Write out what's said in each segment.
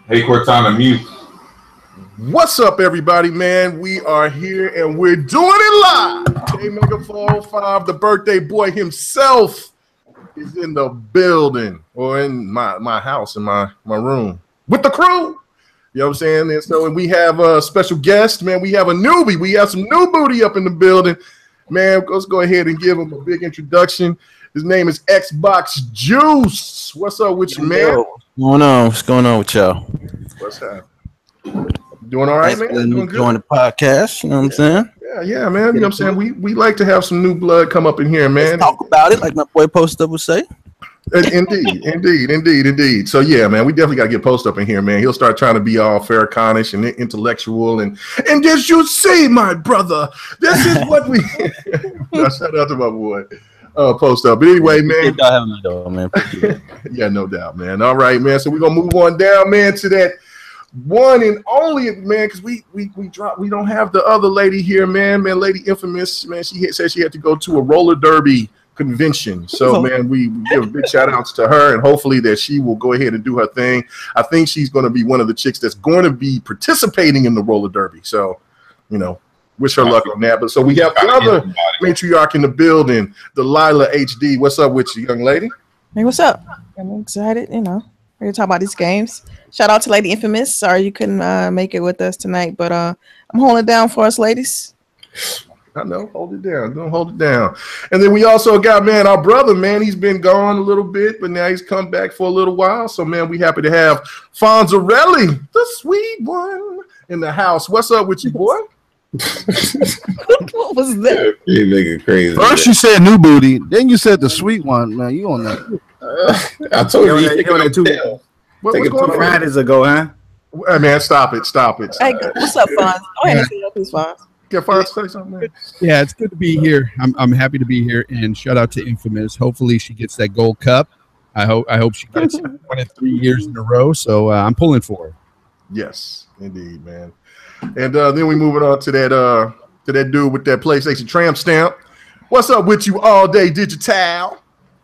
Hey, Cortana, mute. What's up, everybody, man? We are here and we're doing it live. K-Mega405, the birthday boy himself, is in the building, or in my house, in my room, with the crew. You know what I'm saying? And so we have a special guest, man. We have a newbie. We have some new booty up in the building. Man, let's go ahead and give him a big introduction. His name is Xbox Juice. What's up with you, man? What's going on? What's going on with y'all? What's happening? Doing all right, man? Doing good? Doing the podcast, you know what I'm saying? Yeah, man. You know what I'm saying? We like to have some new blood come up in here, man. Let's talk about it, like my boy Post Up would say. Indeed. So yeah, man, we definitely got to get Post up in here, man. He'll start trying to be all Farrakhanish and intellectual, and as you see, my brother, this is what we. Shout out to my boy, Post up. But anyway, man. Yeah, no doubt, man. All right, man. So we're gonna move on down, man, to that one and only, man, because we don't have the other lady here, man. Lady Infamous, man. She said she had to go to a roller derby convention, so man, we give big shout outs to her, and hopefully that she will go ahead and do her thing. I think she's going to be one of the chicks that's going to be participating in the roller derby, so you know, wish her luck on that. But so we have another matriarch in the building, Delilah HD. What's up with you, young lady? Hey, what's up? I'm excited, you know, we're gonna talk about these games. Shout out to Lady Infamous. Sorry you couldn't make it with us tonight, but I'm holding it down for us, ladies. I know, hold it down. Don't hold it down. And then we also got, man, our brother, man. He's been gone a little bit, but now he's come back for a little while. So, man, we happy to have Fonzarelli, the sweet one, in the house. What's up with you, boy? What was that? You make it crazy. First you said new booty, then you said the sweet one. Man, you on that? I told you on that too. What's going on? Fridays ago, huh? Hey, man, stop it. Hey, what's up, Fonz? Go ahead and say your piece, Fonz. Say something, man. Yeah, it's good to be here. I'm happy to be here, and shout out to Infamous. Hopefully she gets that gold cup. I hope she gets it 1 in 3 years in a row. So I'm pulling for her. Yes, indeed, man. And then we moving on to that dude with that PlayStation tramp stamp. What's up with you all day, Digital?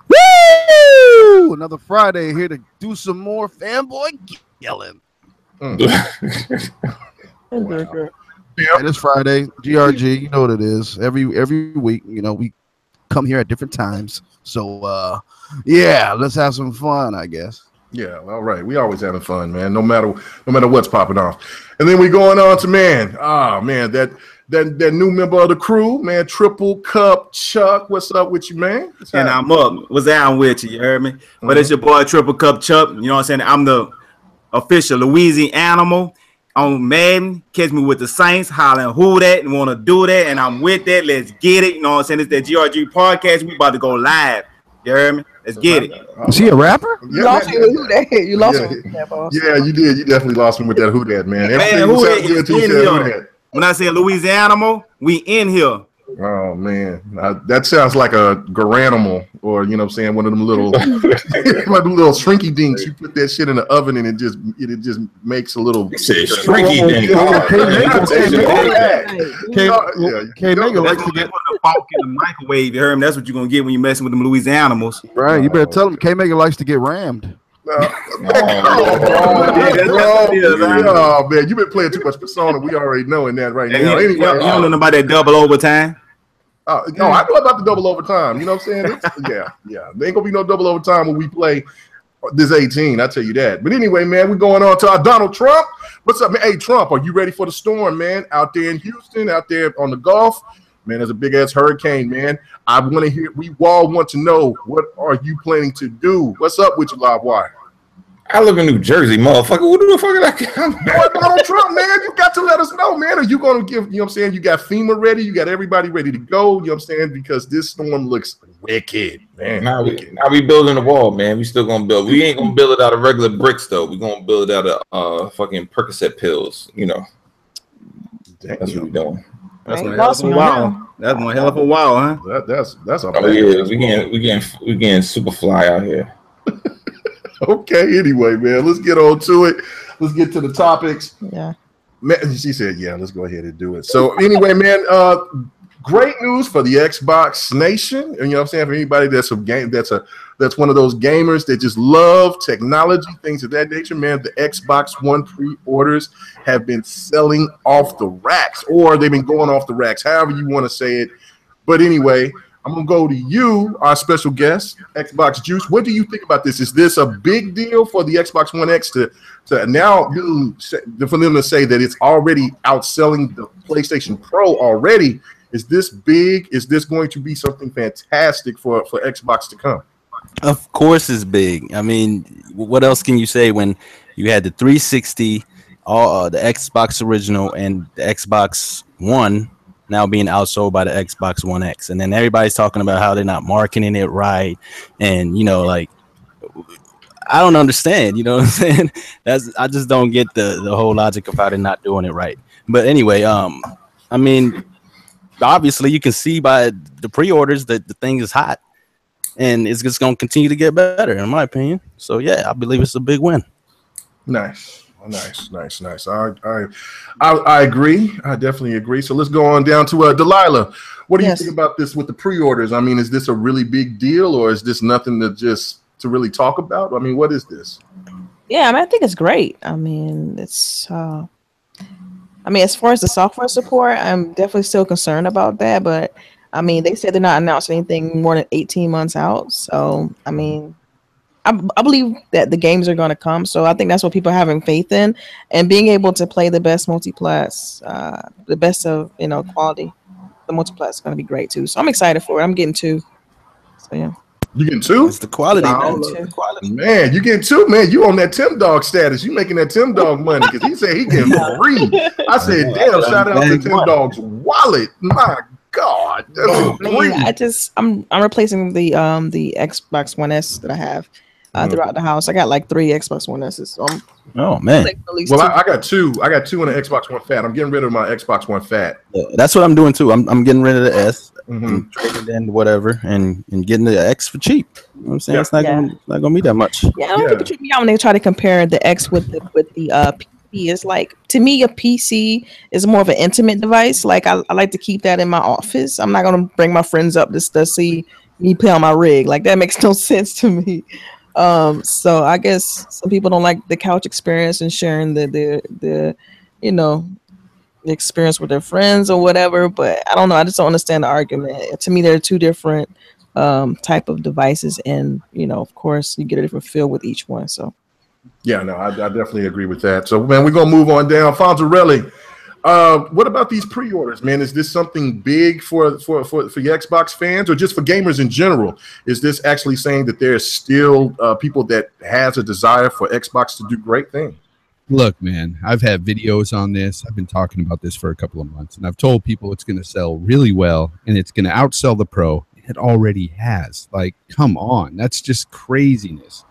Woo! Another Friday here to do some more fanboy yelling. Wow. Yeah, it's Friday, GRG, you know what it is. Every week, you know, we come here at different times. So, yeah, let's have some fun, I guess. Yeah, all right. We always having fun, man, no matter what's popping off. And then we going on to, man, that new member of the crew, man, Triple Cup Chuck. What's up with you, man? And I'm up. What's down with you? You heard me? But it's your boy Triple Cup Chuck. You know what I'm saying? I'm the official Louisiana animal. On Madden, catch me with the Saints, hollering who that and want to do that, and I'm with that. Let's get it. You know what I'm saying? It's that GRG podcast. We about to go live. You heard me? Let's get it. Is he a rapper? You lost me with who that. You lost me with that, boss. Yeah, you did. You definitely lost me with that who that, man. Man, who that? When I say Louisiana animal, we in here. Oh man, that sounds like a garanimal, or you know what I'm saying, one of them little like little shrinky dinks. You put that shit in the oven and it just makes a little shrinky dink. K-Mega likes to get a fork in the microwave. You heard me? That's what you're gonna get when you're messing with them Louisiana animals. Right, you better tell him K-Mega likes to get rammed. Oh man, you've been playing too much Persona. We already knowing that right now. Anyway, you don't know about that double overtime. No, I know about the double overtime. You know what I'm saying? Yeah. There ain't gonna be no double overtime when we play this 18. I tell you that. But anyway, man, we're going on to our Donald Trump. What's up, man? Hey, Trump, are you ready for the storm, man? Out there in Houston, out there on the Gulf, man. There's a big ass hurricane, man. I want to hear. We all want to know, what are you planning to do? What's up with you, Live Wire? I live in New Jersey, motherfucker. What the fuck did I come? Donald Trump, man, you got to let us know, man. Are you going to give, you know what I'm saying? You got FEMA ready. You got everybody ready to go. You know what I'm saying? Because this storm looks wicked, man. Now we building the wall, man. We still going to build. We ain't going to build it out of regular bricks, though. We're going to build it out of fucking Percocet pills, you know. Damn. That's what we're doing. That's one hell of a wow. That's one hell of a wow, huh? That's a we getting super fly out here. Okay, anyway, man, let's get on to it. Let's get to the topics. Yeah. Man, she said, yeah, let's go ahead and do it. So anyway, man, great news for the Xbox Nation. And you know what I'm saying? For anybody that's that's one of those gamers that just love technology, things of that nature, man, the Xbox One pre-orders have been selling off the racks, or they've been going off the racks, however you want to say it. But anyway, I'm going to go to you, our special guest, Xbox Juice. What do you think about this? Is this a big deal for the Xbox One X to now for them to say that it's already outselling the PlayStation Pro already? Is this big? Is this going to be something fantastic for Xbox to come? Of course it's big. I mean, what else can you say when you had the 360, the Xbox original, and the Xbox One now being outsold by the Xbox One X? And then everybody's talking about how they're not marketing it right. And, you know, like, I don't understand, you know what I'm saying? I just don't get the whole logic of how they're not doing it right. But anyway, I mean, obviously you can see by the pre-orders that the thing is hot. And it's just going to continue to get better, in my opinion. So, yeah, I believe it's a big win. Nice. I agree. I definitely agree. So let's go on down to Delilah. What do you think about this with the pre-orders? I mean, is this a really big deal, or is this nothing to really talk about? I mean, what is this? Yeah, I mean, I think it's great. I mean, it's as far as the software support, I'm definitely still concerned about that, but I mean, they said they're not announcing anything more than 18 months out. So, I mean, I believe that the games are going to come. So I think that's what people are having faith in, and being able to play the best multi-class, the best of, you know, quality. The multi-class is going to be great too. So I'm excited for it. I'm getting 2. So yeah. You getting 2? It's the quality, man. You getting 2, man. You on that Tim Dog status. You making that Tim Dog money, because he said he getting 3. I said, damn, shout out to Tim Dog's wallet. My God, I'm replacing the Xbox One S that I have throughout the house. I got like 3 Xbox One S's. So oh man! Well, I got 2. I got 2 on the Xbox One Fat. I'm getting rid of my Xbox One Fat. Yeah, that's what I'm doing too. I'm getting rid of the S, and trading it in whatever, and getting the X for cheap. You know what I'm saying? It's not gonna be that much. Yeah, I don't think people treat me out when they try to compare the X with the PC. Is like, to me, a PC is more of an intimate device. Like I like to keep that in my office. I'm not gonna bring my friends up to see me play on my rig. Like, that makes no sense to me. So I guess some people don't like the couch experience and sharing the you know, the experience with their friends or whatever. But I don't know. I just don't understand the argument. To me, there are 2 different type of devices, and you know, of course, you get a different feel with each one. So. Yeah, no, I definitely agree with that. So, man, we're gonna move on down. Fonzarelli, what about these pre-orders, man? Is this something big for your Xbox fans, or just for gamers in general? Is this actually saying that there's still people that has a desire for Xbox to do great things? Look, man, I've had videos on this. I've been talking about this for a couple of months, and I've told people it's going to sell really well, and it's going to outsell the Pro. It already has. Like, come on, that's just craziness.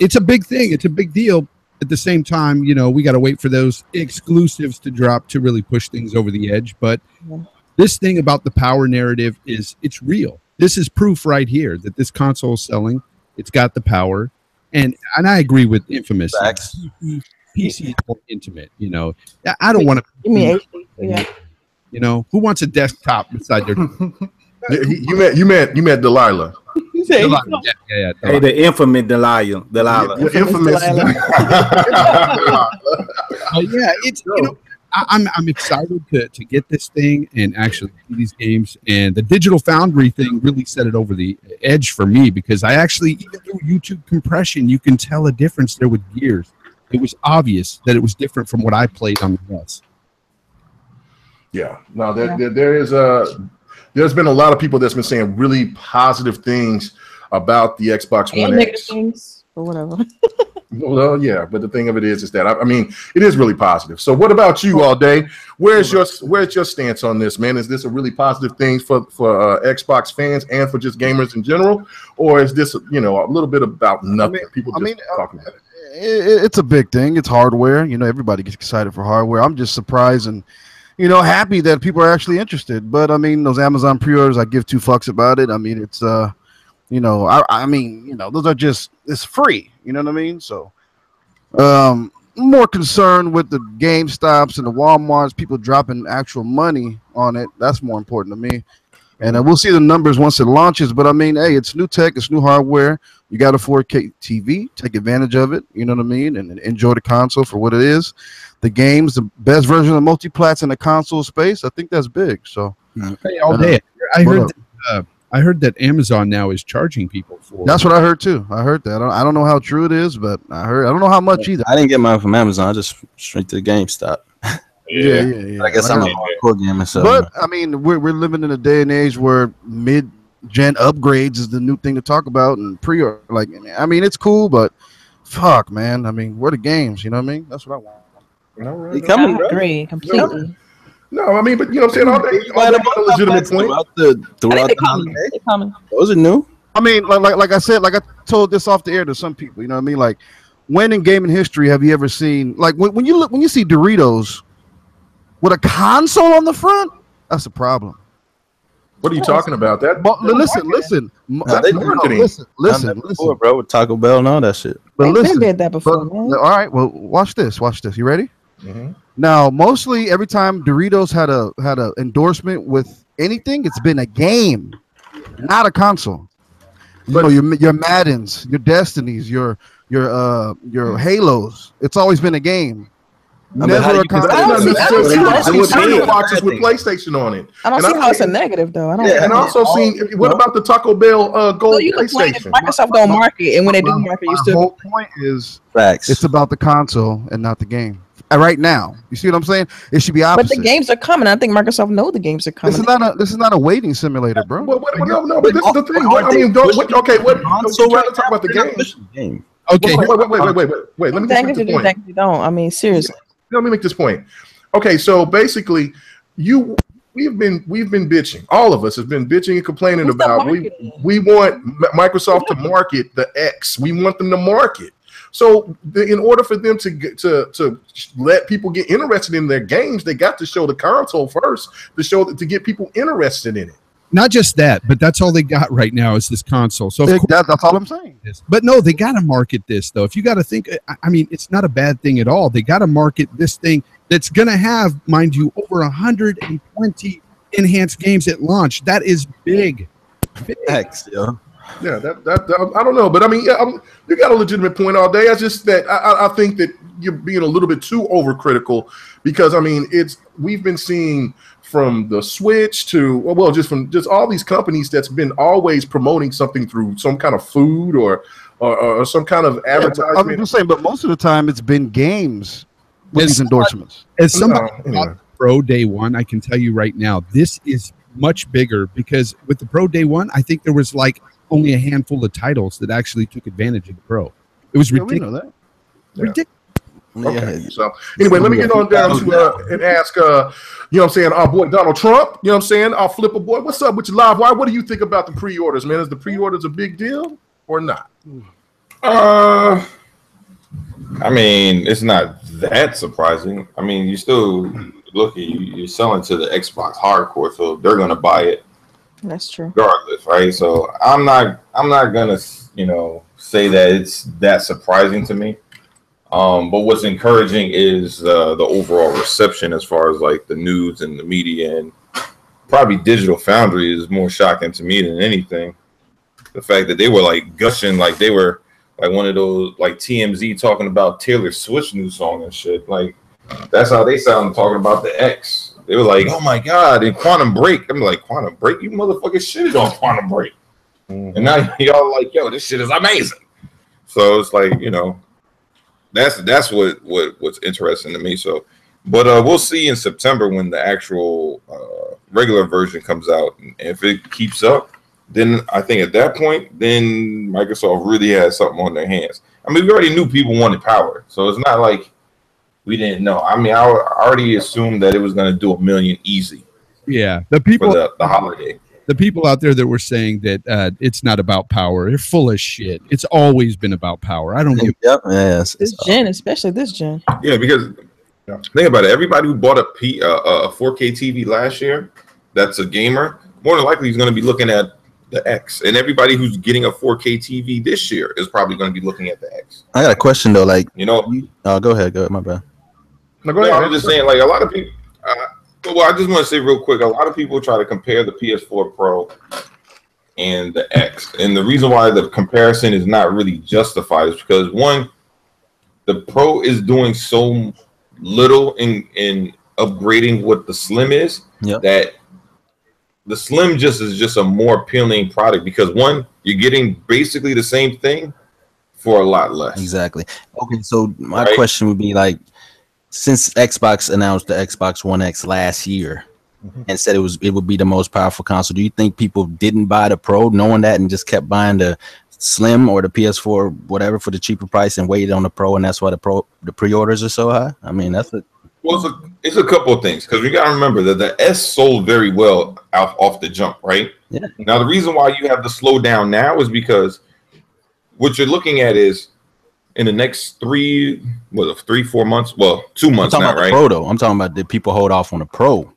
It's a big thing. It's a big deal. At the same time, you know, we got to wait for those exclusives to drop to really push things over the edge. But this thing about the power narrative it's real. This is proof right here that this console is selling. It's got the power. And I agree with Infamous. PC is more intimate, you know. I don't want to. You mean HD? Yeah. You know, who wants a desktop beside their? You meant Delilah. Yeah. Hey, the infamous Delilah. The infamous yeah, it's, you know, I'm excited to get this thing and actually see these games. And the Digital Foundry thing really set it over the edge for me, because I actually, even through YouTube compression, you can tell a difference there with Gears. It was obvious that it was different from what I played on the NES. Yeah, no, there's been a lot of people that's been saying really positive things about the Xbox One X. Things or whatever. Well, yeah, but the thing of it is that I mean, it is really positive. So, what about you, All Day? Where's your stance on this, man? Is this a really positive thing for Xbox fans and for just gamers in general, or is this, you know, a little bit about nothing? People just talking about it. It's a big thing. It's hardware. You know, everybody gets excited for hardware. I'm just surprised and, you know, happy that people are actually interested. But I mean, those Amazon pre-orders, I give 2 fucks about it. I mean, it's you know, I mean, you know, those are just, it's free. You know what I mean? So, more concerned with the GameStops and the Walmarts, people dropping actual money on it. That's more important to me. And we'll see the numbers once it launches. But I mean, hey, it's new tech, it's new hardware. You got a 4K TV, take advantage of it. You know what I mean, and enjoy the console for what it is. The games, the best version of multiplats in the console space. I think that's big. So hey, all day. I heard that Amazon now is charging people for. That's what I heard too. I heard that. I don't know how true it is, but I don't know how much either. I didn't get mine from Amazon. I just straight to GameStop. Yeah. I guess I'm a hardcore gamer, so. But I mean, we're living in a day and age where mid-gen upgrades is the new thing to talk about, and pre-order. Like, I mean, it's cool, but fuck, man. I mean, where the games? You know what I mean? That's what I want. All right. I agree completely. No, I mean, but you know what I'm saying? All day got a legitimate point. Throughout the holiday. Those are new. I mean, like I said, like I told this off the air to some people. You know what I mean? Like, when in gaming history have you ever seen, like, when you see Doritos with a console on the front? That's a problem. What are you talking about? That listen. Listen, before, bro, with Taco Bell and all that shit. But listen, did that before, man. All right, well, watch this. You ready? Mm-hmm. Now, mostly every time Doritos had a endorsement with anything, it's been a game, not a console. But you know, your Maddens, your Destinies, your Halos. It's always been a game. Never a console. I don't see boxes with PlayStation on it. I don't see how it's a negative though. I don't. Yeah, and also seen. What about the Taco Bell Gold PlayStation? Microsoft don't market, and when they do market, you still. The whole point is facts. It's about the console and not the game. Right now, you see what I'm saying? It should be opposite. But the games are coming. I think Microsoft know the games are coming. This is not a waiting simulator, bro. No, but this is the thing. I mean, so we're trying to talk about the game. Okay. Wait. Let me just make this point. Don't. I mean, seriously. Let me make this point. Okay, so basically, we've been bitching. All of us have been bitching and complaining about we want Microsoft to market the X. We want them to market. So in order for them to let people get interested in their games, they got to show the console first to get people interested in it. Not just that, but that's all they got right now is this console. So that's all I'm saying. But no, they got to market this though. If you got to think, I mean, it's not a bad thing at all. They got to market this thing that's going to have, mind you, over 120 enhanced games at launch. That is big. X, yo. Yeah, that I don't know, but I mean, you got a legitimate point all day. It's just that I think that you're being a little bit too overcritical because I mean, we've been seeing from the Switch to just all these companies that's been always promoting something through some kind of food or some kind of advertisement. I'm just saying, but most of the time it's been games with these endorsements. As somebody Pro Day One, I can tell you right now, this is much bigger because with the Pro Day One, I think there was like only a handful of titles that actually took advantage of the Pro. It was ridiculous. We know that. Ridiculous. Okay, so anyway, let me get on down to and ask, you know what I'm saying, our boy Donald Trump, you know what I'm saying, our flipper boy, what's up with your live wire? What do you think about the pre-orders, man? Is the pre-orders a big deal or not? I mean, it's not that surprising. I mean, you still you're selling to the Xbox hardcore, so they're gonna buy it. That's true. Regardless, right? So I'm not gonna, say that it's that surprising to me. But what's encouraging is the overall reception as far as like the news and the media, and probably Digital Foundry is more shocking to me than anything. The fact that they were like gushing, like they were like one of those like TMZ talking about Taylor Swift's new song and shit. Like that's how they sound talking about the X. They were like, "Oh my God!" And Quantum Break. I'm like, "Quantum Break? You motherfuckers shitted on Quantum Break." And now y'all like, "Yo, this shit is amazing." So it's like, that's what's interesting to me. So, but we'll see in September when the actual regular version comes out. And if it keeps up, then I think at that point, then Microsoft really has something on their hands. I mean, we already knew people wanted power, so it's not like we didn't know. I mean, I already assumed that it was going to do 1 million easy. Yeah, the people for the holiday. The people out there that were saying that it's not about power, they're full of shit. It's always been about power. I don't give. Yep. Yes. This gen, especially this gen. Yeah, because think about it. Everybody who bought a 4K TV last year, that's a gamer, more than likely is going to be looking at the X. And everybody who's getting a 4K TV this year is probably going to be looking at the X. I got a question though. Like, go ahead. Go ahead. My bad. No, go ahead. I'm just saying, like a lot of people. Well, I just want to say real quick, a lot of people try to compare the PS4 Pro and the X. And the reason why the comparison is not really justified is because, one, the Pro is doing so little in upgrading what the Slim is, that the Slim is just a more appealing product because, one, you're getting basically the same thing for a lot less. Exactly. Okay, so my question would be like, since Xbox announced the Xbox One X last year and said it would be the most powerful console, do you think people didn't buy the Pro knowing that and just kept buying the Slim or the PS4 whatever for the cheaper price and waited on the Pro, and that's why the pre-orders are so high? I mean, that's it's a couple of things, because we got to remember that the S sold very well off the jump, right? Yeah. Now the reason why you have the slowdown now is because what you're looking at is in the next 3-4 months, well, 2 months I'm talking now, about right? The Pro though. I'm talking about the people hold off on the Pro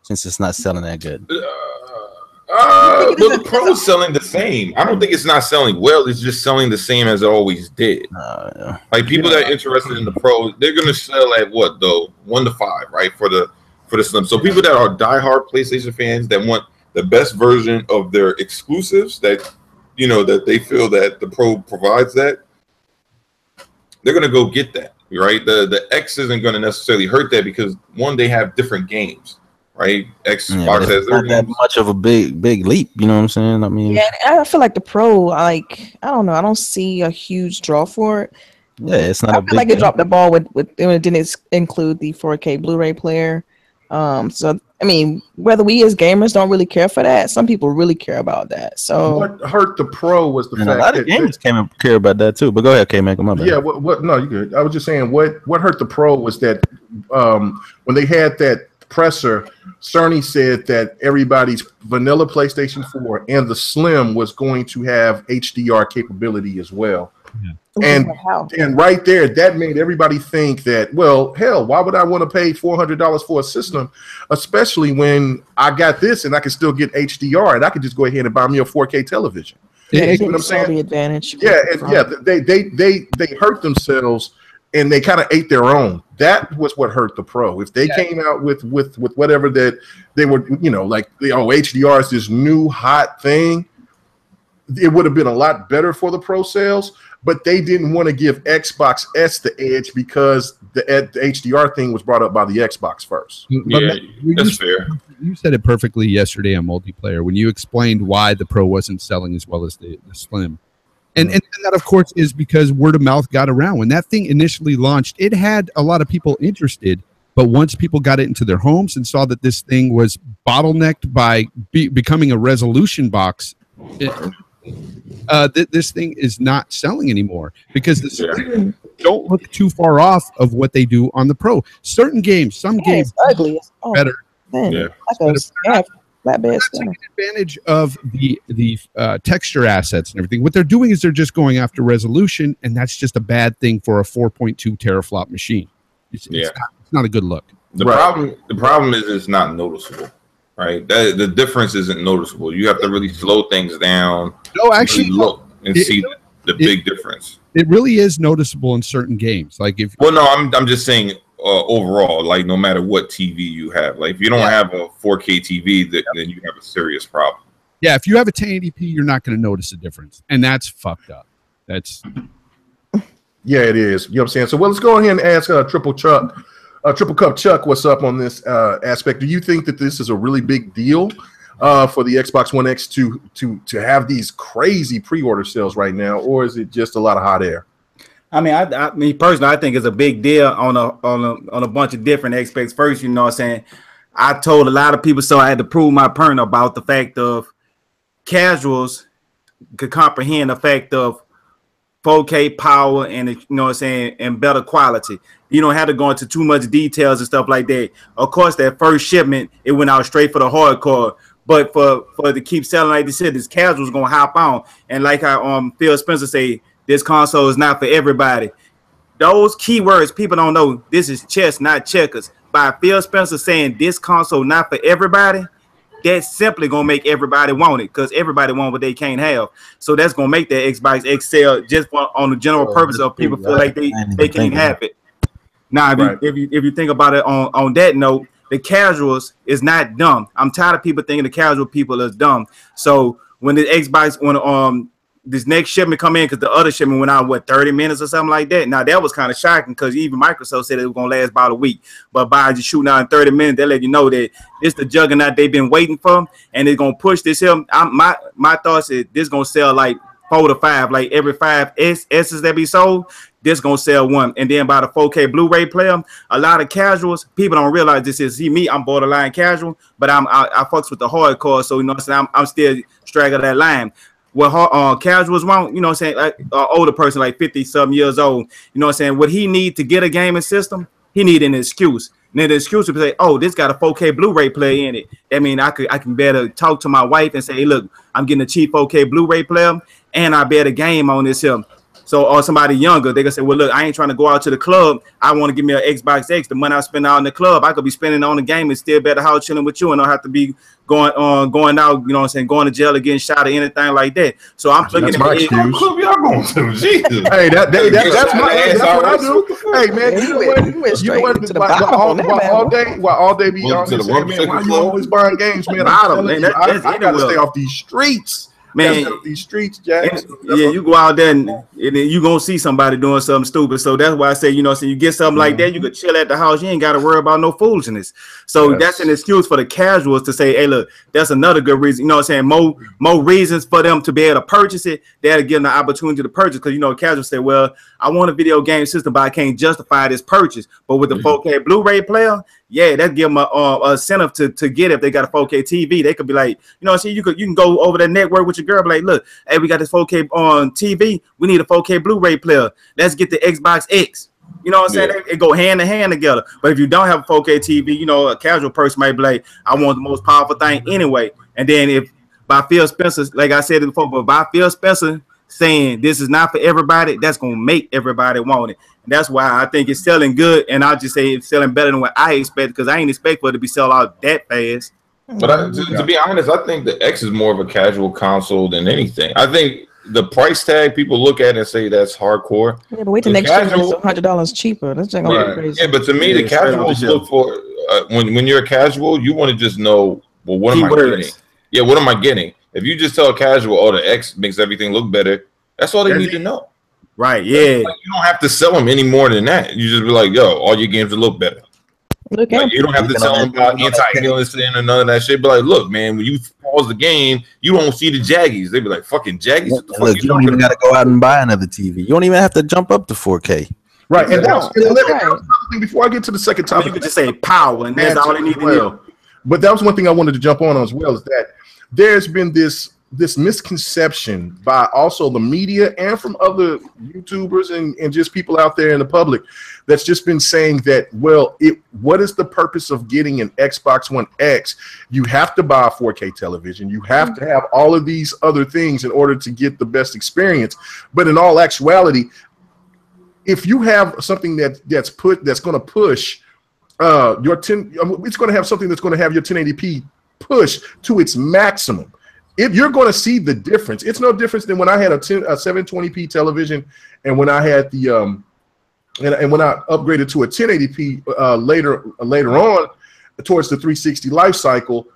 since it's not selling that good. Well, the Pro is selling the same. I don't think it's not selling well. It's just selling the same as it always did. Like people that are interested in the Pro, they're gonna sell at what though? 1 to 5, right? For the Slim. So people that are diehard PlayStation fans that want the best version of their exclusives, that that they feel that the Pro provides that, they're gonna go get that, right? The X isn't gonna necessarily hurt that because, one, they have different games, right? Xbox has their not that much of a big leap, you know what I'm saying? I mean, yeah, I feel like the Pro, like, I don't know, I don't see a huge draw for it. Yeah, it's not. I feel like it dropped the ball with it didn't include the 4K Blu-ray player. So I mean, whether we as gamers don't really care for that, some people really care about that. So what hurt the Pro was the fact a lot of gamers came and care about that too. But go ahead, K-Mac, come on. Yeah, what? No, you good. I was just saying what hurt the Pro was that when they had that presser, Sony said that everybody's vanilla PlayStation 4 and the Slim was going to have HDR capability as well. Yeah. And right there, that made everybody think that, well, hell, why would I want to pay $400 for a system, especially when I got this and I can still get HDR and I can just go ahead and buy me a 4K television. Yeah, you know what I'm saying? The advantage. Yeah, they hurt themselves and they kind of ate their own. That was what hurt the Pro. If they came out with whatever that they were, like HDR is this new hot thing, it would have been a lot better for the Pro sales. But they didn't want to give Xbox S the edge because the HDR thing was brought up by the Xbox first. Yeah, that's fair. You said it perfectly yesterday on Multiplayer when you explained why the Pro wasn't selling as well as the Slim. And that, of course, is because word of mouth got around. When that thing initially launched, it had a lot of people interested. But once people got it into their homes and saw that this thing was bottlenecked by becoming a resolution box, this thing is not selling anymore because the Slim don't look too far off of what they do on the Pro. Certain games, some games it's ugly. Oh, better. Man, Yeah. Taking advantage of the texture assets and everything. What they're doing is they're just going after resolution, and that's just a bad thing for a 4.2 teraflop machine. It's not a good look. The problem is it's not noticeable. Right, the difference isn't noticeable. You have to really slow things down. No, actually, really look and see the big difference. It really is noticeable in certain games. Like I'm just saying overall. Like no matter what TV you have, like if you don't have a 4K TV, then you have a serious problem. Yeah, if you have a 1080p, you're not going to notice a difference, and that's fucked up. That's it is. You know what I'm saying? So let's go ahead and ask Triple Cup Chuck, what's up on this aspect? Do you think that this is a really big deal for the Xbox One X to have these crazy pre-order sales right now, or is it just a lot of hot air? I mean, personally, I think it's a big deal on a bunch of different aspects. First, you know what I'm saying? I told a lot of people, so I had to prove my point about the fact of casuals could comprehend the fact of 4K power and, you know what I'm saying, and better quality. You don't have to go into too much details and stuff like that. Of course, that first shipment, it went out straight for the hardcore. But for to keep selling like this, this casual's gonna hop on. And like I Phil Spencer say, this console is not for everybody. Those keywords people don't know. This is chess, not checkers. By Phil Spencer saying this console not for everybody, that's simply gonna make everybody want it because everybody want what they can't have. So that's gonna make that Xbox X sell just on the general purpose of people feel like they can't have it. Now, if you think about it on that note, the casuals is not dumb. I'm tired of people thinking the casual people is dumb. So when the Xbox, when this next shipment come in, because the other shipment went out, what, 30 minutes or something like that. Now, that was kind of shocking because even Microsoft said it was going to last about a week. But by just shooting out in 30 minutes, they let you know that it's the juggernaut they've been waiting for, and they're going to push this here. My thoughts is this going to sell like 4 to 5, like every 5 S's that be sold, this going to sell one. And then by the 4K Blu-ray player, a lot of casuals, people don't realize this is, see me, I'm borderline casual, but I fucks with the hardcore, so you know what I'm saying, I'm still straggling that line. What casuals want, you know what I'm saying, like older person, like 50-something years old, you know what I'm saying, what he need to get a gaming system, he need an excuse. And then the excuse would say, oh, this got a 4K Blu-ray player in it. I mean, I can better talk to my wife and say, hey, look, I'm getting a cheap 4K Blu-ray player, and I bet a game on this here. So, or somebody younger, they can say, well, look, I ain't trying to go out to the club. I want to give me an Xbox X. The money I spend out in the club, I could be spending on the game and still better house chilling with you, and don't have to be going out, you know what I'm saying, going to jail or getting shot or anything like that. So I'm looking at my excuse. What club y'all going to? Jesus. Hey, that's what I do. Hey, man, you know what? While all day be on this, man, why you always buying games, man? I gotta stay off these streets. Man, these streets, Jack. Yeah, you go out there and you gonna see somebody doing something stupid. So that's why I say, you know, so you get something like that, you could chill at the house. You ain't got to worry about no foolishness. So that's an excuse for the casuals to say, hey, look, that's another good reason. You know what I'm saying? More reasons for them to be able to purchase it. That'll give them the opportunity to purchase. Because, you know, casuals say, well, I want a video game system, but I can't justify this purchase. But with the 4K Blu-ray player, yeah, that give them a incentive to get it. If they got a 4K TV, they could be like, you know, see, you can go over that network with your girl, be like, look, hey, we got this 4K on TV. We need a 4K Blu-ray player. Let's get the Xbox X. You know what I'm saying? They go hand in hand together. But if you don't have a 4K TV, you know, a casual person might be like, I want the most powerful thing anyway. And then if by Phil Spencer, like I said before, but by Phil Spencer saying this is not for everybody, that's going to make everybody want it. And that's why I think it's selling good. And I'll just say it's selling better than what I expect, because I ain't expect for it to be sold out that fast. But to be honest, I think the X is more of a casual console than anything. I think the price tag, people look at it and say that's hardcore. Yeah, but wait till next year it's $100 cheaper. That's just gonna be crazy. Yeah, but to me, the casuals look for when you're a casual, you want to just know, well, what am I getting? Yeah, what am I getting? If you just tell a casual, oh, the X makes everything look better, that's all they need to know. Right? Yeah. Like, you don't have to sell them any more than that. You just be like, yo, all your games will look better. Like, you don't have to tell them about anti-aliasing or none of that shit. But like, look, man, when you pause the game, you don't see the jaggies. They be like, fucking jaggies. What the fuck look, you don't even got to go out and buy another TV. You don't even have to jump up to 4K. Right, and that's before I get to the second topic, you could just say power, and that's all they need to know. But that was one thing I wanted to jump on as well, is that there's been this misconception by also the media and from other YouTubers and just people out there in the public that's just been saying that, well, what is the purpose of getting an Xbox One X? You have to buy a 4K television. You have to have all of these other things in order to get the best experience. But in all actuality, if you have something that's going to push it's going to have something that's going to have your 1080p push to its maximum. If you're going to see the difference, it's no difference than when I had a 720p television and when I had the and when I upgraded to a 1080p later on towards the 360 life cycle.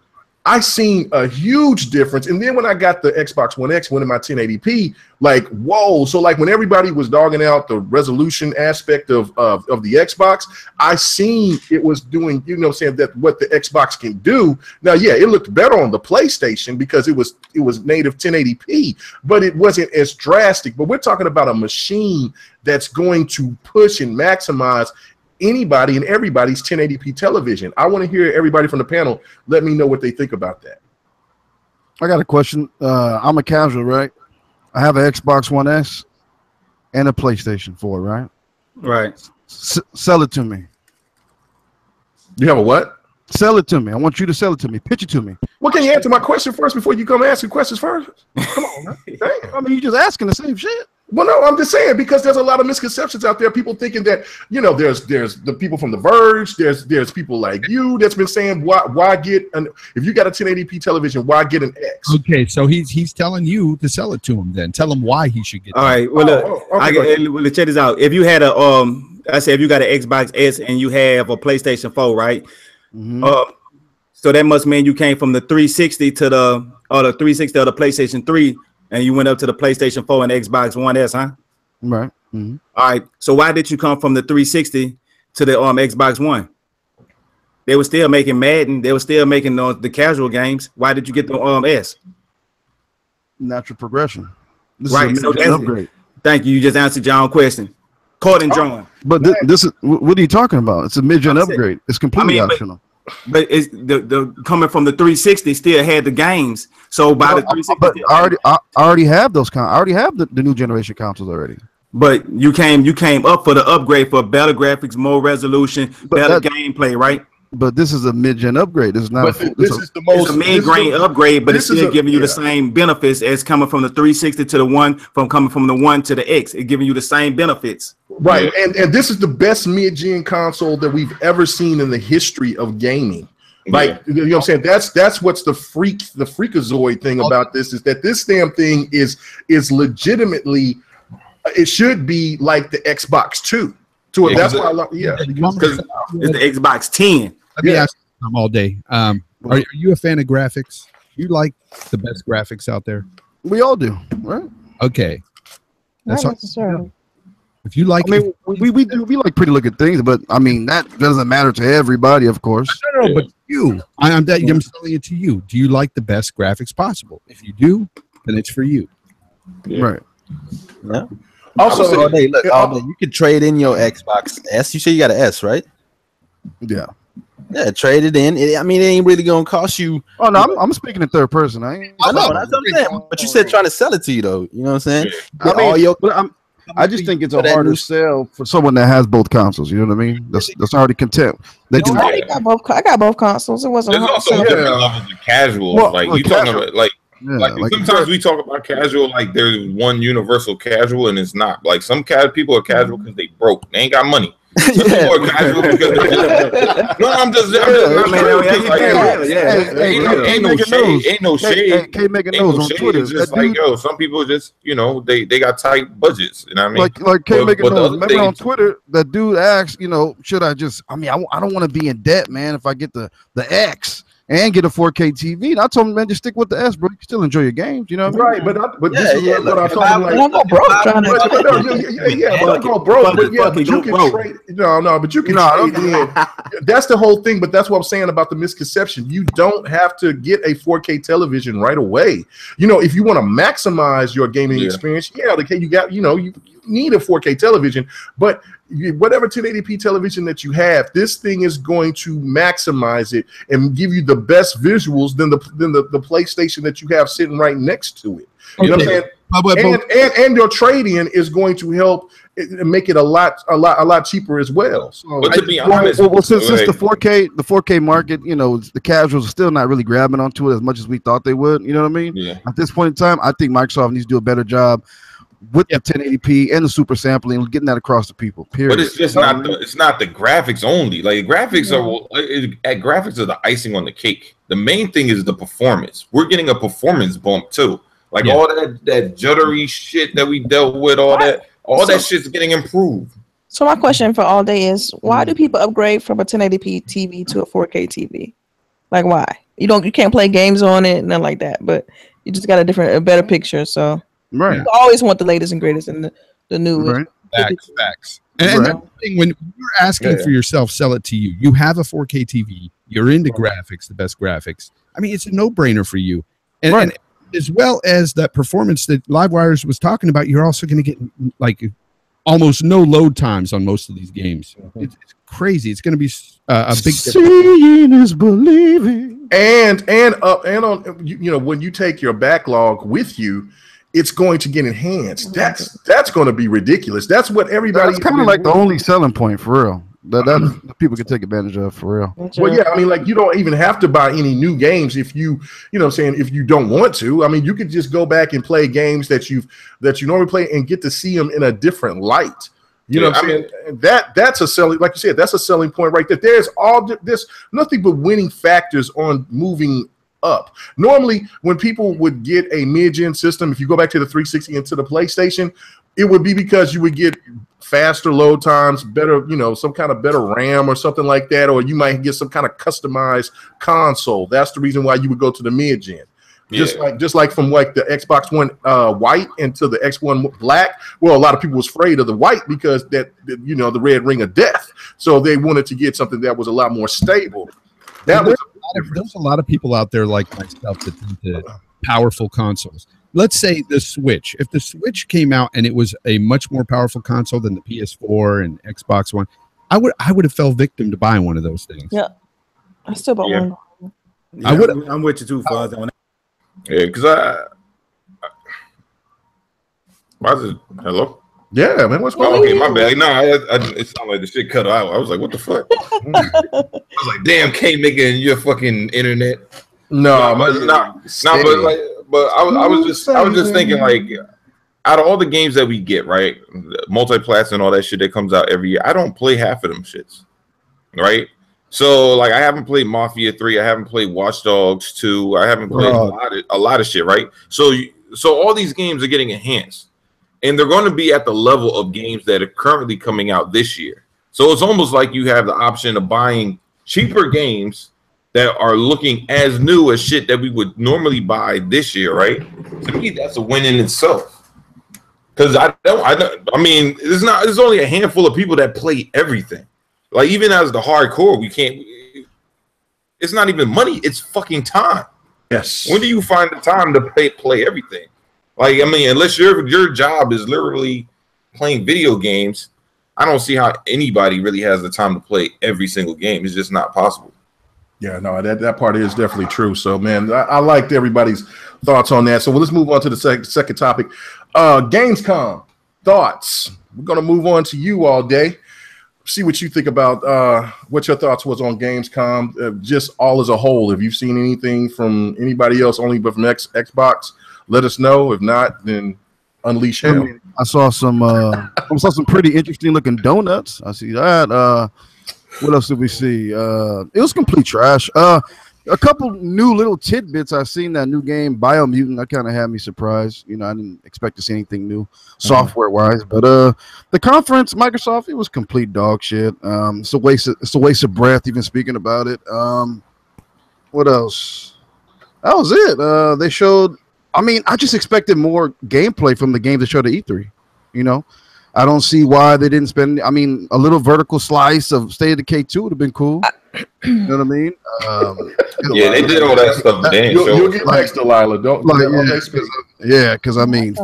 I seen a huge difference. And then when I got the Xbox One X, went in my 1080p, like, whoa. So like when everybody was dogging out the resolution aspect of the Xbox, I seen it was doing, you know, saying that what the Xbox can do. Now, yeah, it looked better on the PlayStation because it was native 1080p, but it wasn't as drastic. But we're talking about a machine that's going to push and maximize anybody and everybody's 1080p television. I want to hear everybody from the panel. Let me know what they think about that. I got a question. I'm a casual, right? I have an Xbox One S and a PlayStation 4, right? Right. Sell it to me. You have a what? Sell it to me. I want you to sell it to me. Pitch it to me. Well, can you answer my question first before you come asking questions first? Come on, man. Damn. I mean, you're just asking the same shit. Well, no, I'm just saying, because there's a lot of misconceptions out there. People thinking that, you know, there's the people from The Verge, there's people like you that's been saying, why get if you got a 1080p television, why get an X? Okay, so he's telling you to sell it to him. Then tell him why he should get. All right, well, check this out. If you had a if you got an Xbox S and you have a PlayStation 4, right? So that must mean you came from the 360 to the 360 or the PlayStation 3, and you went up to the PlayStation 4 and Xbox One S, huh? Right. All right. So why did you come from the 360 to the Xbox One? They were still making Madden. They were still making the casual games. Why did you get the S? Natural progression. This Right. is So an upgrade. Thank you. You just answered your own question. Caught and drawn. But this is what are you talking about? It's a mid-gen upgrade. It's completely optional. But it's the coming from the 360 still had the games. So by the 360, but I already have those. I already have the new generation consoles already. But you came up for the upgrade for better graphics, more resolution, better gameplay, right? But this is a mid-gen upgrade. This is not. It's a mid-grain upgrade, but it's still giving you the same benefits as coming from the 360 to the one, coming from the one to the X. It's giving you the same benefits. Right, and this is the best mid-gen console that we've ever seen in the history of gaming. Like, you know what I'm saying? That's what's the freakazoid thing about this, is that this damn thing is legitimately, it should be like the Xbox 2. That's why I love, because it's the Xbox 10. Let me ask you all day. Are you a fan of graphics? You like the best graphics out there? We all do, right? Okay. Not necessarily. If you like, I mean, we like pretty looking things, but I mean that doesn't matter to everybody, of course. No, but you, I'm selling it to you. Do you like the best graphics possible? If you do, then it's for you. Right. Yeah. Also, all day, you can trade in your Xbox S. You say you got an S, right? Yeah. Yeah, trade it in. It ain't really gonna cost you. Oh no, I'm speaking in third person. I know that's what I'm saying. But you said trying to sell it to you though. You know what I'm saying? I just think it's a harder sell for someone that has both consoles. You know what I mean? That's already content. I got both consoles. It wasn't. There's also different levels of casual. You talking about sometimes we talk about casual like there's one universal casual, and it's not. Like some people are casual because they broke. They ain't got money. Some people are casual because I'm just ain't no shade. Can't make a nose on Twitter. It's just like some people just they got tight budgets. You know what I mean? Like can't make a nose. Remember on Twitter that dude asked, should I just? I don't want to be in debt, man. If I get the X and get a 4K TV. And I told him, man, just stick with the S, bro. You can still enjoy your games, you know what I mean? Right, but this is what I'm talking about. Don't go broke trying to. Don't go broke. But you can trade. But you can trade in. That's the whole thing. But that's what I'm saying about the misconception. You don't have to get a 4K television right away. If you want to maximize your gaming experience, you need a 4K television, but whatever 1080p television that you have, this thing is going to maximize it and give you the best visuals than the PlayStation that you have sitting right next to it. You know what I'm saying? And your trade-in is going to help make it a lot cheaper as well. So, but to be honest, since the 4K market, the casuals are still not really grabbing onto it as much as we thought they would. You know what I mean? Yeah. At this point in time, I think Microsoft needs to do a better job with the 1080p and the super sampling and getting that across to people. Period. But it's just not the graphics only. Like graphics graphics are the icing on the cake. The main thing is the performance. We're getting a performance bump too. Like all that juddery shit that we dealt with, all that shit's getting improved. So my question for all day is, why do people upgrade from a 1080p TV to a 4K TV? Like why? You can't play games on it, nothing like that, but you just got a better picture, so right. You always want the latest and greatest and the newest. Right. Facts. And that thing, when you're asking for yourself, sell it to you. You have a 4K TV. You're into graphics, the best graphics. I mean, it's a no-brainer for you. And as well as that performance that Livewires was talking about, you're also going to get like almost no load times on most of these games. It's crazy. It's going to be a big. Seeing is believing. And on when you take your backlog with you, it's going to get enhanced. That's going to be ridiculous. That's what everybody. It's kind of like the only selling point for real. That people can take advantage of for real. Well, yeah, I mean, like you don't even have to buy any new games if you if you don't want to. I mean, you could just go back and play games that you normally play and get to see them in a different light. You know what I'm saying? That's a selling, like you said, that's a selling point right there. There's nothing but winning factors on moving up. Normally, when people would get a mid-gen system, if you go back to the 360 and to the PlayStation, it would be because you would get faster load times, better, you know, some kind of better RAM or something like that, or you might get some kind of customized console. That's the reason why you would go to the mid-gen. Just like from like the Xbox One white into the X1 black. Well, a lot of people was afraid of the white because that, you know, the red ring of death. So they wanted to get something that was a lot more stable. There's a lot of people out there like myself that into powerful consoles. Let's say the Switch. If the Switch came out and it was a much more powerful console than the PS4 and Xbox One, I would have fell victim to buying one of those things. Yeah, I still bought one. Yeah, I'm with you too, Fuzz. Yeah, because hello? Yeah, man, what's going on? Okay, my bad. No, it sounded like the shit cut out. I was like, what the fuck? I was like, damn, can't make it in your fucking internet. But I was just thinking, like, out of all the games that we get, right, multi-plats and all that shit that comes out every year, I don't play half of them shits, right? So, like, I haven't played Mafia 3, I haven't played Watch Dogs 2, I haven't played a lot of shit, right? So all these games are getting enhanced, and they're going to be at the level of games that are currently coming out this year. So it's almost like you have the option of buying cheaper games that are looking as new as shit that we would normally buy this year, right? To me, that's a win in itself. Because there's only a handful of people that play everything. Like, even as the hardcore, it's not even money, it's fucking time. Yes. When do you find the time to play everything? Like, I mean, unless your job is literally playing video games, I don't see how anybody really has the time to play every single game. It's just not possible. Yeah, no, that part is definitely true. So, man, I liked everybody's thoughts on that. So, let's move on to the second topic. Gamescom thoughts. We're going to move on to you all day. See what you think about what your thoughts was on Gamescom, just all as a whole. If you've seen anything from anybody else, only but from Xbox, let us know. If not, then unleash hell. I saw some pretty interesting looking donuts. I see that. What else did we see? It was complete trash. A couple new little tidbits. I've seen that new game, Biomutant. That kind of had me surprised. You know, I didn't expect to see anything new software-wise. But the conference, Microsoft, it was complete dog shit. It's a waste of breath even speaking about it. What else? That was it. They showed. I mean, I just expected more gameplay from the games they showed at E3. You know, I don't see why they didn't spend. I mean, a little vertical slice of State of Decay 2 would have been cool. You know what I mean? Yeah, they did all that stuff. You'll get next, Delilah. Don't because I mean,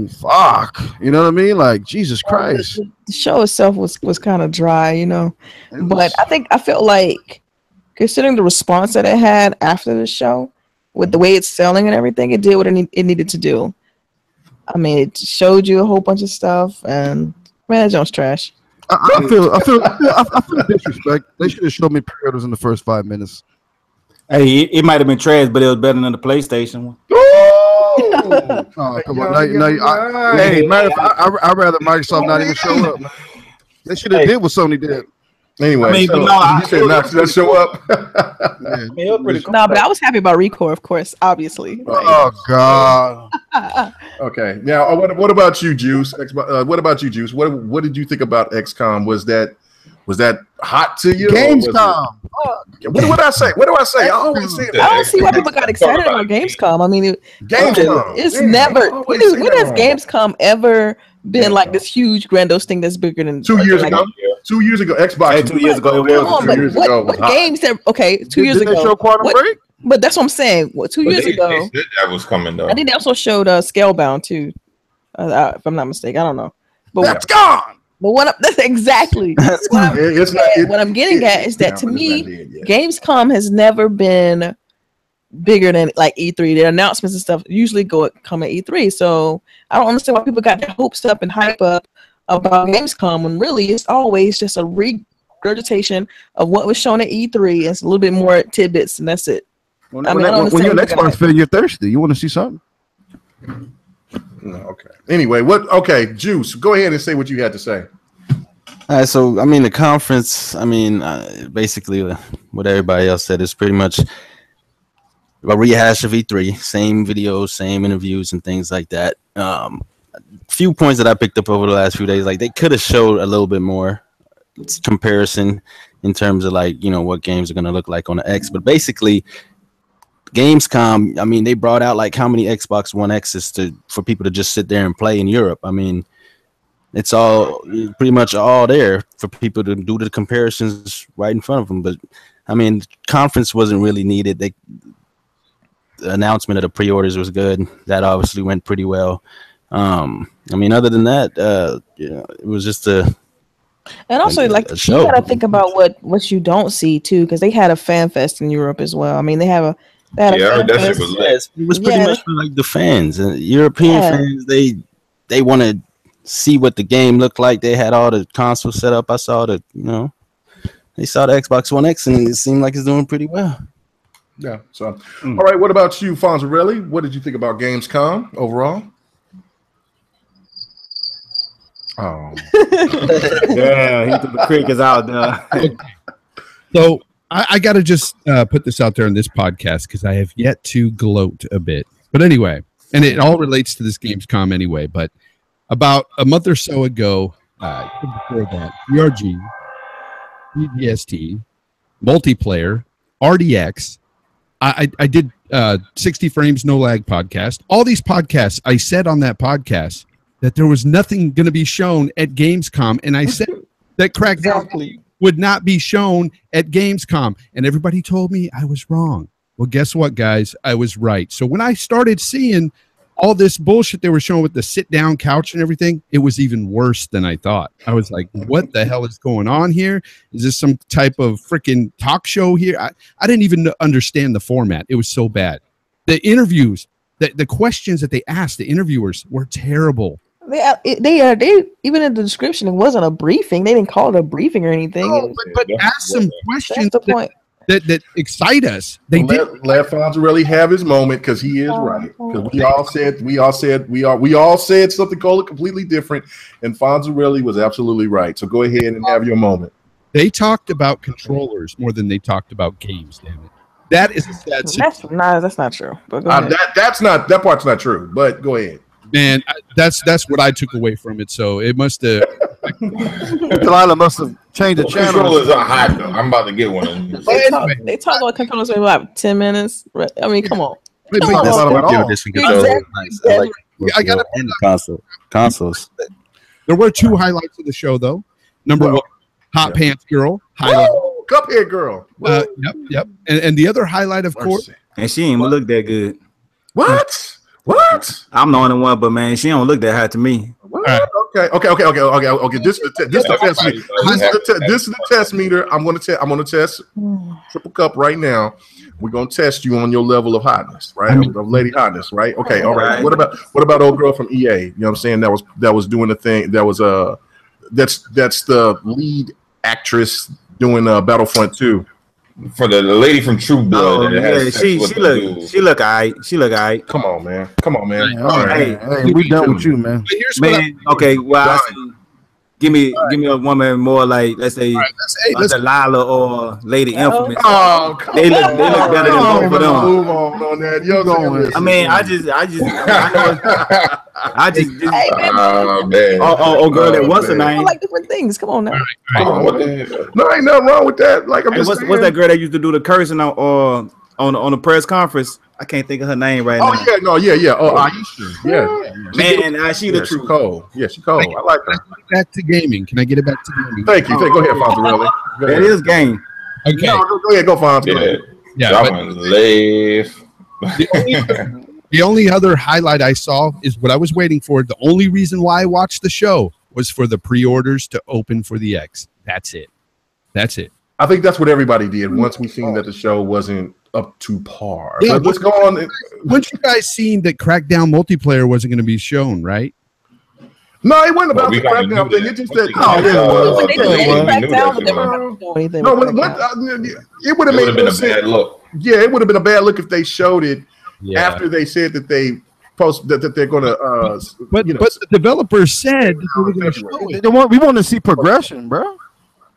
fuck. You know what I mean? Like, Jesus Christ. The show itself was kind of dry, you know. But I felt like, considering the response that it had after the show, with the way it's selling and everything, it did what it needed to do. I mean, it showed you a whole bunch of stuff, and man, that joint's trash. I feel disrespect. They should have showed me pre-orders in the first 5 minutes. Hey, it might have been trash, but it was better than the PlayStation one. Oh, come on! Hey, I'd rather Microsoft not even show up. They should have did what Sony did. Anyway, I mean, you said not to show up. No, but I was happy about Recore, of course, obviously. Oh God. Okay, now what about you, Juice? What about you, Juice? What did you think about XCOM? Was that hot to you? Gamescom. What do I say? What do I say? I always say that. I don't see why people got excited about Gamescom. I mean, Gamescom. it's never. When has Gamescom ever been like this huge grandiose thing that's bigger than 2 years ago? 2 years ago, Xbox. Hey, 2 years ago, it was. What games that? Okay, 2 years ago. Did they show Quantum Break? But that's what I'm saying. 2 years ago, they said that was coming though. I think they also showed Scalebound too, if I'm not mistaken. I don't know. But That's gone. But that's exactly what I'm getting at is that to me, Gamescom has never been bigger than like E3. Their announcements and stuff usually come at E3. So I don't understand why people got their hopes up and hype up about Gamescom when really it's always just a regurgitation of what was shown at E3. It's a little bit more tidbits and that's it. When you're an Xbox fan, you're thirsty. You want to see something? No, okay. Anyway, okay, Juice, go ahead and say what you had to say. All right, so I mean, the conference, I mean, basically what everybody else said is pretty much a rehash of E3, same videos, same interviews, and things like that. few points that I picked up over the last few days, like they could have showed a little bit more comparison in terms of like, you know, what games are going to look like on the X. But basically, Gamescom, I mean, they brought out like how many Xbox One X's for people to just sit there and play in Europe. I mean, it's all pretty much all there for people to do the comparisons right in front of them. But I mean, conference wasn't really needed. The announcement of the pre-orders was good. That obviously went pretty well. I mean, other than that, it was just and also like you gotta think about what you don't see too, because they had a fan fest in Europe as well. I mean, they had a fan fest. It was pretty much for like the fans and European fans. They want to see what the game looked like. They had all the consoles set up. I saw they saw the Xbox One X, and it seemed like it's doing pretty well. Yeah. So, all right. What about you, Fonzarelli? What did you think about Gamescom overall? Oh, yeah, he took the crickets out there. So I got to just put this out there on this podcast because I have yet to gloat a bit. But anyway, and it all relates to this Gamescom anyway. But about a month or so ago, before that, GRG, PGST, multiplayer, RDX. I did 60 Frames No Lag podcast. All these podcasts, I said on that podcast that there was nothing going to be shown at Gamescom, and I said that Crackdown would not be shown at Gamescom, and everybody told me I was wrong. Well, guess what, guys? I was right. So when I started seeing all this bullshit they were showing with the sit-down couch and everything, it was even worse than I thought. I was like, what the hell is going on here? Is this some type of freaking talk show here? I didn't even understand the format. It was so bad. The interviews, the questions that they asked the interviewers were terrible. They even in the description, it wasn't a briefing. They didn't call it a briefing or anything. No, but ask some questions. That's the point. That excite us. They let Fonzarelli have his moment because he is right. Because we all said something completely different, and Fonzarelli was absolutely right. So go ahead and have your moment. They talked about controllers more than they talked about games. Damn it, that is a sad situation. That's not true. But go ahead. That part's not true. But go ahead. Man, that's what I took away from it. So it must have. Delilah must have changed the channel. Controllers are hot though. I'm about to get one. They talk about controllers for about 10 minutes. I mean, come on. I got consoles. There were two highlights of the show, though. Number one, Hot Pants Girl highlight. Cuphead Girl. Yep. And the other highlight, of course, and she ain't look that good. What? I'm the only one, but man, she don't look that hot to me. Right. Okay. This is the test meter. This is the test meter. I'm gonna test Triple Cup right now. We're gonna test you on your level of hotness, right? Of lady hotness, right? Okay, all right. What about old girl from EA? You know what I'm saying? That was doing the thing. That was that's the lead actress doing Battlefront 2. For the lady from True Blood, she look alright. Come on, man. All right. Hey, we done with you, man. Okay. Well, give me a woman more like, let's say, Delilah or Lady Infamous. Oh, they look better than both of them. Move on that. I mean, I just. Oh man. Oh, girl, that what's her name? I like different things. Come on now. What the hell? No, ain't nothing wrong with that. Like what's that girl that used to do the cursing on the press conference? I can't think of her name right now. Yeah. Oh, Aisha. Yeah. Man, she the truth. Cold. Yeah, she cold. I like her. Back to gaming. Can I get it back to gaming? Thank you. Go ahead, Fonzarelli. That is game. Okay. No, go ahead. Go, Fonz. Yeah. That one leave. The only other highlight I saw is what I was waiting for. The only reason why I watched the show was for the pre-orders to open for the X. That's it. I think that's what everybody did once we seen that the show wasn't up to par. Yeah, what's going on? Once you guys seen that Crackdown multiplayer wasn't going to be shown, right? No, it wasn't about the Crackdown thing. It just said, it would have made been a bad look. Yeah, it would have been a bad look if they showed it after they said that they post that they're going to. But the developers said they were going to show it. We want to see progression, bro.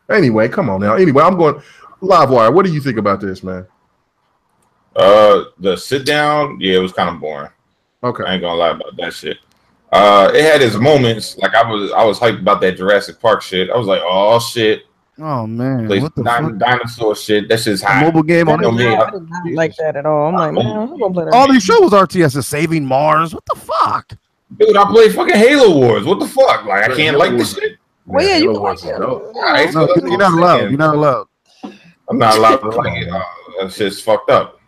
Anyway, come on now. Anyway, I'm going Livewire. What do you think about this, man? The sit down, it was kind of boring. Okay, I ain't gonna lie about that shit. It had its moments. Like I was hyped about that Jurassic Park shit. I was like, oh shit. Oh man, Play what the fuck? Dinosaur shit. That's just hot. mobile game on You know me, I did not like that at all. I'm like, man, who gonna play that? all these shows RTS is saving Mars. What the fuck? Dude, I play fucking Halo Wars. What the fuck? Like I can't like this shit. Well, yeah, you can watch like it. it. Alright, No, so you're not allowed. You're not allowed. I'm not allowed to like it. That shit's fucked up.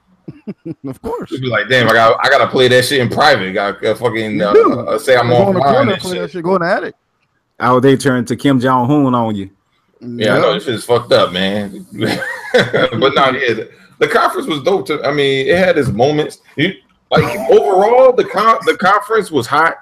Of course. You'd be like, damn, I gotta play that shit in private. Got fucking say I'm Go in the offline corner, and play that shit. shit, go in the attic. How they turn to Kim Jong-un on you. Yeah, I know this shit's fucked up, man. But no, yeah, the conference was dope. I mean, it had its moments. Like overall, the conference was hot,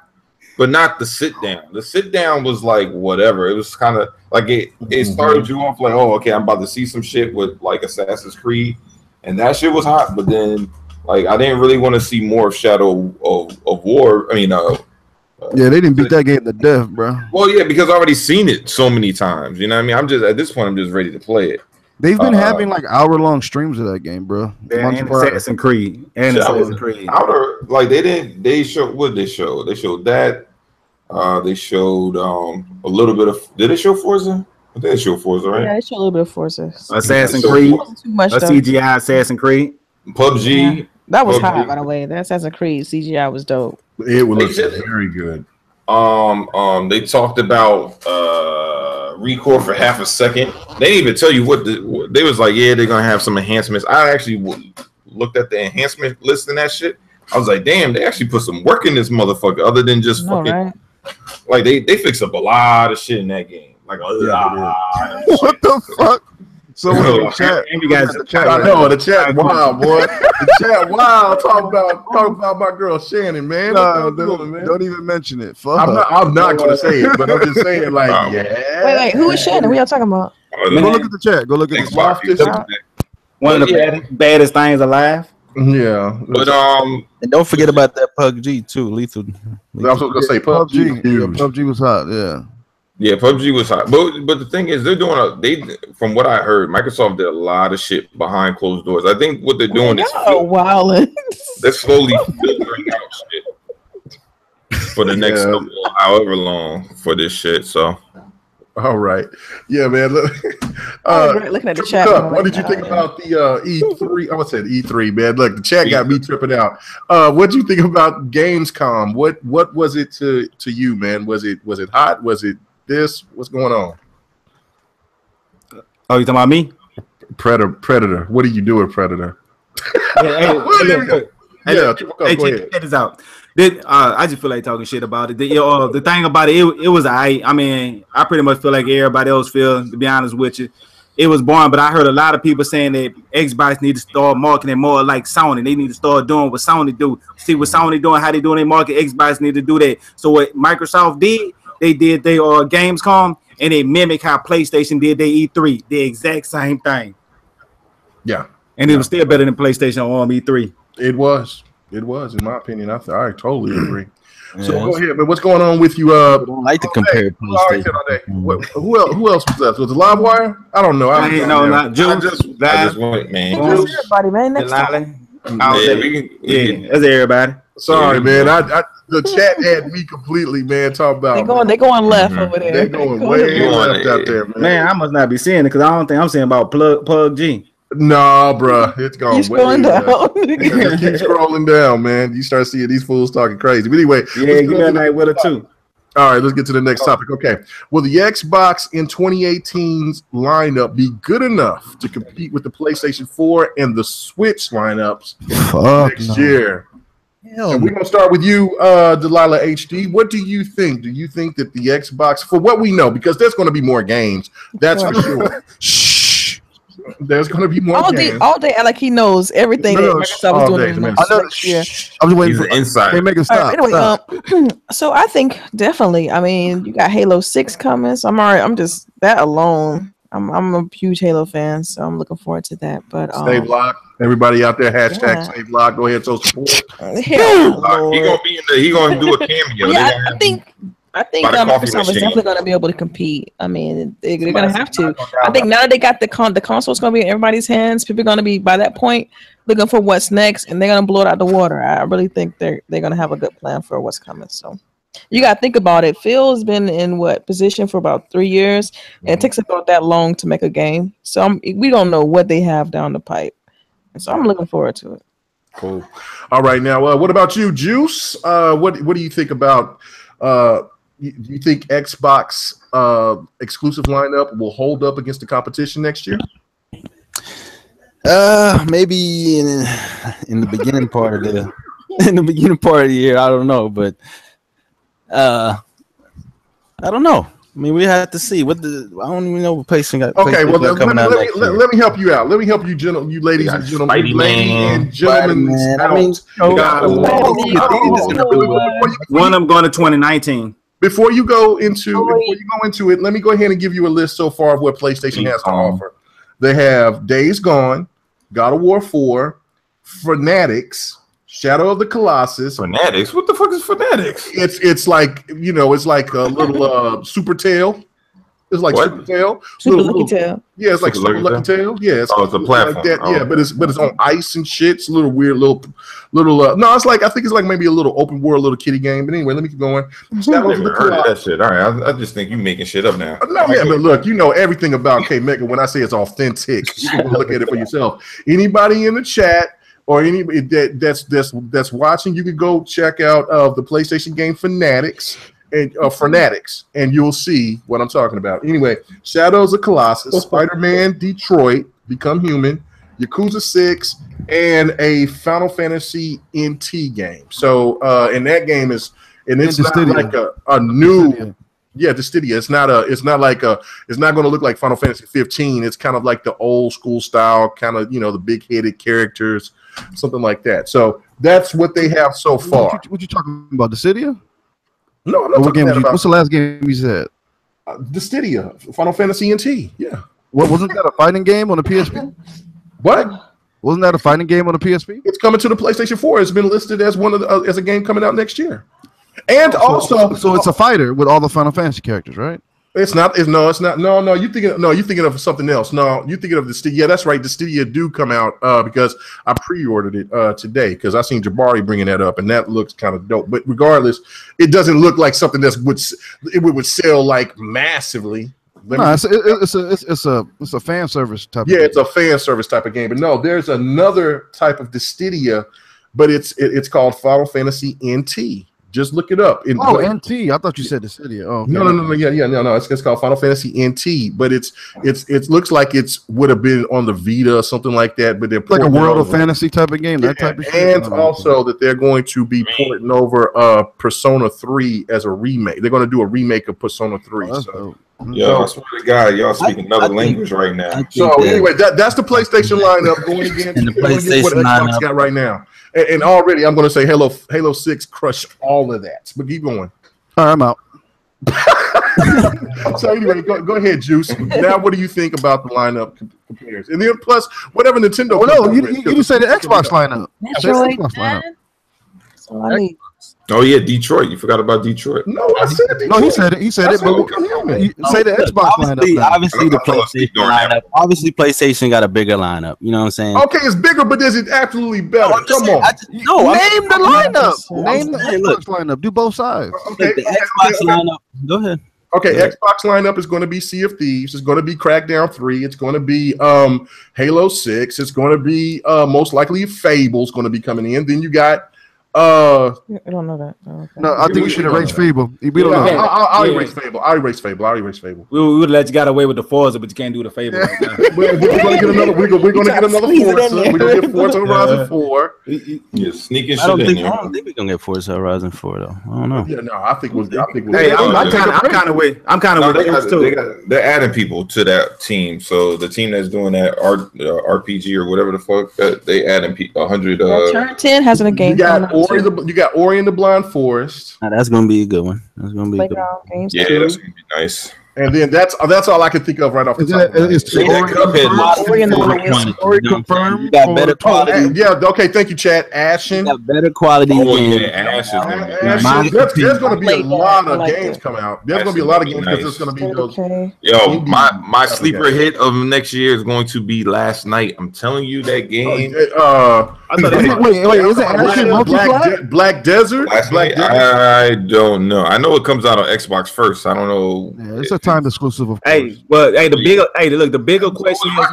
but not the sit down. The sit down was like whatever. It was kind of like it started you off like, oh, okay, I'm about to see some shit with like Assassin's Creed, and that shit was hot. But then, like, I didn't really want to see more of Shadow of War. I mean, yeah, they didn't beat that game to death, bro. well, yeah, because I already seen it so many times. You know what I mean? I'm just at this point, I'm just ready to play it. They've been having like hour-long streams of that game, bro. And Assassin's Creed. And Assassin's Creed. Like they showed what they showed. They showed that. They showed a little bit of. Did they show Forza? I think they showed Forza, right? Yeah, they showed a little bit of Forza. Assassin's Creed. Too much A though. CGI Assassin's Creed. PUBG. Yeah. That was PUBG. hot, by the way. That Assassin's Creed CGI was dope. It was very good. They talked about Recore for half a second. They didn't even tell you what they was like. Yeah, they're gonna have some enhancements. I actually looked at the enhancement list and that shit. I was like, damn, they actually put some work in this motherfucker. Other than just fucking Right? like they fixed up a lot of shit in that game. Like a lot of What the fuck? So Oh, chat, And you guys, I know the chat wild, boy. The chat wild. Talk about my girl Shannon, man. no, What you doing, man? don't even mention it. Fuck. I'm not gonna say it, but I'm just saying, like, yeah. Wait, who is Shannon? What y'all talking about? Go look at the chat. Go look at the chat. Xbox. one of the baddest things alive. Yeah, But And don't forget about that PUBG too. Lethal. I was gonna say PUBG. PUBG. Yeah, Huge. PUBG was hot. Yeah. yeah, PUBG was hot. But the thing is, they're doing from what I heard, Microsoft did a lot of shit behind closed doors. I think what they're doing is Oh, wow. they're slowly filtering out shit for the next however long for this shit. So All right, yeah, man. Look, Looking at the Triple chat. Cup, what did you think about the E3? I would say the E3, man. Look, the chat got me tripping out. What did you think about Gamescom? What was it to you, man? Was it hot? Was it this? What's going on? Oh, you talking about me? Predator. What are you doing, Predator? Hey, Triple Cup, go ahead. check this out. I just feel like talking shit about it. The thing about it was I mean, I pretty much feel like everybody else feel, to be honest with you. It was boring, but I heard a lot of people saying that Xbox need to start marketing more like Sony. They need to start doing what Sony do. See what Sony doing, how they doing their market. Xbox need to do that. So what Microsoft did, they did their Gamescom, and they mimic how PlayStation did their E3. The exact same thing. Yeah, And it was still better than PlayStation on E3. it was, in my opinion. I totally agree. So go ahead, man. What's going on with you? I don't like to compare Sorry, PlayStation. who else was that? Was it Livewire? I don't know. Not Juice. I just went, man. Who's everybody, man? Next time. Yeah, that's everybody. Sorry, man. The chat had me completely, man. Talk about They going left over there. they're going way left out there, man. Man, I must not be seeing it because I don't think I'm saying about PUBG. Nah, bruh. It's going He's going down. Just keep scrolling down, man. You start seeing these fools talking crazy. But anyway, Yeah, let's give go me a to night with her too. all right, let's get to the next topic. Okay. Will the Xbox in 2018's lineup be good enough to compete with the PlayStation 4 and the Switch lineups Fuck next no. year? And we're going to start with you, Delilah HD. What do you think? Do you think that the Xbox, for what we know, because there's going to be more games, that's for sure. Shh. There's going to be more games. all day, like he knows everything No, that no, Microsoft all was day, doing man. next year. I'm just waiting He's for an insider. They make it All stop. right, anyway, stop. so I think definitely. I mean, you got Halo 6 coming. So I'm just that alone. I'm a huge Halo fan, so I'm looking forward to that. But Save Lock. Everybody out there, hashtag Yeah. Save Lock. Go ahead, so support. hell, He Lord. gonna be he gonna do a cameo. Yeah, They gonna I think By the coffee Microsoft is machine. definitely going to be able to compete. I mean, they're going to have to. I think now that they got the console's going to be in everybody's hands, people are going to be by that point looking for what's next, and they're going to blow it out the water. I really think they're going to have a good plan for what's coming. So You got to think about it. Phil's been in what position for about 3 years, and it takes about that long to make a game. So we don't know what they have down the pipe. And so I'm looking forward to it. Cool. All right, now what about you, Juice? What do you think about? Do you think Xbox exclusive lineup will hold up against the competition next year? Maybe in the beginning part of the year, I don't know, but I don't know. I mean, we have to see I don't even know what PlayStation got. Okay, well, let me help you out. Let me help you, you ladies and gentlemen. One of them going to 2019. Before you go into it, let me go ahead and give you a list so far of what PlayStation has to offer. They have Days Gone, God of War 4, Fanatics, Shadow of the Colossus. Fanatics? What the fuck is Fanatics? It's like, it's like a little Super Tail. It's like what? Super Tail. Super Lucky Tail. Yeah, it's like Super Lucky Tail. Yeah, it's a platform. Like that. Yeah, but it's on ice and shit. It's a little weird, little. No, it's like I think it's like maybe a little open world, little kiddie game. But anyway, let me keep going. Shadow of the Colossus. That shit. All right, I just think you making shit up now. No, yeah, but look, you know everything about K Mega. When I say it's authentic, you can go look at it for yourself. Anybody in the chat or anybody that's watching, you can go check out the PlayStation game Fanatics. And you'll see what I'm talking about. Anyway, Shadows of Colossus, Spider-Man, Detroit, Become Human, Yakuza 6, and a Final Fantasy NT game. So, and that game is, and it's not like a new, Dissidia. It's not going to look like Final Fantasy 15. It's kind of like the old school style, kind of, the big headed characters, something like that. So that's what they have so far. What you talking about, Dissidia? No, I'm not talking about. What's the last game you said? Dissidia, Final Fantasy NT. Yeah. What wasn't that a fighting game on the PSP? What? Wasn't that a fighting game on the PSP? It's coming to the PlayStation 4. It's been listed as one of the as a game coming out next year. And also, so it's a fighter with all the Final Fantasy characters, right? It's not. It's not. No. You're thinking of something else. No, you're thinking of the Dissidia. Yeah, that's right. Dissidia do come out because I pre-ordered it today because I seen Jabari bringing that up, and that looks kind of dope. But regardless, it doesn't look like something that would sell like massively. It's a fan service type. Yeah, it's a fan service type of game. But no, there's another type of Dissidia, but it's called Final Fantasy NT. Just look it up. NT. I thought you said Dissidia. Oh, okay. No. Yeah. No. It's called Final Fantasy NT, but it looks like it's would have been on the Vita or something like that. But they're like a World of Fantasy type of game, that type of shit. And also that they're going to be porting over Persona 3 as a remake. They're going to do a remake of Persona 3. I swear to God, y'all speaking another language right now. So anyway, that's the PlayStation lineup going against what Xbox got right now. And already I'm going to say Halo 6 crushed all of that. But keep going. All right, I'm out. So anyway, go ahead, Juice. Now, what do you think about the lineup compares? And then plus whatever Nintendo. Oh no, you didn't say the Xbox lineup. Oh yeah, Detroit. You forgot about Detroit. No, I said Detroit. No, he said it. But you say the Xbox lineup. Obviously, the PlayStation lineup. Obviously, PlayStation got a bigger lineup. You know what I'm saying? Okay, it's bigger, but is it absolutely better? Come on. Name the lineup. Name the Xbox lineup. Do both sides. Okay, the Xbox lineup. Go ahead. Okay, Xbox lineup is going to be Sea of Thieves. It's going to be Crackdown 3. It's going to be Halo 6. It's going to be most likely Fable's going to be coming in. Then you got I don't know that. Okay. No, I think you should erase Fable. We don't know. I'll erase Fable. I'll erase Fable. We would let you get away with the Forza, but you can't do the Fable right now. We're going to get another. We're going to get another Forza. We're going to get Forza Horizon 4. You're sneaking shit in there. I don't think we're going to get Forza Horizon 4 though. I don't know. Yeah, no, I think we'll. Hey, I'm kind of with too. They're adding people to that team. So the team that's doing that RPG or whatever the fuck, that they adding 100. Turn 10 hasn't a game. You got Ori and the Blind Forest. That's gonna be a good one. That's gonna be a good one. Yeah, that's gonna be nice. And then that's all I can think of right off the top. Story confirmed. You got better quality. Yeah, okay, thank you, chat. Ashen. You got better quality. Oh yeah, Ash is gonna be nice. There's going to be a lot of games coming out. There's going to be a lot of games because there's going to be those. Yo, my sleeper hit of next year is going to be Last Night. I'm telling you that game. Wait, is it Ashen multiplayer? Black Desert? I don't know. I know it comes out on Xbox first. I don't know. Yeah, it's a time exclusive, of course. The bigger question is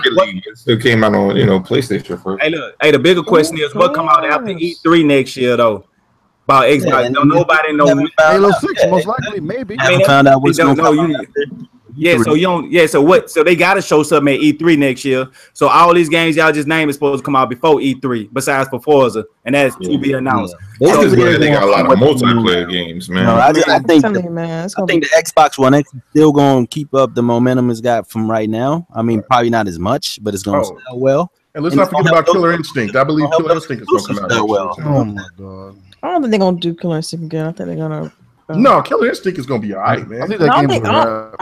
it still came out on PlayStation first. The bigger question is what come out after E3 next year though? About Xbox. Nobody knows. Halo 6, most likely, maybe. I found out what's going on. So they gotta show something at E3 next year. So all these games y'all just named is supposed to come out before E3, besides for Forza, and that's to be announced. They got a lot of multiplayer games, man. I think the Xbox One X is still going to keep up the momentum it's got from right now. I mean, probably not as much, but it's going to sell well. And let's not forget about Killer Instinct. I believe Killer Instinct is going to come out well. Oh my god! I don't think they're gonna do Killer Instinct again. I think they're gonna. No, Killer Instinct is going to be all right, man. I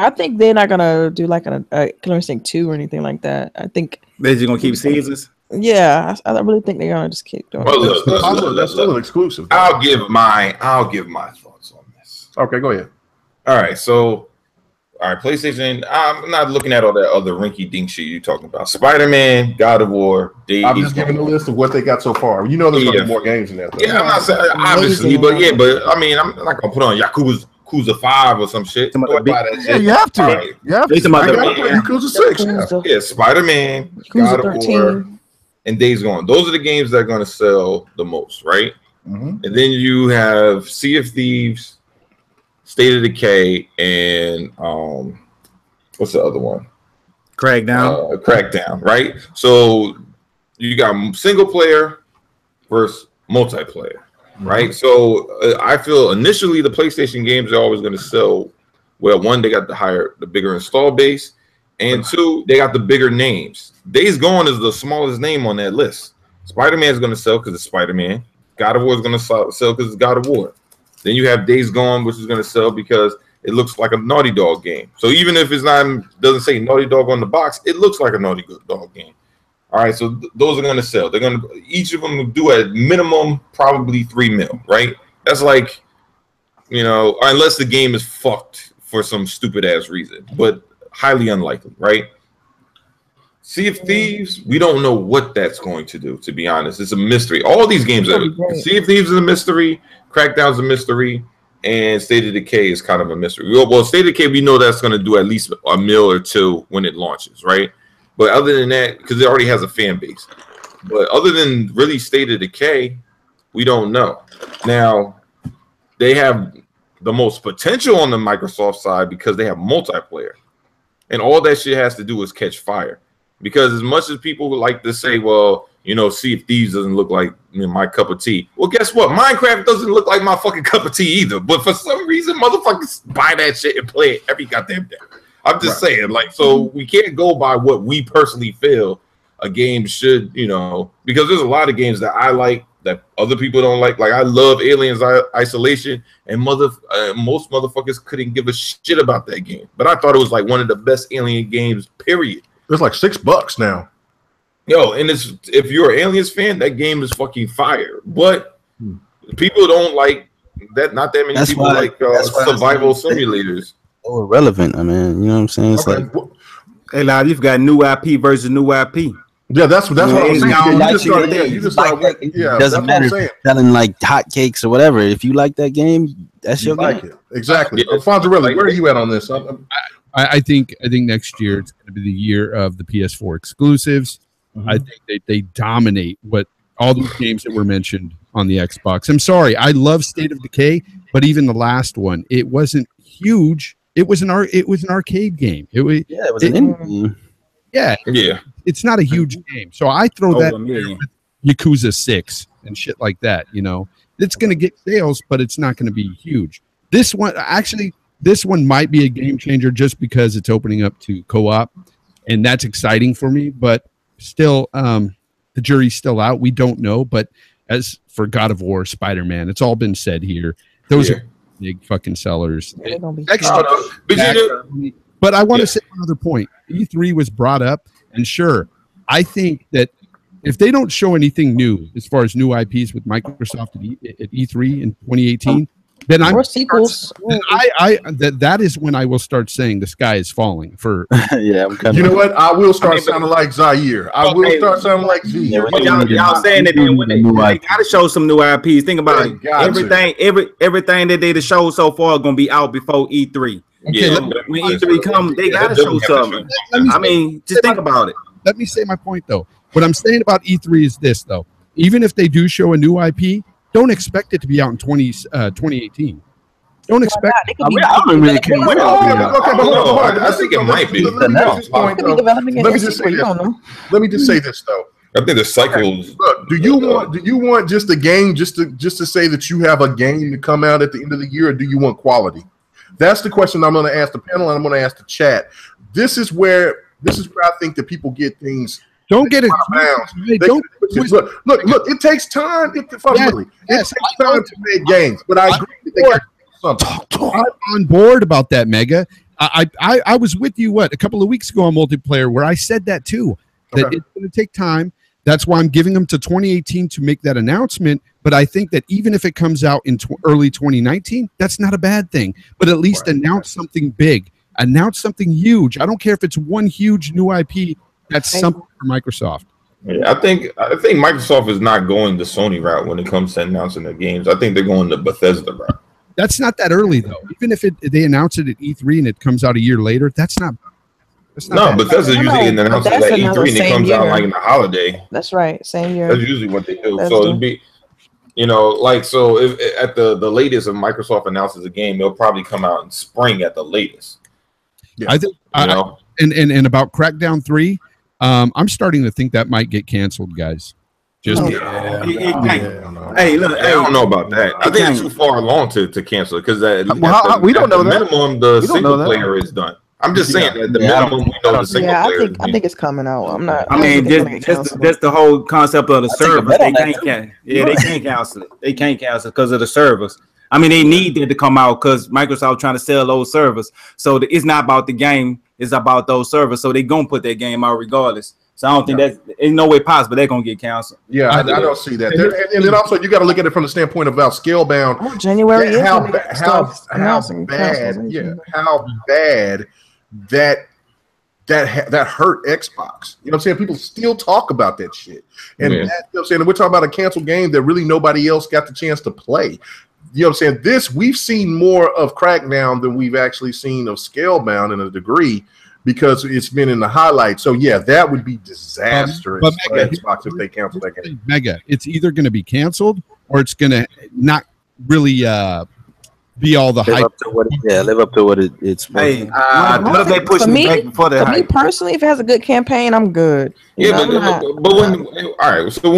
think they're not gonna do like a Killer Instinct 2 or anything like that. I think they're just gonna keep seasons. Yeah, I really think they're gonna just keep doing. Well, that's still an exclusive. I'll give my thoughts on this. Okay, go ahead. All right, so PlayStation. I'm not looking at all that other rinky-dink shit you're talking about. Spider-Man, God of War. I'm just giving a list of what they got so far. You know, there's going to be more games in there. Though. Yeah, I'm not saying obviously, but I mean, I'm not gonna put on Yakuza 5 or some shit. Yeah, you have to. Right. You have to. Yakuza 6. Yeah, Spider-Man, God of War, and Days Gone. Those are the games that are going to sell the most, right? Mm-hmm. And then you have Sea of Thieves, State of Decay, and what's the other one? Crackdown. Crackdown, right? So you got single player versus multiplayer, right? So I feel initially the PlayStation games are always going to sell well. One, they got the bigger install base, and two, they got the bigger names. Days Gone is the smallest name on that list. Spider-Man is going to sell because it's Spider-Man. God of War is going to sell because it's God of War. Then you have Days Gone, which is going to sell because it looks like a Naughty Dog game. So even if doesn't say Naughty Dog on the box, it looks like a Naughty Dog game. All right, so those are going to sell. They're going to each of them will do at minimum probably $3 million, right? That's like, unless the game is fucked for some stupid ass reason, but highly unlikely, right? Sea of Thieves, we don't know what that's going to do. To be honest, it's a mystery. All these games are. Sea of Thieves is a mystery. Crackdown's a mystery, and State of Decay is kind of a mystery. Well, State of Decay, we know that's going to do at least $1 million or $2 million when it launches, right? But other than that, because it already has a fan base. But other than really State of Decay, we don't know. Now, they have the most potential on the Microsoft side because they have multiplayer, and all that shit has to do is catch fire. Because as much as people would like to say, well, Sea of Thieves doesn't look like my cup of tea. Well, guess what? Minecraft doesn't look like my fucking cup of tea either. But for some reason, motherfuckers buy that shit and play it every goddamn day. I'm just saying, so we can't go by what we personally feel a game should, because there's a lot of games that I like that other people don't like. Like I love Aliens Isolation, and most motherfuckers couldn't give a shit about that game. But I thought it was like one of the best Alien games, period. It's like $6 now. Yo, and if you're an Aliens fan, that game is fucking fire. But people don't like that. Not that many people like survival simulators. Oh, irrelevant. I mean, you know what I'm saying? It's like, hey, Live, you've got new IP versus new IP. Yeah, that's what I'm saying. You just started. Yeah, doesn't matter selling like hotcakes or whatever. If you like that game, that's your like game. It. Exactly. Fonzarelli, where are you at on this? I think next year it's going to be the year of the PS4 exclusives. Mm-hmm. I think they dominate what all these games that were mentioned on the Xbox. I'm sorry, I love State of Decay, but even the last one, it wasn't huge. It was an arcade game. It was it's not a huge game. So I throw that with Yakuza 6 and shit like that. It's going to get sales, but it's not going to be huge. This one might be a game changer just because it's opening up to co-op, and that's exciting for me. But still, the jury's still out. We don't know. But as for God of War, Spider-Man, it's all been said here. Those are big fucking sellers. But I want to say another point. E3 was brought up, and sure, I think that if they don't show anything new as far as new IPs with Microsoft at E3 in 2018, then I'm or sequels. That is when I will start saying the sky is falling for. Yeah, I'm kind You know what? I will start sounding like Zaire. I will start sounding like Z. Y'all saying that then when they gotta show some new IPs. Think about it. Everything that they showed so far is gonna be out before E3. Okay, when E3 come, they gotta show something. I mean, just think about it. Let me say my point though. What I'm saying about E3 is this though. Even if they do show a new IP, don't expect it to be out in 2018. Don't expect. I don't really care. I think it might be. Let me just say this though. I think the cycles. Look, do you want just a game just to say that you have a game to come out at the end of the year, or do you want quality? That's the question I'm going to ask the panel, and I'm going to ask the chat. This is where I think that people get things. Don't get it. Look. It takes time. It takes time to make games, but I agree that they got something. I'm on board about that, Mega. I was with you a couple of weeks ago on multiplayer where I said that too. That it's going to take time. That's why I'm giving them to 2018 to make that announcement. But I think that even if it comes out in early 2019, that's not a bad thing. But at least announce something big, announce something huge. I don't care if it's one huge new IP. That's something for Microsoft. Yeah, I think Microsoft is not going the Sony route when it comes to announcing their games. I think they're going the Bethesda route. That's not that early though. Even if they announce it at E3 and it comes out a year later, that's not. No, Bethesda usually announces at E3 and it comes out like in the holiday. That's right, same year. That's usually what they do. So it'd be, so if at the latest, if Microsoft announces a game, it'll probably come out in spring at the latest. Yeah, I think and about Crackdown 3, I'm starting to think that might get canceled, guys. Hey, look, I don't know about that. I think it's too far along to cancel it because we don't know that. Minimum, the single player is done. I'm just saying that the minimum we know the single player. I think it's coming out. I'm not. I mean, just the whole concept of the servers. They can't cancel it. They can't cancel it because of the servers. I mean, they need it to come out because Microsoft trying to sell those servers. So it's not about the game; it's about those servers. So they're gonna put that game out regardless. So I don't think that's in no way possible they're gonna get canceled. Yeah, I don't see that. And then also you got to look at it from the standpoint about Scalebound. January. How bad that hurt Xbox. You know what I'm saying? People still talk about that shit. And you know what I'm saying? We're talking about a canceled game that really nobody else got the chance to play. You know what I'm saying? We've seen more of Crackdown than we've actually seen of Scalebound in a degree because it's been in the highlights. So yeah, that would be disastrous for Xbox if they cancel that game. Mega, it's either going to be canceled or it's going to not really be all the hype. Live up to what it's supposed to. What if they push me back before the hype? For me personally, if it has a good campaign, I'm good. When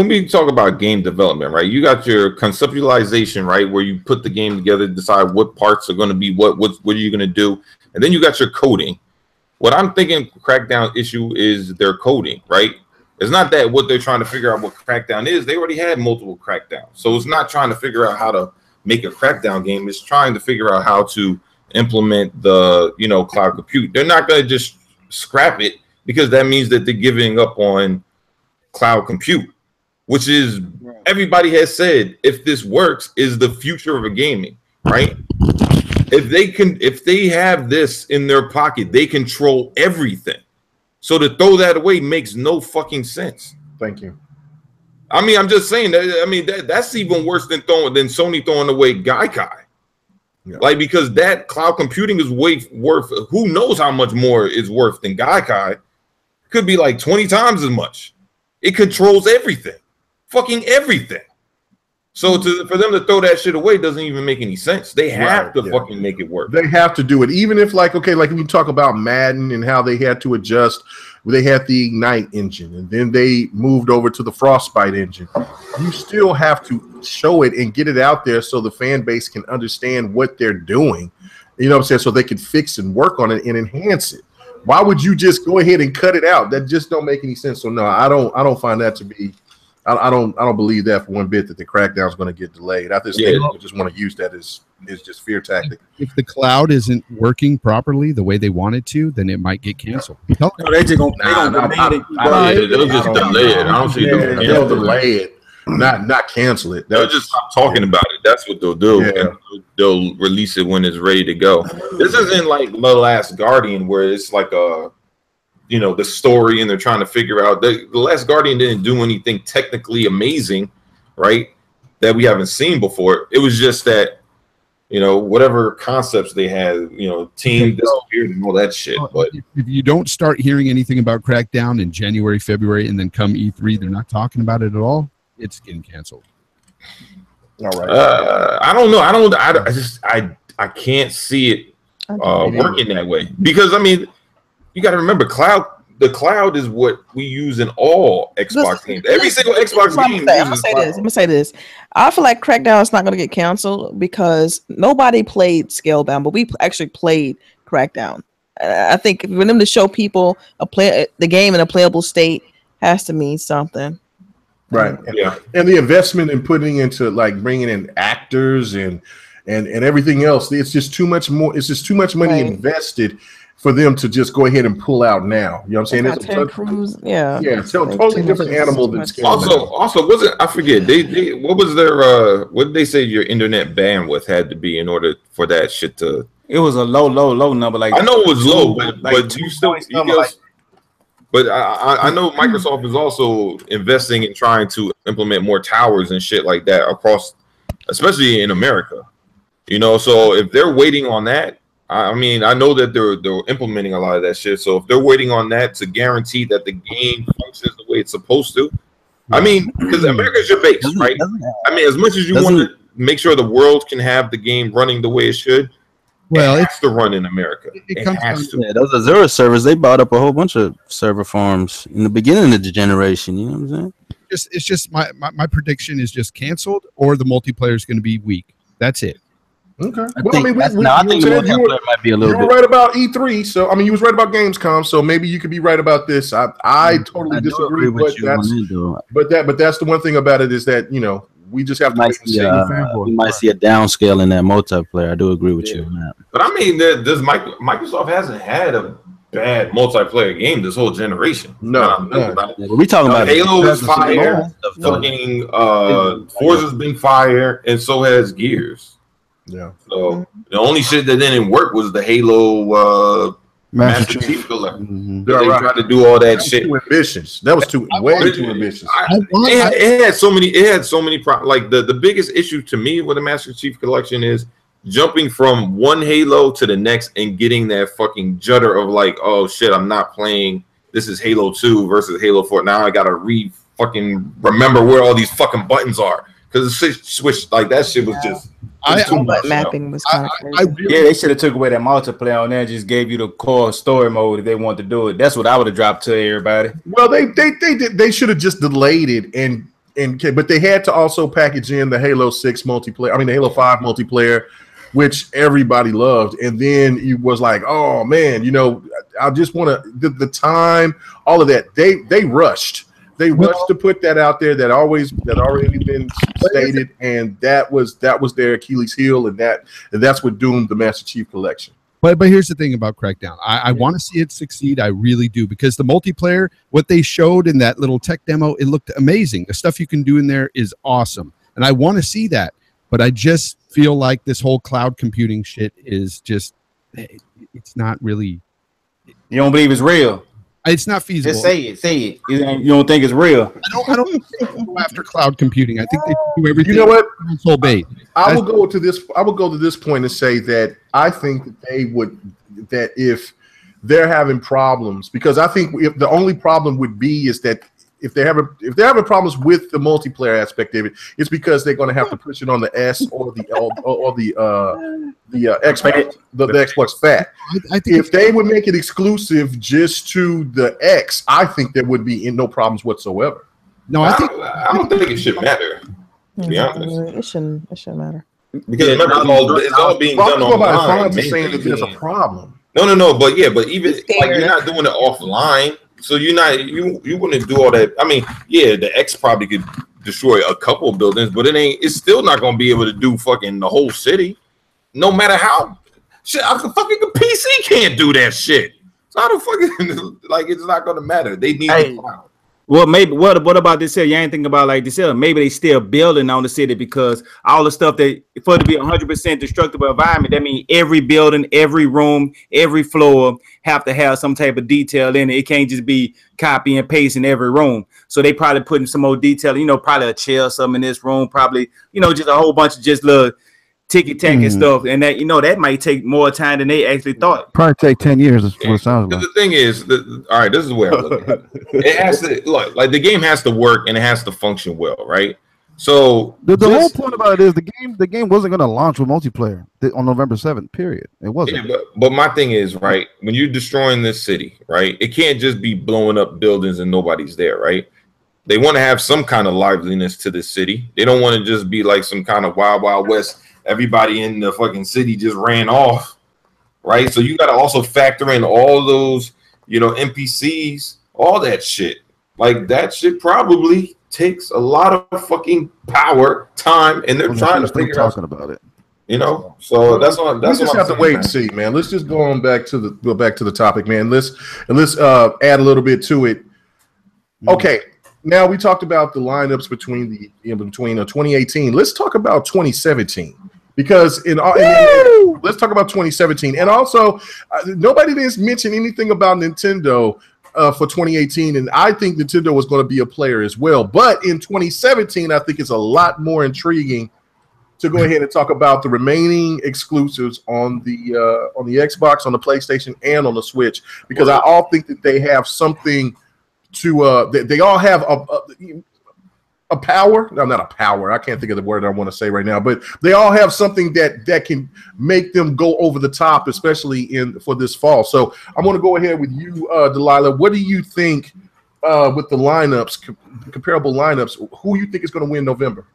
we talk about game development, right? You got your conceptualization, right, where you put the game together, decide what parts are going to be what are you going to do, and then you got your coding. What I'm thinking Crackdown issue is their coding, right? It's not that what they're trying to figure out what Crackdown is. They already had multiple Crackdowns, so it's not trying to figure out how to make a Crackdown game. Is trying to figure out how to implement the cloud compute. They're not going to just scrap it because that means that they're giving up on cloud compute, which is everybody has said if this works is the future of a gaming, right? If they have this in their pocket, they control everything. So to throw that away makes no fucking sense. Thank you. I mean, I'm just saying that. I mean, that's even worse than Sony throwing away Gaikai. Yeah. Like, because that cloud computing is worth. Who knows how much more it's worth than Gaikai? Could be like 20 times as much. It controls everything, fucking everything. So for them to throw that shit away doesn't even make any sense. They have to fucking make it work. They have to do it, even if like when you talk about Madden and how they had to adjust. They had the Ignite engine, and then they moved over to the Frostbite engine. You still have to show it and get it out there so the fan base can understand what they're doing. You know what I'm saying? So they can fix and work on it and enhance it. Why would you just go ahead and cut it out? That just don't make any sense. So no, I don't find that to be I don't believe that for one bit that the Crackdown is going to get delayed. I just think people just want to use that as just fear tactic. If the cloud isn't working properly the way they want it to, then it might get canceled. No, they just gonna they'll just delay it. I don't see they'll delay it, not cancel it. They'll just stop talking about it. That's what they'll do. Yeah. And they'll release it when it's ready to go. This isn't like The Last Guardian where it's like a, you know, the story and they're trying to figure out. The Last Guardian didn't do anything technically amazing, right? That we haven't seen before. It was just that, you know, whatever concepts they had, you know, team disappeared and all that shit. But if you don't start hearing anything about Crackdown in January, February, and then come E3, they're not talking about it at all, it's getting canceled. All right. I don't know. I can't see it working that way, because I mean, you got to remember, the cloud is what we use in all Xbox games. Every single Xbox game. I'm gonna say this. I feel like Crackdown is not gonna get canceled because nobody played Scalebound, but we actually played Crackdown. I think for them to show people the game in a playable state has to mean something. Right. And the investment in putting into like bringing in actors and everything else, it's just too much more. It's just too much money invested for them to just go ahead and pull out now. You know what I'm saying? It's a totally different animal than Scalebound. Also, was it? I forget. They what was their what did they say your internet bandwidth had to be in order for that shit to? It was a low number. Like, I know it was low, but you still. But I know Microsoft is also investing in trying to implement more towers and shit like that across, especially in America. You know, so if they're waiting on that, I mean, I know that they're implementing a lot of that shit. So if they're waiting on that to guarantee that the game functions the way it's supposed to, I mean, because America's your base, right? I mean, as much as you want to make sure the world can have the game running the way it should, well, it has to run in America. It has to. Yeah, those Azure servers, they bought up a whole bunch of server farms in the beginning of the generation. You know what I'm saying? It's just my prediction is just canceled, or the multiplayer is going to be weak. That's it. Okay. I think the multiplayer might be a little bit. You were right about E3, so I mean, you was right about Gamescom, so maybe you could be right about this. I totally disagree, but that's the one thing about it is that, you know, we just have to wait and see. We might see a downscale in that multiplayer. I do agree with you on that. But I mean, Microsoft hasn't had a bad multiplayer game this whole generation. No. We talking about Halo is fire. Fucking Forza's been fire, and so has Gears. Yeah. So the only shit that didn't work was the Halo Master Chief Collection. They tried to do all that shit. Too ambitious. That was way too ambitious. It had so many problems. Like the biggest issue to me with the Master Chief Collection is jumping from one Halo to the next and getting that fucking judder of like, oh shit, I'm not playing. This is Halo 2 versus Halo 4. Now I gotta fucking remember where all these fucking buttons are. Because the switch, like that shit was just too much. Mapping was kind of crazy. They should have took away that multiplayer on there and just gave you the core story mode if they wanted to do it. That's what I would have dropped to everybody. Well, they should have just delayed it but they had to also package in the Halo 6 multiplayer. I mean the Halo 5 multiplayer, which everybody loved. And then it was like, oh man, you know, I just want to the time, all of that. They rushed. They rushed to put that out there that already been stated, and that was their Achilles heel, and that's what doomed the Master Chief Collection. But here's the thing about Crackdown. I want to see it succeed. I really do, because the multiplayer, what they showed in that little tech demo, it looked amazing. The stuff you can do in there is awesome, and I want to see that. But I just feel like this whole cloud computing shit is just, it's not really. You don't believe it's real? It's not feasible. Just say it. You don't think it's real? I don't think they go after cloud computing. I think they do everything. You know what? Console bait. I will go to this point and say that I think that if they're having problems, because I think if the only problem would be is that if they're having problems with the multiplayer aspect of it, it's because they're going to have to push it on the S or the Xbox, the Xbox Fat. I think if they would make it exclusive just to the X, I think there would be no problems whatsoever. No, I don't think it should matter. To be honest, it shouldn't matter. Because remember, it's all being done online. Saying that there's a problem. No, but even like you're not doing it offline. So you wouldn't do all that. I mean, yeah, the X probably could destroy a couple of buildings, but it's still not gonna be able to do fucking the whole city. No matter how shit, the PC can't do that shit. So how the fucking like it's not gonna matter. They need the cloud. Well, maybe what about this here? You ain't thinking about like this here. Maybe they still building on the city because all the stuff that for it to be 100% destructible environment, that means every building, every room, every floor have to have some type of detail in it. It can't just be copy and paste in every room. So they probably putting some more detail, probably a chair or something in this room, probably, just a whole bunch of just little ticky-tack and stuff, and that that might take more time than they actually thought. Probably take 10 years. That's what it sounds like. The thing is, all right, this is where I'm looking at it. It has to look like the game has to work and it has to function well, right? So the whole point about it is the game wasn't going to launch with multiplayer on November 7th. Period. It wasn't. Yeah, but my thing is, right, when you're destroying this city, right, it can't just be blowing up buildings and nobody's there, right? They want to have some kind of liveliness to the city. They don't want to just be like some kind of Wild Wild West. Everybody in the fucking city just ran off, right? So you got to also factor in all those, NPCs, all that shit. Like that shit probably takes a lot of fucking power, time, and they're trying to figure out about it. So that's what. We just have to wait and see, man. Let's just go back to the topic, man. Let's add a little bit to it. Okay. Now we talked about the lineups between 2018. Let's talk about 2017 because let's talk about 2017 and also nobody didn't mention anything about Nintendo for 2018, and I think Nintendo was going to be a player as well. But in 2017, I think it's a lot more intriguing to go ahead and talk about the remaining exclusives on the Xbox, on the PlayStation, and on the Switch because I all think that they have something. They all have a power. No, not a power. I can't think of the word I want to say right now, but they all have something that can make them go over the top, especially for this fall. So I'm going to go ahead with you, Delilah. What do you think with the lineups, comparable lineups? Who you think is going to win November?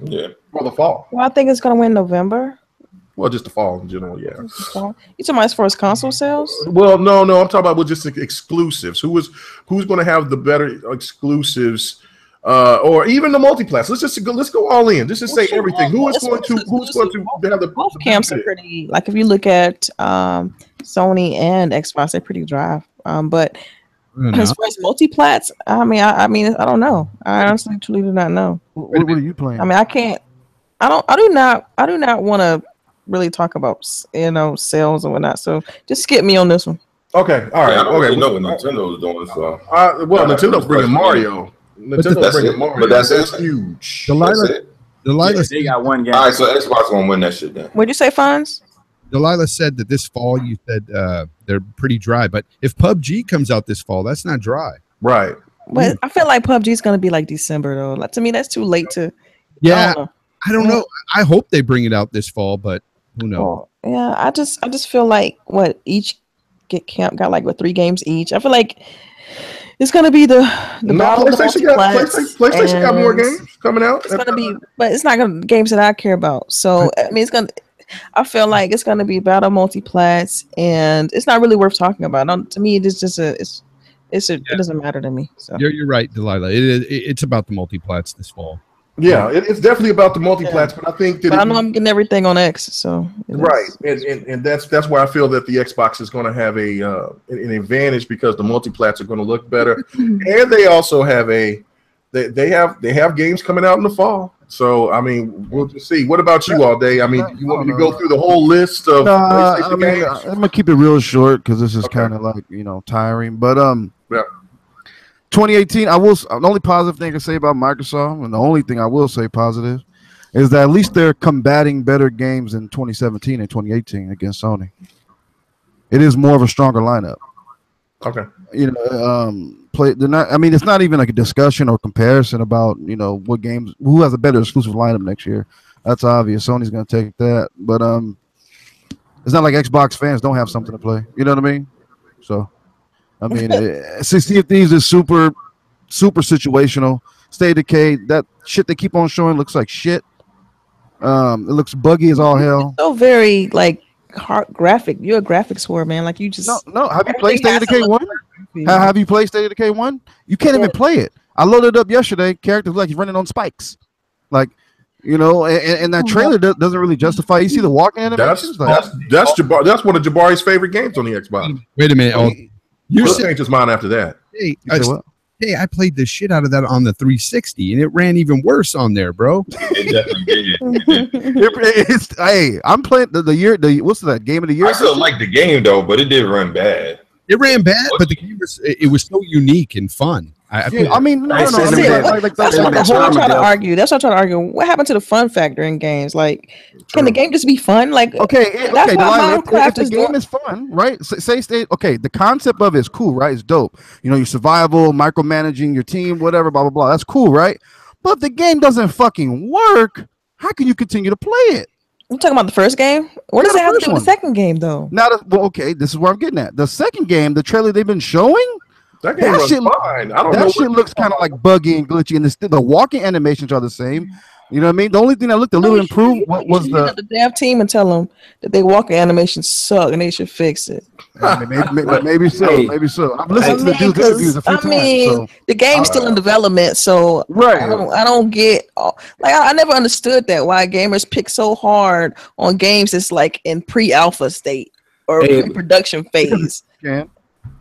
Yeah, for the fall. Well, I think it's going to win November. Well, just the fall in general, yeah. You talking about as far as console sales? Well, no, I'm talking about just exclusives. Who's going to have the better exclusives, or even the multiplex? Let's go all in. Just say everything. Who's going to have the both camps are pretty. Like if you look at Sony and Xbox, they're pretty dry. But as far as multiplats, I mean, I don't know. I honestly, truly do not know. What are you playing? I mean, I can't. I do not want to really talk about sales and whatnot. So just skip me on this one. Okay, all right. Yeah, I don't okay, really know what Nintendo's doing. So Nintendo's bringing Mario. Nintendo's bringing Mario. But that's huge. Delilah, they got one game. All right, so Xbox gonna win that shit then. What'd you say, Fonz? Delilah said that this fall you said they're pretty dry, but if PUBG comes out this fall, that's not dry. Right. But I feel like PUBG is gonna be like December though. Like, to me, that's too late to. Yeah, I don't know. I hope they bring it out this fall, but who knows? Yeah, I just feel like each camp got like 3 games each. I feel like it's gonna be the battle of the PlayStation got more games coming out. It's gonna be, but it's not gonna games that I care about. So I mean, I feel like it's gonna be battle multiplats, and it's not really worth talking about. To me, it's just it doesn't matter to me. So you're right, Delilah. It's about the multiplats this fall. Yeah, it's definitely about the multiplats, but I think that I know I'm getting everything on X, so right, and that's why I feel that the Xbox is going to have an advantage because the multiplats are going to look better, and they also have they have games coming out in the fall. So I mean, we'll just see. What about you, all day? I mean, you want me to go through the whole list of PlayStation games? I'm gonna keep it real short because this is kind of like tiring, but yeah. 2018, the only positive thing I can say about Microsoft, and the only thing I will say positive, is that at least they're combating better games in 2017 and 2018 against Sony. It is more of a stronger lineup. Okay. They're not. I mean, it's not even like a discussion or comparison about what games, who has a better exclusive lineup next year. That's obvious. Sony's going to take that, but it's not like Xbox fans don't have something to play. You know what I mean? So. I mean, Sea of Thieves is super, super situational. State of Decay, that shit they keep on showing looks like shit. It looks buggy as all hell. It's so very like graphic. You're a graphics whore, man. Like you just no. Have you played State of everything Decay 1? Have you played State of Decay 1? You can't even play it. I loaded it up yesterday. Characters like he's running on spikes, like and that trailer doesn't really justify. You see the walking animations. That's one of Jabari's favorite games on the Xbox. Wait a minute. You'll change his mind after that. Hey, I played the shit out of that on the 360, and it ran even worse on there, bro. It definitely did. Hey, I'm playing what's that game of the year? I still like the game though, but it did run bad. It ran bad, but the game was so unique and fun. That's what I'm trying to argue. That's what I'm trying to argue. What happened to the fun factor in games? Like, can the game just be fun? Like, that's why Minecraft if the game is fun, right? The concept of it is cool, right? It's dope. Your survival, micromanaging your team, whatever, blah blah blah. That's cool, right? But if the game doesn't fucking work, how can you continue to play it? I'm talking about the first game. What does it have to do with the second game, though? This is where I'm getting at. The second game, the trailer they've been showing. That shit fine. That shit looks kind of like buggy and glitchy, and the walking animations are the same. You know what I mean? The only thing that looked a little improved was the dev team and tell them that they walking animations suck and they should fix it. Maybe so. I've listened to the dude's interviews a few times. The game's still in development, so I don't get I never understood that why gamers pick so hard on games that's like in pre-alpha state or pre-production phase.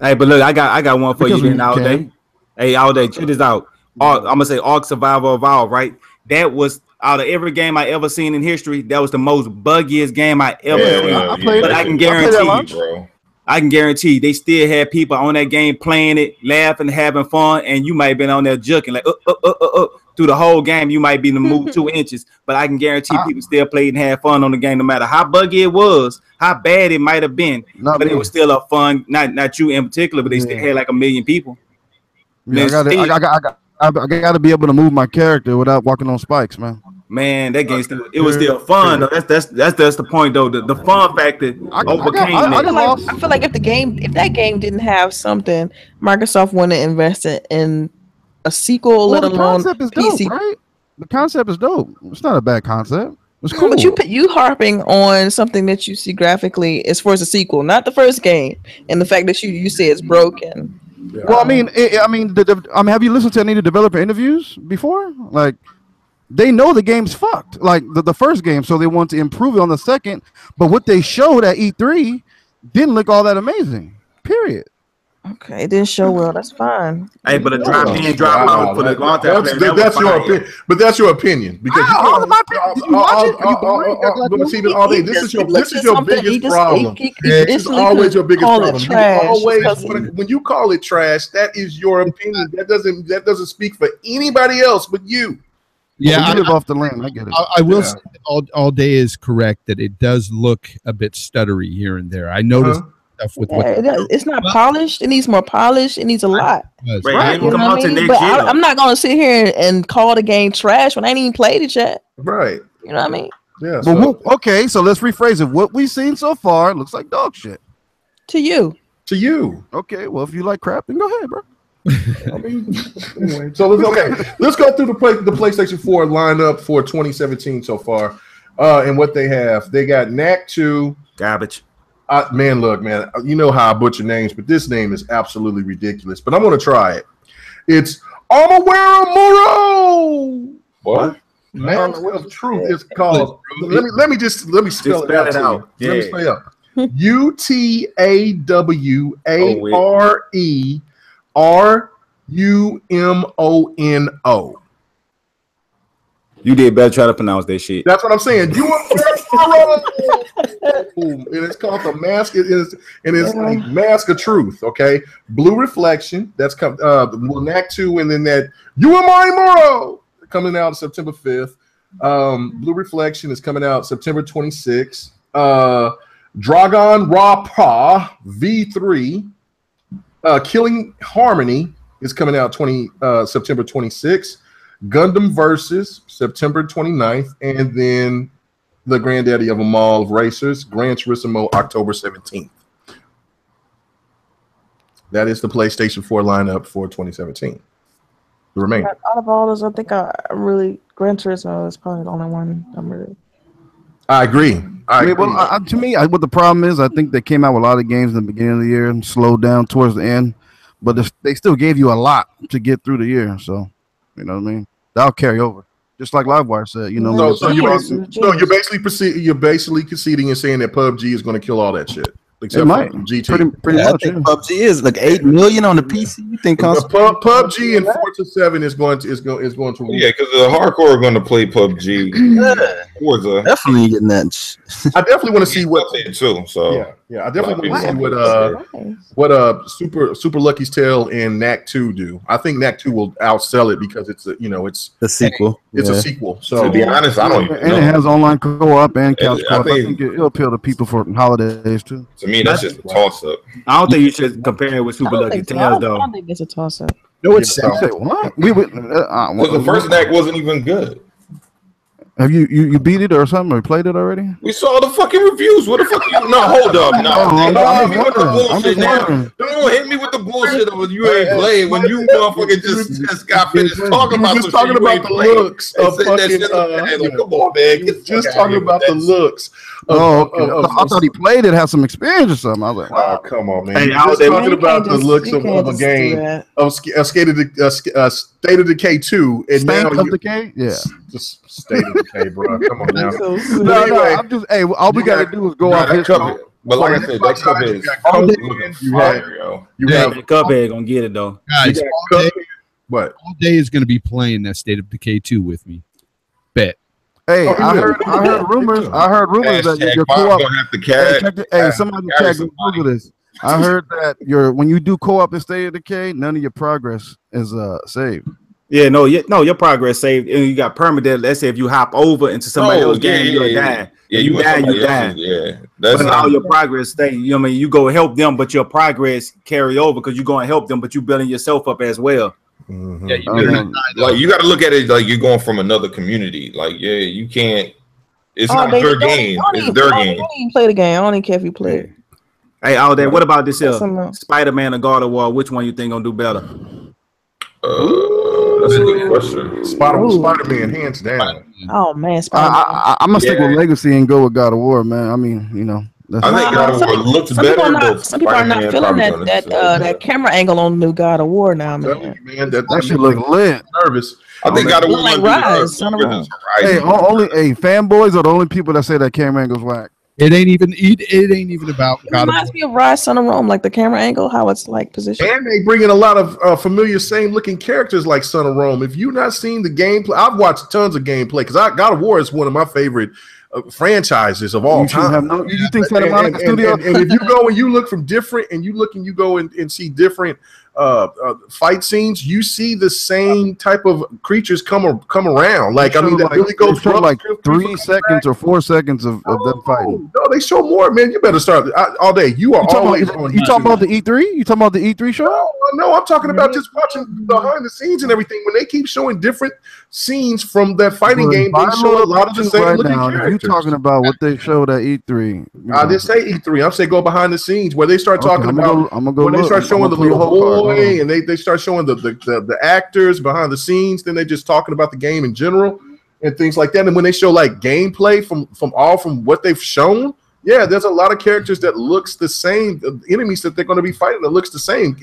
Hey, but look, I got one for you all day. Hey, all day, check this out. I'm gonna say Ark Survival Evolved, right? That was out of every game I ever seen in history. That was the most buggiest game I ever seen. But I can guarantee they still had people on that game playing it, laughing, having fun, and you might have been on there juking like through the whole game. You might be in the move 2 inches, but I can guarantee people still played and had fun on the game, no matter how buggy it was, how bad it might have been. It was still a fun. Not you in particular, but they still had like 1 million people. Yeah, I got to be able to move my character without walking on spikes, man. Man, that game was still fun though. That's the point though. The fun factor overcame that. I feel like if that game didn't have something, Microsoft wouldn't invest in a sequel, let alone the concept is PC. Dope, right? The concept is dope. It's not a bad concept. It's cool. But you harping on something that you see graphically as far as a sequel, not the first game, and the fact that you say it's broken. Yeah. Well, have you listened to any of the developer interviews before? Like, they know the game's fucked, like the first game, so they want to improve it on the second. But what they showed at E3 didn't look all that amazing. Period. Okay, it didn't show well. That's fine. Hey, but a drop out for the that's your opinion. But that's your opinion because this is your biggest problem. It's always your biggest problem. When you call it trash, that is your opinion. That doesn't speak for anybody else but you. Yeah, you live off the land. I get it. I will say all day is correct that it does look a bit stuttery here and there. I noticed. Stuff with it's not polished. It needs more polish. It needs a lot. Right. You know what I mean? But I'm not gonna sit here and call the game trash when I ain't even played it yet. Right. You know what I mean? Yeah. Okay, so let's rephrase it. What we've seen so far looks like dog shit. To you. Okay. Well, if you like crap, then go ahead, bro. I mean, anyway, so let's go through the PlayStation 4 lineup for 2017 so far, and what they have. They got Knack 2 garbage. Man, look, man, you know how I butcher names, but this name is absolutely ridiculous. But I'm going to try it. It's Amawera Moro. What? Mask of Truth is called. Let me spell it out. Yeah. Let me spell it out. UTAWARERUMONO. You did better try to pronounce that shit. That's what I'm saying. And it's called the Mask. It's like Mask of Truth. Okay, Blue Reflection. That's Knack 2, and then that Moro coming out September 5th. Blue Reflection is coming out September 26th. Dragon Rapa V3. Killing Harmony is coming out September 26th. Gundam Versus September 29th, and then the granddaddy of them all of racers, Gran Turismo, October 17th. That is the PlayStation 4 lineup for 2017. The remainder. Out of all those, I think I really Gran Turismo is probably the only one I'm really. I agree. To me, what the problem is, I think they came out with a lot of games in the beginning of the year and slowed down towards the end, but they still gave you a lot to get through the year. So, you know what I mean? That'll carry over. Just like Livewire said, you know. So you're basically conceding and saying that PUBG is going to kill all that shit. Except for GT. Pretty much, I think PUBG is like 8 million on the PC. You think PUBG and Forza 7 is going to yeah, because the hardcore are going to play PUBG. Forza definitely getting that. I definitely want to see what too. So yeah, I definitely want to see what Super Lucky's Tale and Knack 2 do. I think Knack 2 will outsell it because it's the sequel. It's a sequel. So to be honest, I don't even know. And it has online co-op and couch co-op. I think it'll appeal to people for holidays too. To me, that's just a toss-up. I don't think you should compare it with Super Lucky Tales, though. I don't think it's a toss-up. No, it's What? Because the first Knack wasn't even good. Have you beat it or something or played it already? We saw the fucking reviews. What the fuck? No, hold up. No, don't hit me with the bullshit now. Don't hit me with the bullshit of you ain't played when you motherfucking just got finished talking about just talking about the looks of fucking. Come on, man. Just talking about the looks. I thought he played it, had some experience or something. I was like, oh, come on, man. Hey, just talking about the looks of a game of State of Decay 2, and now Decay, yeah. Just State of Decay, bro. Come on now. No, I'm just. Hey, all we gotta do is go off his. But like I said, that Cuphead is fire, yo. You have Cuphead gonna get it though. Guys, what? All day is gonna be playing that State of Decay 2 with me. Bet. Hey, I heard rumors. That your co-op. Hey, somebody tag me Google this. I heard that when you do co-op in State of Decay, none of your progress is saved. Yeah, no, your progress saved, and you got permadeath. Let's say if you hop over into somebody else's game, you'll die. Yeah, you die. Yeah, that's how your progress stay. You know what I mean? You go help them, but your progress carry over because you're going to help them, but you're building yourself up as well. Mm-hmm. Yeah, you got to look at it like you're going from another community. Like, yeah, you can't. It's not your game. It's their game. I don't even play the game. I don't even care if you play it. Hey, all day. What about this here? Spider-Man or God of War? Which one you think gonna do better? That's a good question. Spider-Man, hands down. Oh man, Spider-Man. I'm gonna stick with Legacy and go with God of War, man. I mean, you know. I think God of War looks better. Some people are not feeling that camera angle on the new God of War now, man. That should look lit. Nervous. I think God of War like Rise. Hey, fanboys are the only people that say that camera angle's whack. It ain't even about. It reminds me of Rise, Son of Rome, like the camera angle, how it's like positioned. And they bring in a lot of familiar, same-looking characters like Son of Rome. If you've not seen the gameplay, I've watched tons of gameplay because God of War is one of my favorite franchises of all time. You think Santa Monica Studio? And if you go and you look from different, and you go and see different fight scenes, you see the same type of creatures come around. Like, I mean, that really goes for like 3 seconds or 4 seconds of them fighting. No, they show more, man. You better start all day. You always on. You talking about the E3? You talking about the E3 show? No, I'm talking about just watching behind the scenes and everything. When they keep showing different scenes from that fighting game, they show a lot of the same looking characters. You talking about what they showed at E3? I didn't say E3. I'm saying go behind the scenes where they start talking about. When they start showing the little boy and they start showing the actors behind the scenes, then they're just talking about the game in general and things like that. And when they show like gameplay from what they've shown, yeah, there's a lot of characters that looks the same. Enemies that they're going to be fighting that looks the same.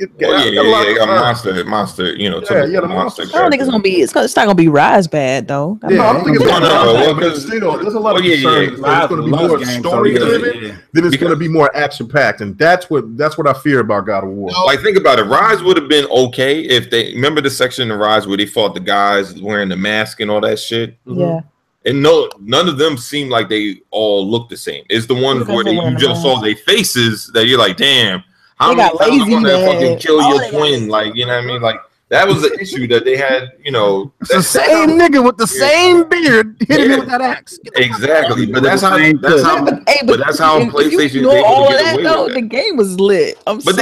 Monster. You know, the monster. I don't think it's gonna be. It's not gonna be Rise bad though. I don't think it's going to. Because there's a lot of concerns. It's going to be more story driven. Then it's going to be more action packed, and that's what I fear about God of War. Like, think about it. Rise would have been okay if they remember the section in Rise where they fought the guys wearing the mask and all that shit. Yeah. And none of them seem like they all look the same. It's the ones where you just saw their faces that you're like, damn, how many times I want to fucking kill your twin? Like, you know what I mean? Like, that was the issue that they had, you know. It's the same nigga with the same beard hitting me with that axe. Exactly. But that's how PlayStation is able to get away with that. The game was lit. But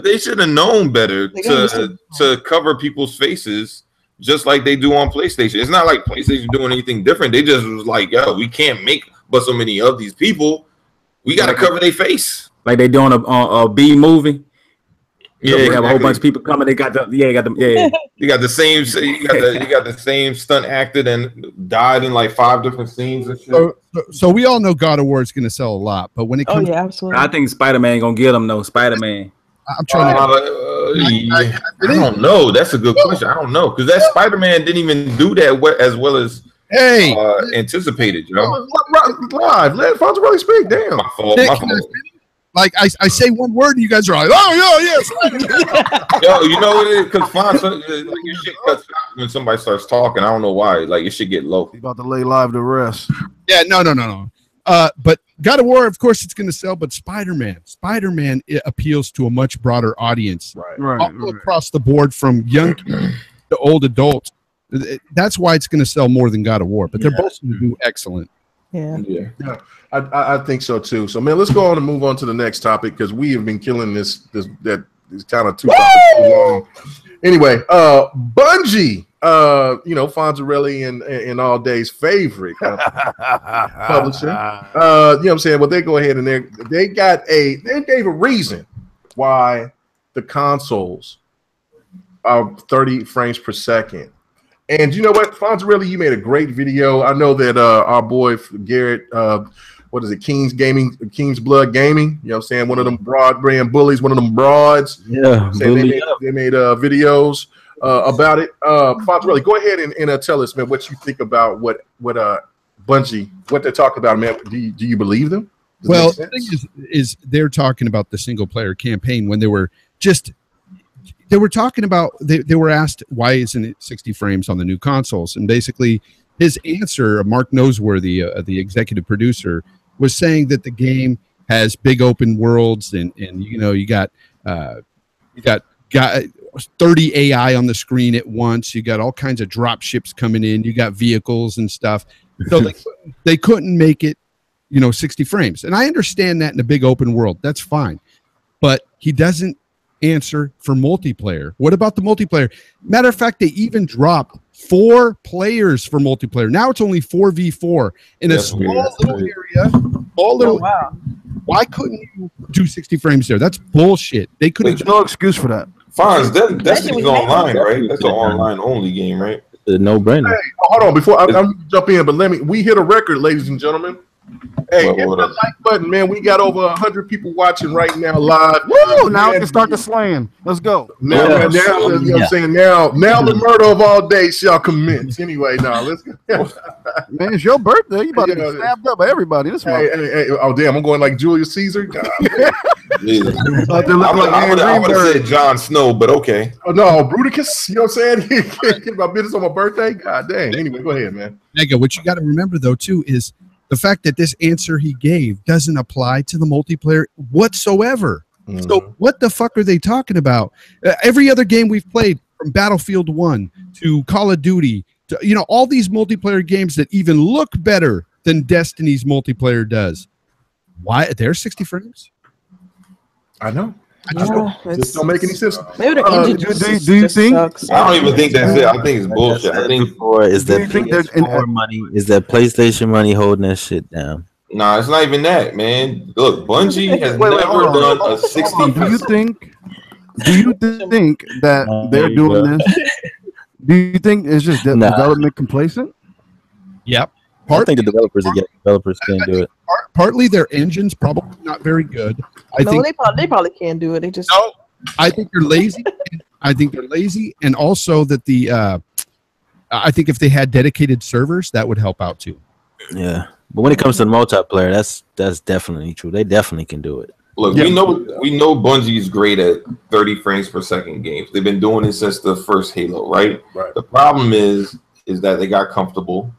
they should have known better to cover people's faces just like they do on PlayStation. It's not like PlayStation doing anything different. They just was like, yo, we can't make but so many of these people. We got to cover their face. Like they doing a B movie. Yeah, you have a whole bunch of people coming. They got the You got the same. You got the same stunt actor and died in like 5 different scenes and shit. So we all know God of War is going to sell a lot, but when it comes, absolutely. I think Spider-Man gonna get them though. Spider-Man. I'm trying to. I don't know. That's a good question. I don't know because that Spider-Man didn't even do that as well as anticipated. You know, live. Let Fonzarelli speak. Damn. My fault. Like I say one word and you guys are like, oh yeah, yes. Yo, you know what it is? Because like your shit cuts out when somebody starts talking. I don't know why. Like your shit get low. He's about to lay live to rest. Yeah, no. But God of War, of course, it's going to sell. But Spider-Man it appeals to a much broader audience, Right. across the board, from young kids to old adults. That's why it's going to sell more than God of War. But they're both going to do excellent. Yeah. I think so too. So man, let's go on and move on to the next topic because we have been killing this kind of too long. Anyway, Bungie, Fonzarelli and All Day's favorite publisher. You know what I'm saying? Well, they go ahead and they gave a reason why the consoles are 30 frames per second. And you know what, Fonzarelli, you made a great video. I know that our boy Garrett, what is it, King's Blood Gaming, you know what I'm saying, one of them broad brand bullies, one of them broads. Yeah, they made videos about it. Fonzarelli, go ahead and tell us, man, what you think about what Bungie, what they're talking about, man. Do you believe them? Well, the thing is they're talking about the single player campaign when they were talking about, they were asked, why isn't it 60 frames on the new consoles? And basically his answer, Mark Noseworthy, the executive producer, was saying that the game has big open worlds and you got 30 AI on the screen at once. You got all kinds of drop ships coming in. You got vehicles and stuff. So they couldn't make it, 60 frames. And I understand that in a big open world. That's fine. But he doesn't answer for multiplayer. What about the multiplayer? Matter of fact, they even dropped 4 players for multiplayer. Now it's only 4v4 in a small little area. Wow. Why couldn't you do 60 frames there? That's bullshit. They couldn't. There's no excuse for that. Fonz, that's online, right? That's an online only game, right? It's a no-brainer. Hey, hold on, before I jump in, but we hit a record, ladies and gentlemen. Hey, hit the like button, man. We got over 100 people watching right now live. Woo! Now we can start the slaying. Let's go. Now, you know what I'm saying? Now the murder of All Day shall commence. Anyway, now let's go. Man, it's your birthday. You about to get stabbed up by everybody. This hey, oh damn, I'm going like Julius Caesar. God. I would have said Jon Snow, but okay. Oh no, Bruticus. You know what I'm saying? Get my business on my birthday. God dang. Anyway, go ahead, man. Mega, what you got to remember though too is the fact that this answer he gave doesn't apply to the multiplayer whatsoever. Mm-hmm. So what the fuck are they talking about? Every other game we've played, from Battlefield 1 to Call of Duty, to, all these multiplayer games that even look better than Destiny's multiplayer does. Why? They're 60 frames? I know. Just don't make any sense. Maybe the engine do you think? Sucks. I don't even think that's it. I think it's bullshit. I think is that PS4 money? Is that PlayStation money holding that shit down? Nah, it's not even that, man. Look, Bungie has never done a 60. Do you think that they're doing this? Do you think it's just development complacent? Yep. I think the developers can't do it. Partly their engine's probably not very good. They probably can't do it. They just I think they're lazy. And also that I think if they had dedicated servers, that would help out too. Yeah, but when it comes to the multiplayer, that's definitely true. They definitely can do it. Look, we know Bungie is great at 30 frames per second games. They've been doing it since the first Halo, right? The problem is that they got comfortable.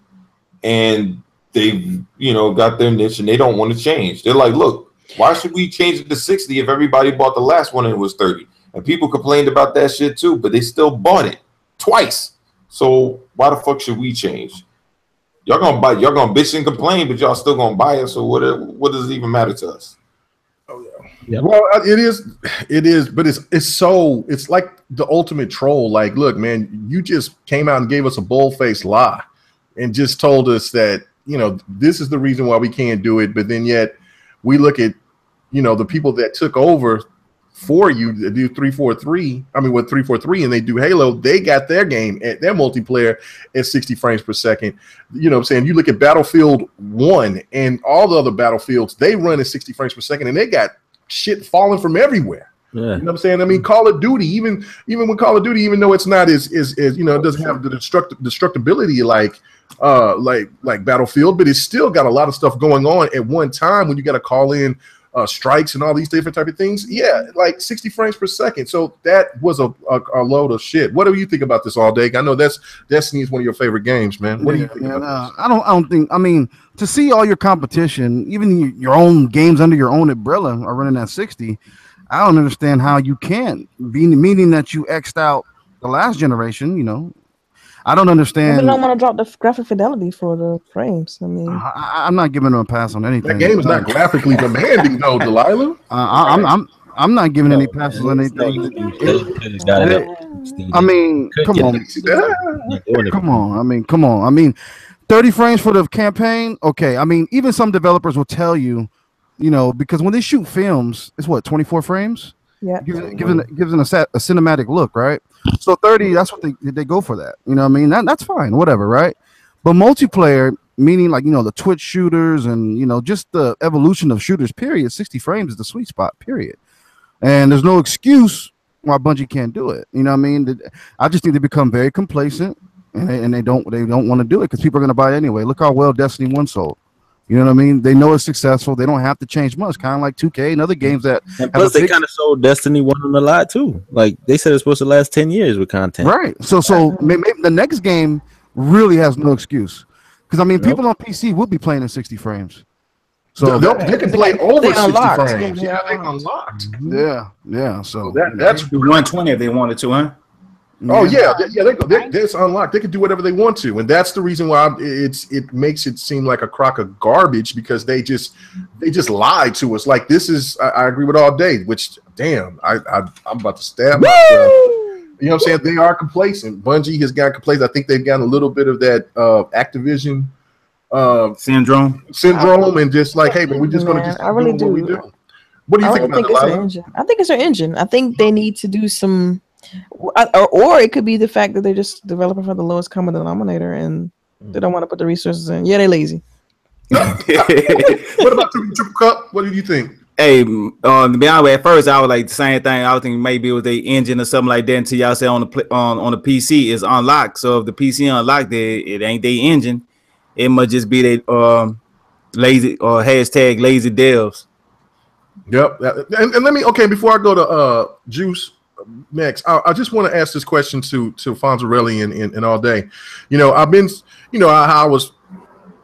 And they've, got their niche and they don't want to change. They're like, look, why should we change it to 60 if everybody bought the last one and it was 30? And people complained about that shit too, but they still bought it twice. So why the fuck should we change? Y'all gonna bitch and complain, but y'all still gonna buy it. So what does it even matter to us? Yep. Well, it is, but it's like the ultimate troll. Like, look, man, you just came out and gave us a bold-faced lie and just told us that, this is the reason why we can't do it. But then yet we look at, the people that took over for you to do 343. I mean, with 343, and they do Halo, they got their game at their multiplayer at 60 frames per second. You know what I'm saying? You look at Battlefield 1 and all the other Battlefields, they run at 60 frames per second, and they got shit falling from everywhere. Yeah. You know what I'm saying? I mean, Call of Duty, even when Call of Duty, even though it's not as you know, it doesn't have the destructibility like Battlefield, but it's still got a lot of stuff going on at one time when you got to call in strikes and all these different type of things. Yeah, like 60 frames per second. So that was a load of shit. What do you think about this all day? I know Destiny is one of your favorite games, man. What do you think about this? I don't think. I mean, to see all your competition, even your own games under your own umbrella, are running at 60. I don't understand how you can't. Meaning that you X'd out the last generation. You know, I don't understand. They don't want to drop the graphic fidelity for the frames. I mean, I'm not giving them a pass on anything. That game is not graphically demanding, though, Delilah. I'm not giving any passes on anything. I mean, come on. I mean, 30 frames for the campaign. Okay. I mean, even some developers will tell you, you know, because when they shoot films, it's what, 24 frames. Yeah, gives a cinematic look, right? So 30, that's what they go for that. You know what I mean? That's fine, whatever, right? But multiplayer, meaning like, you know, the Twitch shooters and, you know, just the evolution of shooters, period, 60 frames is the sweet spot, period. And there's no excuse why Bungie can't do it. You know what I mean? I just think they become very complacent and they don't want to do it because people are going to buy it anyway. Look how well Destiny 1 sold. You know what I mean? They know it's successful. They don't have to change much. Kind of like 2K and other games that. And plus, they kind of sold Destiny 1 on a lot too. Like they said, it's supposed to last 10 years with content. Right. So maybe the next game really has no excuse because I mean, people on PC will be playing in 60 frames. So they can play over 60 frames. Yeah, they unlocked. Yeah. So that's 120 if they wanted to, huh? Oh yeah, it's unlocked. They can do whatever they want to, and that's the reason why it makes it seem like a crock of garbage because they just lied to us. Like this is, I agree with all day. Which damn, I'm about to stab myself. You know what I'm saying? They are complacent. Bungie has got complacent. I think they've got a little bit of that Activision syndrome, and just like, hey, but we're just going to just I really do. What we do. What do you think about their engine? I think it's their engine. I think they need to do some. Or it could be the fact that they're just developing for the lowest common denominator and they don't want to put the resources in. Yeah, they're lazy. What about the Triple Cup? What do you think? Hey, to be honest, at first I was like the same thing. I was thinking maybe it was the engine or something like that until y'all say on the PC is unlocked. So if the PC unlocked, it ain't their engine. It must just be they lazy or hashtag lazy devs. Yep. And let me before I go to Juice. Next, I just want to ask this question to Fonzarelli and all day. You know, I've been, you know, I was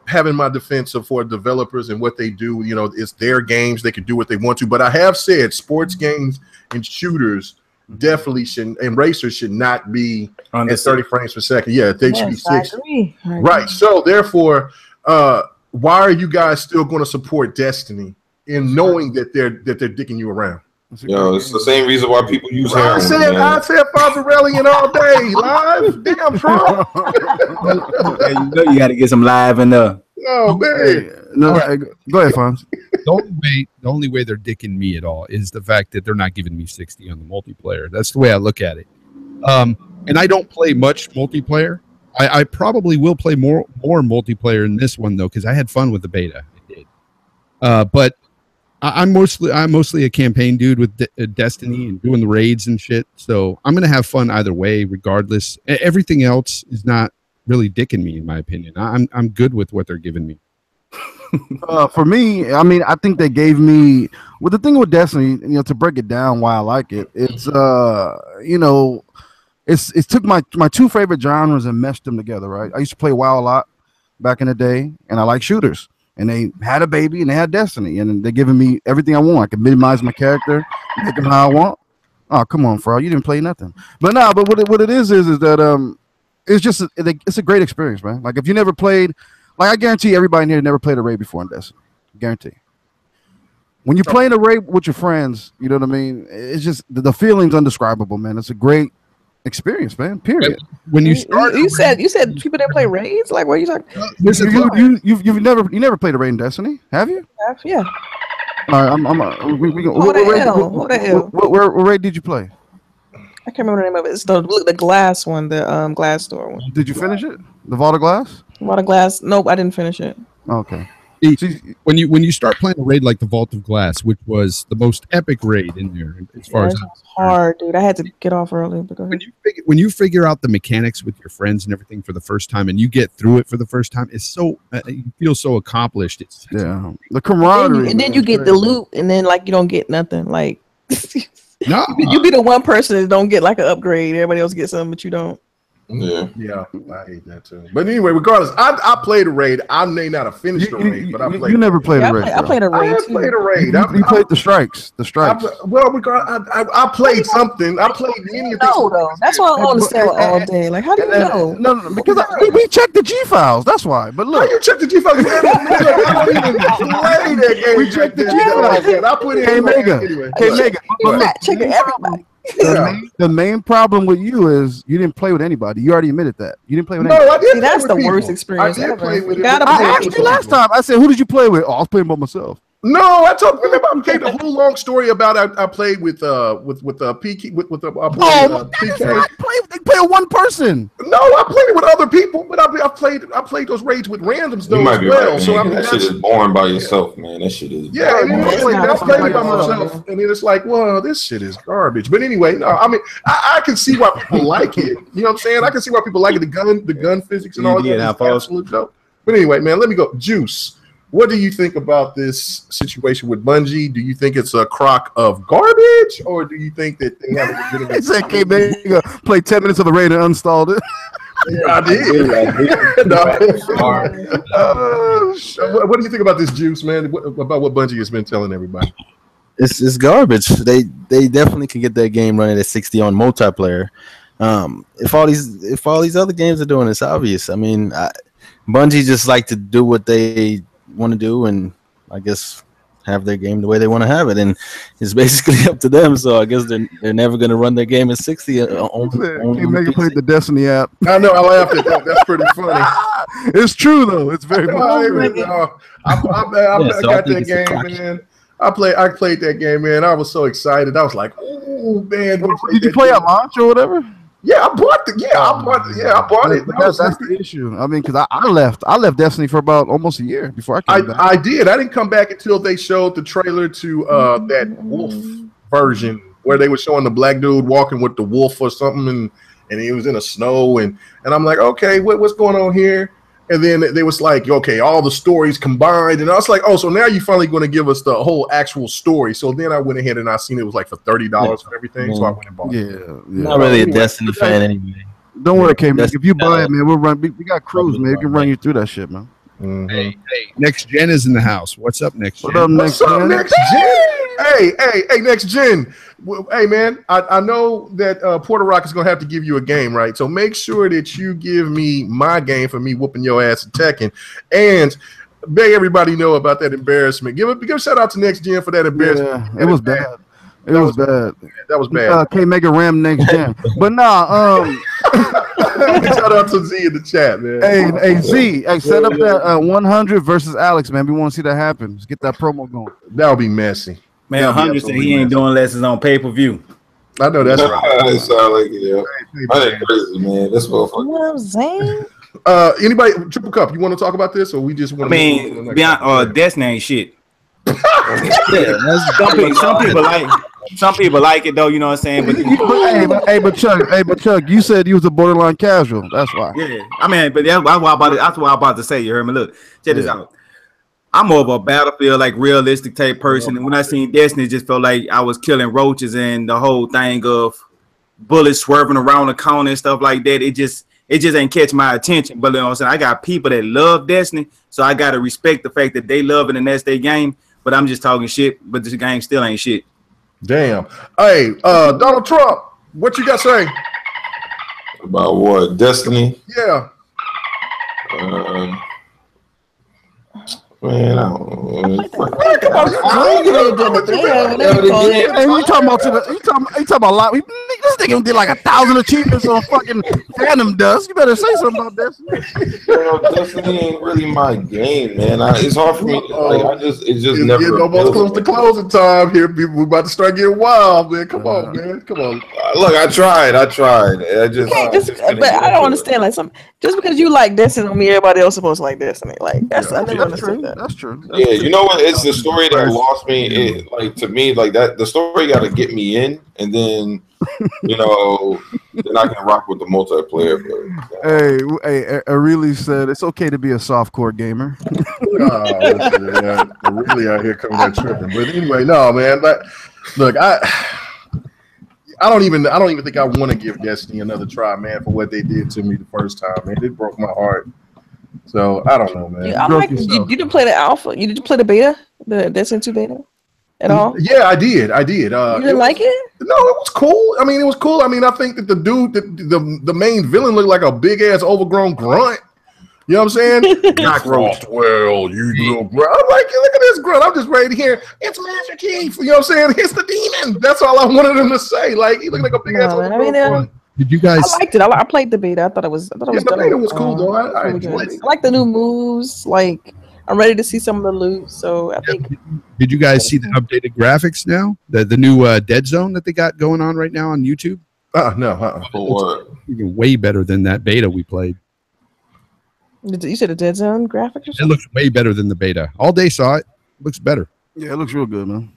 having my defense for developers and what they do. You know, it's their games; they can do what they want to. But I have said sports games and shooters definitely should, and racers should not be at 30 frames per second. Yeah, they should be 60. Right. So therefore, why are you guys still going to support Destiny in knowing that they're dicking you around? Yo, it's the same reason why people use heroin. I said Fonzarelli all day live. Damn, bro. You know you got to get some live in there. Oh man, go ahead, Fonz. The only way they're dicking me at all is the fact that they're not giving me 60 on the multiplayer. That's the way I look at it. And I don't play much multiplayer. I probably will play more multiplayer in this one though, because I had fun with the beta. I did. But I'm mostly a campaign dude with Destiny and doing the raids and shit. So I'm gonna have fun either way, regardless. Everything else is not really dicking me, in my opinion. I'm good with what they're giving me. For me, I mean, I think they gave me. Well, the thing with Destiny, you know, to break it down, why I like it, it's you know, it took my two favorite genres and meshed them together. Right, I used to play WoW a lot back in the day, and I like shooters. And they had a baby and they had Destiny, and they're giving me everything I want. I can minimize my character, make him how I want. Oh, come on, Fro, you didn't play nothing. But what it is that it's just it's a great experience, man. Like if you never played, like I guarantee everybody in here never played a raid before in Destiny. Guarantee. When you play in a raid with your friends, you know what I mean. It's just the feeling's indescribable, man. It's a great experience, man. Period. When you start, you said people that play raids. Like, what are you talking? You never played a raid in Destiny, have you? Yeah. All right, Who the hell? Where raid did you play? I can't remember the name of it. It's the glass one, the glass door one. Did you finish it? The Vault of Glass? Vault of Glass? Nope, I didn't finish it. Okay. When you start playing a raid like the Vault of Glass, which was the most epic raid in there, as far as it's hard, dude. I had to get off early. But go ahead. When you figure out the mechanics with your friends and everything for the first time, and you get through it for the first time, it's so you feel so accomplished. It's the camaraderie, and then you get the loot, and then like you don't get nothing. Like no, you be the one person that don't get like an upgrade. Everybody else gets something, but you don't. Yeah, I hate that too. But anyway, regardless, I played a raid. I may not have finished the raid, but I played. You never played a raid. I played a raid. I played a raid. You played the strikes. The strikes. I played something. I played many of these. No, though. That's why I don't understand all day. Like, how do you know? No, because we checked the G files. That's why. But look, how you check the G files? I don't even play that game. We checked the G files. I put it in anyway. Mega. You're not checking everybody. The main problem with you is you didn't play with anybody. You already admitted that. You didn't play with anybody. No, I did. See, that's the worst experience ever. I asked you last time. I said, who did you play with? Oh, I was playing by myself. No, I told. Remember, I gave the whole long story about I played with PK with PK. They play with one person. No, I played it with other people, but I played those raids with randoms though as well. Right, so I mean, that shit is boring by yourself, man. That shit is. Yeah, I played it by myself, and then it's like, well, this shit is garbage. But anyway, no, I mean, I can see why people like it. You know what I'm saying? I can see why people like it. The gun physics and all that. It's absolute dope. But anyway, man, let me go. Juice. What do you think about this situation with Bungie? Do you think it's a crock of garbage, or do you think that they have a legitimate? It's okay, man. You play 10 minutes of the raid and uninstalled it. Yeah, I did. What do you think about this, Juice, man? About what Bungie has been telling everybody? It's garbage. They definitely can get that game running at 60 on multiplayer. If all these other games are doing, it's obvious. I mean, Bungie just like to do what they want to do, and I guess have their game the way they want to have it, and it's basically up to them. So I guess they're never going to run their game at 60. Can't make it play the Destiny app. I know. I laughed at that. That's pretty funny. It's true though. It's very true. I got that game, man. I played that game, man. I was so excited. I was like, "Oh man!" Did you play at launch or whatever? Yeah, I bought it. I bought it. That's the issue. I mean, because I left Destiny for about almost a year before I came back. I did. I didn't come back until they showed the trailer to that wolf version where they were showing the black dude walking with the wolf or something, and he was in the snow, and I'm like, okay, what's going on here? And then they was like, okay, all the stories combined, and I was like, oh, so now you're finally going to give us the whole actual story. So then I went ahead and I seen it was like for $30 for everything, so I went and bought it. Yeah. Not really a Destiny fan anyway. Don't worry, K-Man. If you buy it, man, we'll run. We got crews, man. We can run you through that shit, man. Mm-hmm. Hey, next gen is in the house. What's up, next gen? What's up, next gen? Hey, next gen. Hey, man, I know that Porter Rock is going to have to give you a game, right? So make sure that you give me my game for me whooping your ass at Tekken. And beg everybody know about that embarrassment. Give a shout out to next gen for that embarrassment. Yeah, it was bad. It was bad. That was bad. K-Mega Ram next gen. But nah, shout out to Z in the chat, man. Hey, Z, set up that 100 versus Alex, man. We want to see that happen. Let's get that promo going. That'll be messy. Man, 100 said he ain't doing lessons on pay-per-view. I know that's right. It sound like it, yeah. That ain't crazy, man. That's motherfucker. What I'm saying? Anybody, Triple Cup, you want to talk about this, or we just want to? I mean, beyond Destiny ain't shit. Some people like it though, you know what I'm saying? But Chuck, you said you was a borderline casual. That's why. Yeah, I mean, but that's what I'm about to say. You heard me. Look, check this out. I'm more of a Battlefield, like realistic type person, and when I seen Destiny, it just felt like I was killing roaches and the whole thing of bullets swerving around the corner and stuff like that. It just ain't catch my attention. But you know what I'm saying? I got people that love Destiny, so I gotta respect the fact that they love it and that's their game. But I'm just talking shit. But this game still ain't shit. Damn. Hey, Donald Trump, what you got to say about what? Destiny? Yeah. Man, I don't know. You talking about a lot. This This nigga did like 1,000 achievements on fucking Phantom Dust. You better say something about Destiny. Destiny ain't really my game, man. It's hard for me. Like, it's never. Getting almost close to closing time here. People, we're about to start getting wild, man. Come on, man. Come on. Look, I tried. I but I don't understand. Like, just because you like Destiny, don't mean everybody else supposed to like Destiny. Like, I never understood that. That's true. Yeah, you know what? It's the story that lost me. Like, to me, like that. The story got to get me in, and then then I can rock with the multiplayer. But, hey, Aurelie said it's okay to be a softcore gamer. I'm really out here coming that tripping. But anyway, no, man. But look, I don't even think I want to give Destiny another try, man, for what they did to me the first time, man. It broke my heart. So I don't know, man. You didn't play the alpha. You didn't play the beta, the Destiny 2 beta at all? Yeah, I did. You didn't like it? No, it was cool. I mean, it was cool. I mean, I think that the dude, the main villain, looked like a big ass overgrown grunt. You know what I'm saying? Cockroach. Well, you little grunt. I'm like, look at this grunt. I'm just ready to hear it's Master Chief. You know what I'm saying? It's the demon. That's all I wanted him to say. Like, he looked like a big ass overgrown grunt. Did you guys? I liked it. I played the beta. I thought it was. The beta was cool though. I enjoyed it. I like the new moves. Like, I'm ready to see some of the loot. So I think. Did you guys see the updated graphics now? The new Dead Zone that they got going on right now on YouTube? No. Even way better than that beta we played. You said a Dead Zone graphics? Or something? It looks way better than the beta. All day saw it. Looks better. Yeah, it looks real good, man.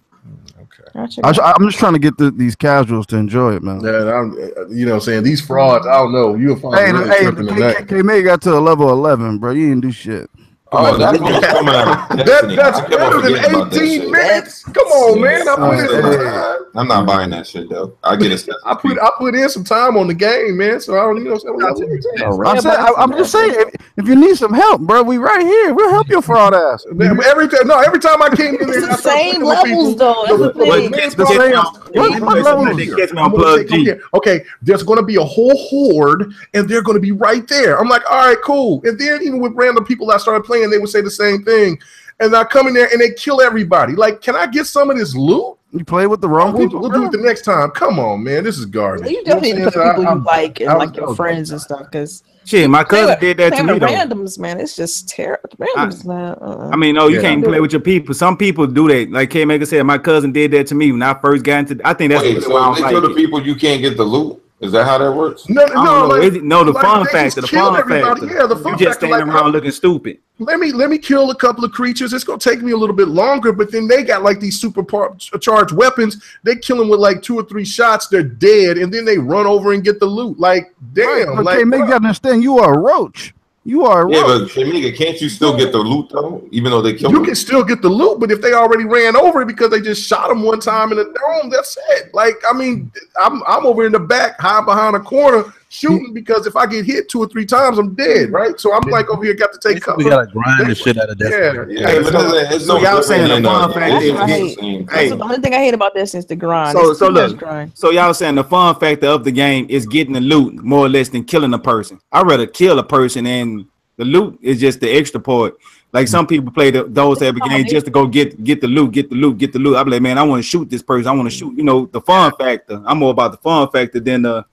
Okay. I'm just trying to get these casuals to enjoy it, man. Yeah, you know what I'm saying? These frauds, I don't know. You'll find K-May got to a level 11, bro. You didn't do shit. Oh, that's coming out. That's better than 18 minutes. Come on, man. I'm not buying that shit though. I get it. I put in some time on the game, man. So I don't, I'm just saying, if you need some help, bro, we right here. We'll help your fraud ass. Every time I came in there, it's the same levels though. Okay, there's going to be a whole horde, and they're going to be right there. I'm like, all right, cool. And then even with random people I started playing, they would say the same thing. And I come in there and they kill everybody. Like, can I get some of this loot? You play with the wrong people. We'll do it the next time. Come on, man. This is garbage. You definitely need to put people you like and like your friends and stuff. Because shit, my cousin did that to me though. Randoms, man, it's just terrible. Randoms, I mean, no, you can't play with your people. Some people do that. Like K Maker said, my cousin did that to me when I first got into. I think that's why I don't like people you can't get the loot. Is that how that works? No. The fun factor. Yeah, the fun factor. You just standing around looking stupid. Let me kill a couple of creatures. It's gonna take me a little bit longer, but then they got like these super charged weapons. They kill them with like 2 or 3 shots. They're dead, and then they run over and get the loot. Like, damn. Right, okay, make you understand. You are a roach. You are. Yeah, but can't you still get the loot though? Even though they killed you can still get the loot, but if they already ran over it because they just shot them one time in the dome, that's it. Like, I mean, I'm over in the back, high behind a corner, shooting because if I get hit 2 or 3 times, I'm dead, right? So I'm like over here, got to take cover. We gotta grind the shit out of that. Yeah. But so y'all saying the fun factor is the only thing I hate about this is the grind. So look, so y'all saying the fun factor of the game is getting the loot more or less than killing a person. I'd rather kill a person, and the loot is just the extra part. Like some people play those type of games just to go get the loot. I be like, man, I want to shoot this person. I want to shoot. You know, the fun factor. I'm more about the fun factor than the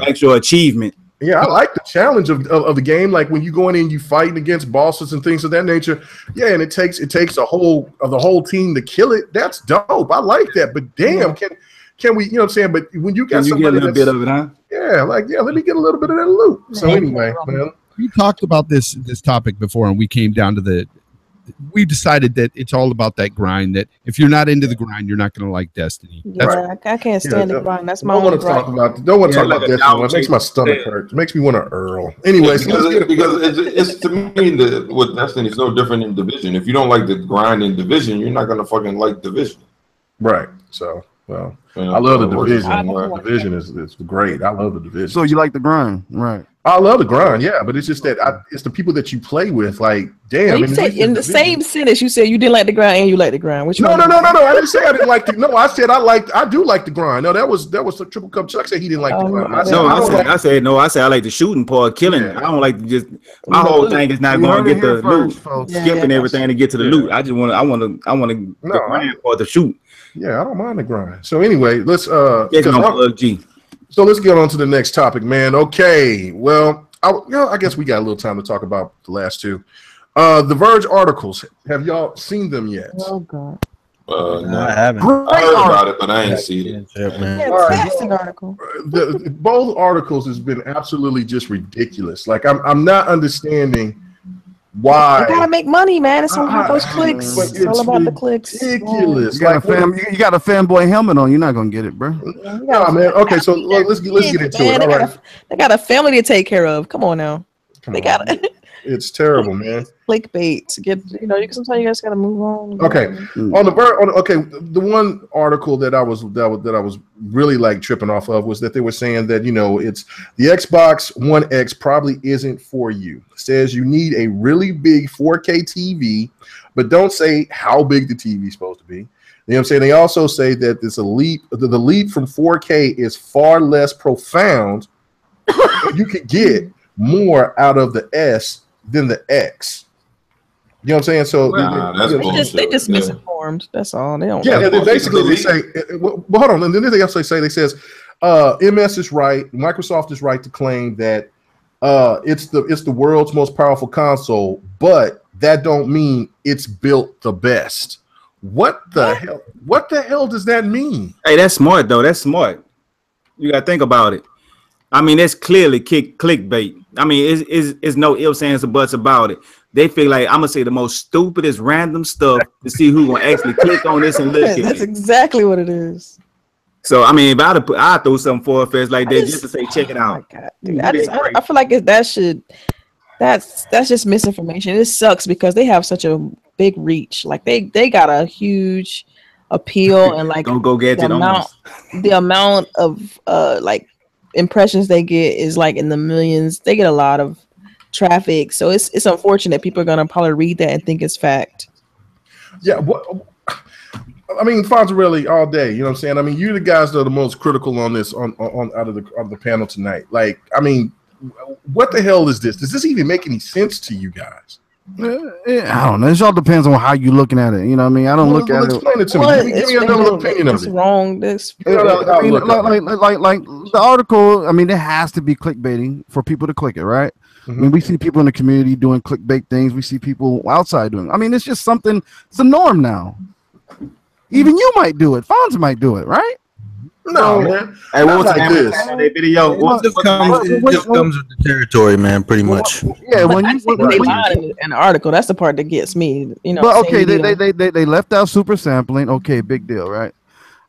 actual achievement. Yeah, I like the challenge of the game. Like when you go in and you fighting against bosses and things of that nature. Yeah, and it takes the whole team to kill it. That's dope. I like that. But damn, can we? You know what I'm saying? But when you got somebody get a little bit of it, huh? Yeah, let me get a little bit of that loot. So anyway, man. We talked about this topic before, and we came down to we decided that it's all about that grind. That if you're not into the grind, you're not going to like Destiny. I can't stand the grind. That's my don't want to talk about Destiny. It makes my stomach hurt. It makes me want to earl. Anyways, because it's to me with Destiny, it's no different in Division. If you don't like the grind in Division, you're not going to fucking like Division. Right. So. Well, I love the Division. Division is great. I love the Division. So you like the grind, right? I love the grind, yeah, but it's just that it's the people that you play with. Like, damn. You said in the same sentence, you said you didn't like the grind and you like the grind. Which no. I didn't say I didn't like the. No, I said I do like the grind. No, that was the Triple Cup. Chuck said he didn't like the grind. I said I like the shooting part, killing. I don't like to just. My whole thing is not going to get the loot, skipping everything to get to the loot. I want to the grind part to shoot. Yeah, I don't mind the grind. So anyway, let's Plug G. So let's get on to the next topic, man. Okay, well, I guess we got a little time to talk about the last two. The Verge articles. Have y'all seen them yet? Oh god. No, I haven't. I heard about it, but I ain't seen it. Fantastic article. Both articles has been absolutely just ridiculous. Like I'm not understanding why. You gotta make money, man. It's all about those clicks. It's all about the clicks. Ridiculous. You got a fanboy helmet on. You're not gonna get it, bro. No, man. Okay, so let's get into it. All right. They got a family to take care of. Come on now. It's terrible, man. Clickbait. Sometimes you guys gotta move on. Okay, the one article that I was really like tripping off of was that they were saying that it's the Xbox One X probably isn't for you. It says you need a really big 4K TV, but don't say how big the TV is supposed to be. You know what I'm saying? They also say that the leap from 4K is far less profound. You could get more out of the S than the X. You know what I'm saying? So they just misinformed. That's all. They don't. Yeah, they say. Well, hold on, and then they also say MS is right. Microsoft is right to claim that it's the world's most powerful console, but that don't mean it's built the best. What the hell? What the hell does that mean? Hey, that's smart though. That's smart. You gotta think about it. I mean, that's clearly clickbait. I mean, it's no ifs, ands, or buts about it. They feel like I'm gonna say the most stupidest random stuff to see who gonna actually click on this and look at it. That's exactly what it is. So I mean, if I throw something for a face like that just to say check it out. Oh God, dude, I feel like that's just misinformation. It sucks because they have such a big reach. Like they got a huge appeal and like don't go get the amount of like impressions they get is like in the millions. They get a lot of traffic, so it's unfortunate. People are gonna probably read that and think it's fact. Yeah, I mean, Fonzarelli all day. You know what I'm saying? I mean, you the guys that are the most critical on this on out of the panel tonight. Like, I mean, what the hell is this? Does this even make any sense to you guys? I don't know. It all depends on how you're looking at it. You know what I mean? I don't look at it. Explain it to me. Give me another opinion of it. It's wrong. This like the article. I mean, there has to be clickbaiting for people to click it, right? I mean, we see people in the community doing clickbait things. We see people outside doing. I mean, it's just something. It's a norm now. Even you might do it. Fonz might do it, right? No, man. Hey, what was like this? Video. It just comes with the territory, man. Pretty much. Yeah, when in the article, that's the part that gets me. You know. But okay, they left out super sampling. Okay, big deal, right?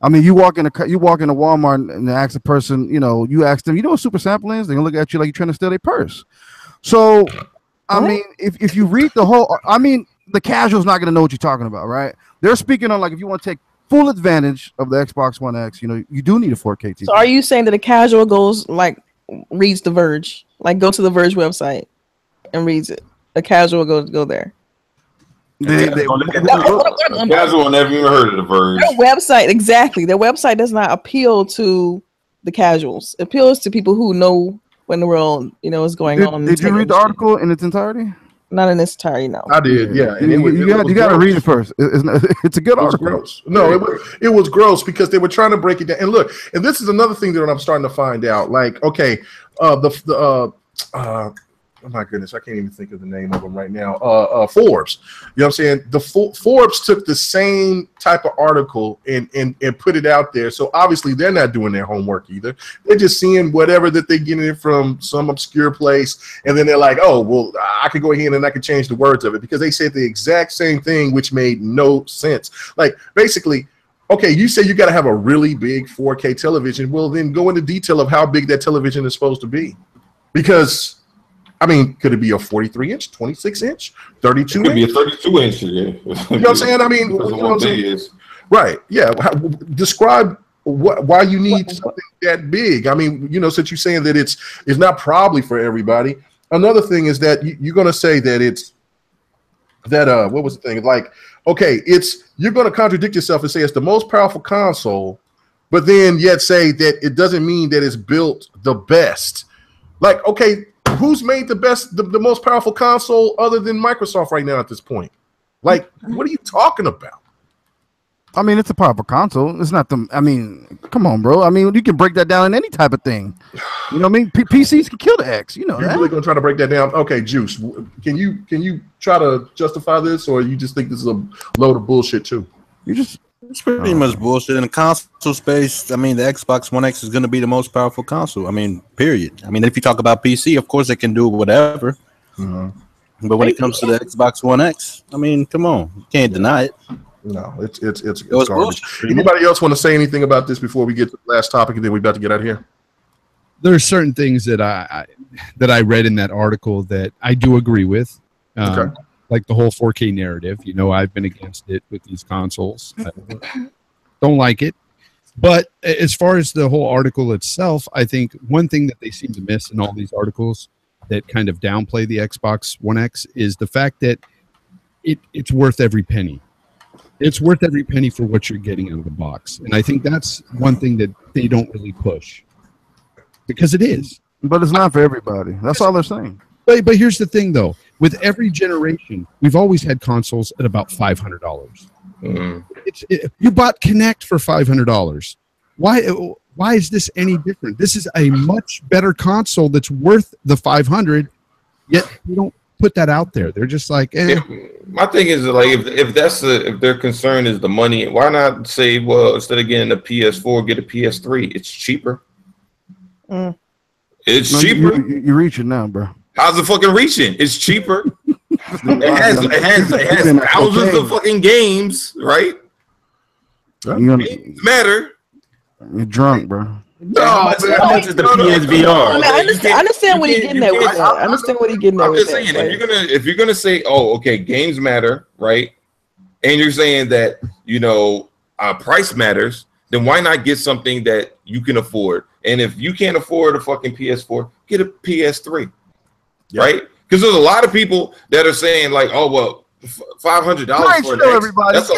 I mean, you walk into Walmart and ask a person, you ask them, what super sampling is? They're gonna look at you like you're trying to steal their purse. So, I mean, if you read the whole, I mean, the casual's not gonna know what you're talking about, right? They're speaking on like if you want to take full advantage of the Xbox One X, you do need a 4K TV. So are you saying that a casual reads The Verge, like go to the Verge website and reads it? A casual go there. Casual never even heard of The Verge. Their website, exactly. Their website does not appeal to the casuals. It appeals to people who know what in the world is going on. Did you read the article in its entirety? Not in its entirety, no. I did, yeah. And you got to read it first. It's a good article. Gross. No, it was gross because they were trying to break it down. And look, and this is another thing that I'm starting to find out. Like, okay, oh my goodness, I can't even think of the name of them right now. Forbes. You know what I'm saying? The Forbes took the same type of article and put it out there. So obviously they're not doing their homework either. They're just seeing whatever that they get it from some obscure place, and then they're like, oh, well, I could go ahead and I could change the words of it because they said the exact same thing, which made no sense. Like basically, okay, you say you got to have a really big 4K television. Well, then go into detail of how big that television is supposed to be, because I mean, could it be a 43-inch, 26-inch, 32-inch? It could be a 32-inch. Yeah. You know what I'm saying? I mean, right? Yeah. Describe why you need something that big. I mean, since you're saying that it's not probably for everybody. Another thing is that you're going to say that it's that what was the thing? Like, okay, you're going to contradict yourself and say it's the most powerful console, but then yet say that it doesn't mean that it's built the best. Like, okay, who's made the most powerful console other than Microsoft right now at this point? Like, what are you talking about? I mean, it's a powerful console. It's not the. I mean, come on, bro. I mean, you can break that down in any type of thing. You know what I mean? PCs can kill the X. You know You're that. really gonna try to break that down? Okay, Juice. Can you try to justify this, or you just think this is a load of bullshit too? You just. It's pretty much bullshit. In the console space, I mean, the Xbox One X is going to be the most powerful console. I mean, period. I mean, if you talk about PC, of course, they can do whatever. Mm-hmm. But when it comes to the Xbox One X, I mean, come on. You can't deny it. No, it's garbage. Bullshit. Anybody else want to say anything about this before we get to the last topic, and then we're about to get out of here? There are certain things that I read in that article that I do agree with. Okay. Like the whole 4K narrative. You know, I've been against it with these consoles. I don't like it. But as far as the whole article itself, I think one thing that they seem to miss in all these articles that kind of downplay the Xbox One X is the fact that it's worth every penny. It's worth every penny for what you're getting out of the box. And I think that's one thing that they don't really push. Because it is. But it's not for everybody. That's all they're saying. But here's the thing, though. With every generation, we've always had consoles at about $500. Mm-hmm. You bought Kinect for $500. Why is this any different? This is a much better console that's worth the $500. Yet you don't put that out there. They're just like, my thing is like, if their concern is the money, why not say, well, instead of getting a PS4, get a PS3? It's cheaper. It's cheaper. You're reaching now, bro. How's it fucking reaching? It's cheaper. It has thousands of fucking games, right? Games matter. You're drunk, bro. No, how much is the PSVR? I mean, I understand what he's getting at with that. I understand what he's getting at. I'm just saying, if you're gonna say, oh, okay, games matter, right? And you're saying that price matters, then why not get something that you can afford? And if you can't afford a fucking PS4, get a PS3, right? Because there's a lot of people that are saying like, oh well, $500 for an X,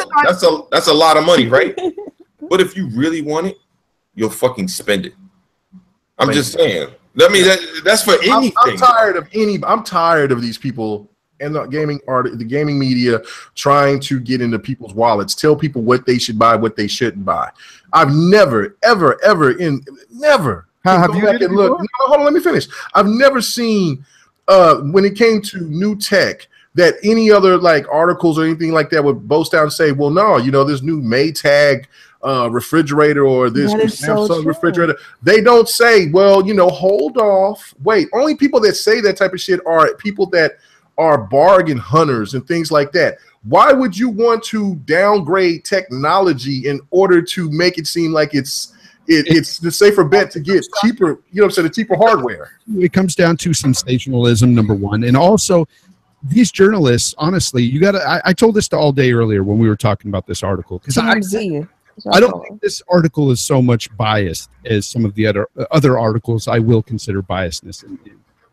that's a lot of money, right? But if you really want it, you'll fucking spend it. I'm just saying. I mean, that's for anything. I'm tired of these people and the gaming media trying to get into people's wallets, tell people what they should buy, what they shouldn't buy. I've never, ever. Have you look? No, hold on, let me finish. I've never seen when it came to new tech that any other like articles or anything like that would boast down and say, well, no, this new Maytag refrigerator or this Samsung refrigerator. They don't say, well, hold off, wait. Only people that say that type of shit are people that are bargain hunters and things like that. Why would you want to downgrade technology in order to make it seem like it's the safer bet to get cheaper, the cheaper hardware? It comes down to sensationalism, number one, and also these journalists. Honestly, I told this to All Day earlier when we were talking about this article because I don't think this article is so much biased as some of the other articles I will consider biasness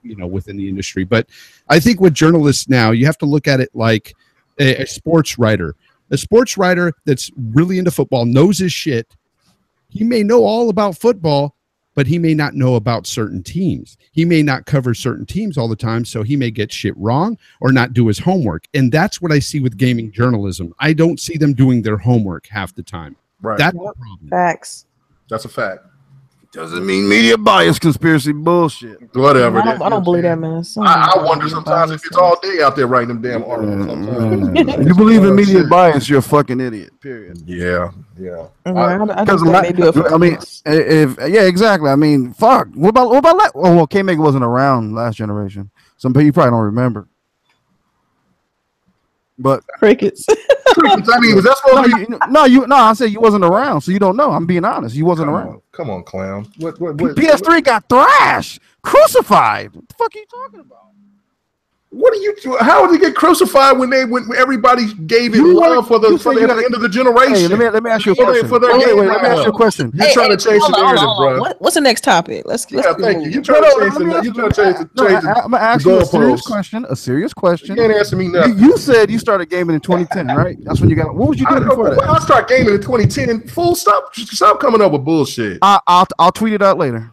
within the industry. But I think with journalists now, you have to look at it like a sports writer. A sports writer that's really into football knows his shit. He may know all about football, but he may not know about certain teams. He may not cover certain teams all the time, so he may get shit wrong or not do his homework. And that's what I see with gaming journalism. I don't see them doing their homework half the time. Right. That's the problem. Facts. That's a fact. Doesn't mean media bias, conspiracy bullshit. Whatever. I don't believe that, man. I wonder sometimes if it's All Day out there writing them damn articles. If you believe in media bias, you're a fucking idiot. Period. Yeah. Because exactly. I mean, fuck. What about that? Oh, well, K-Maker wasn't around last generation. Some people you probably don't remember. But crickets. I mean, was that supposed to be? No. I said you wasn't around, so you don't know. I'm being honest. You wasn't around. Come on, clown. What? PS3 got thrashed, crucified. What the fuck are you talking about? What are you? How did he get crucified when everybody gave it love for the end of the generation? Hey, let me ask you a question. Let me ask you a question. You're trying to change the narrative, bro. What's the next topic? Let's thank you. You're trying to change the I'm gonna ask you a serious question. A serious question. You can't answer me nothing. You said you started gaming in 2010, right? That's when you got. What was you doing before that? I started gaming in 2010. Full stop coming up with bullshit. I'll tweet it out later.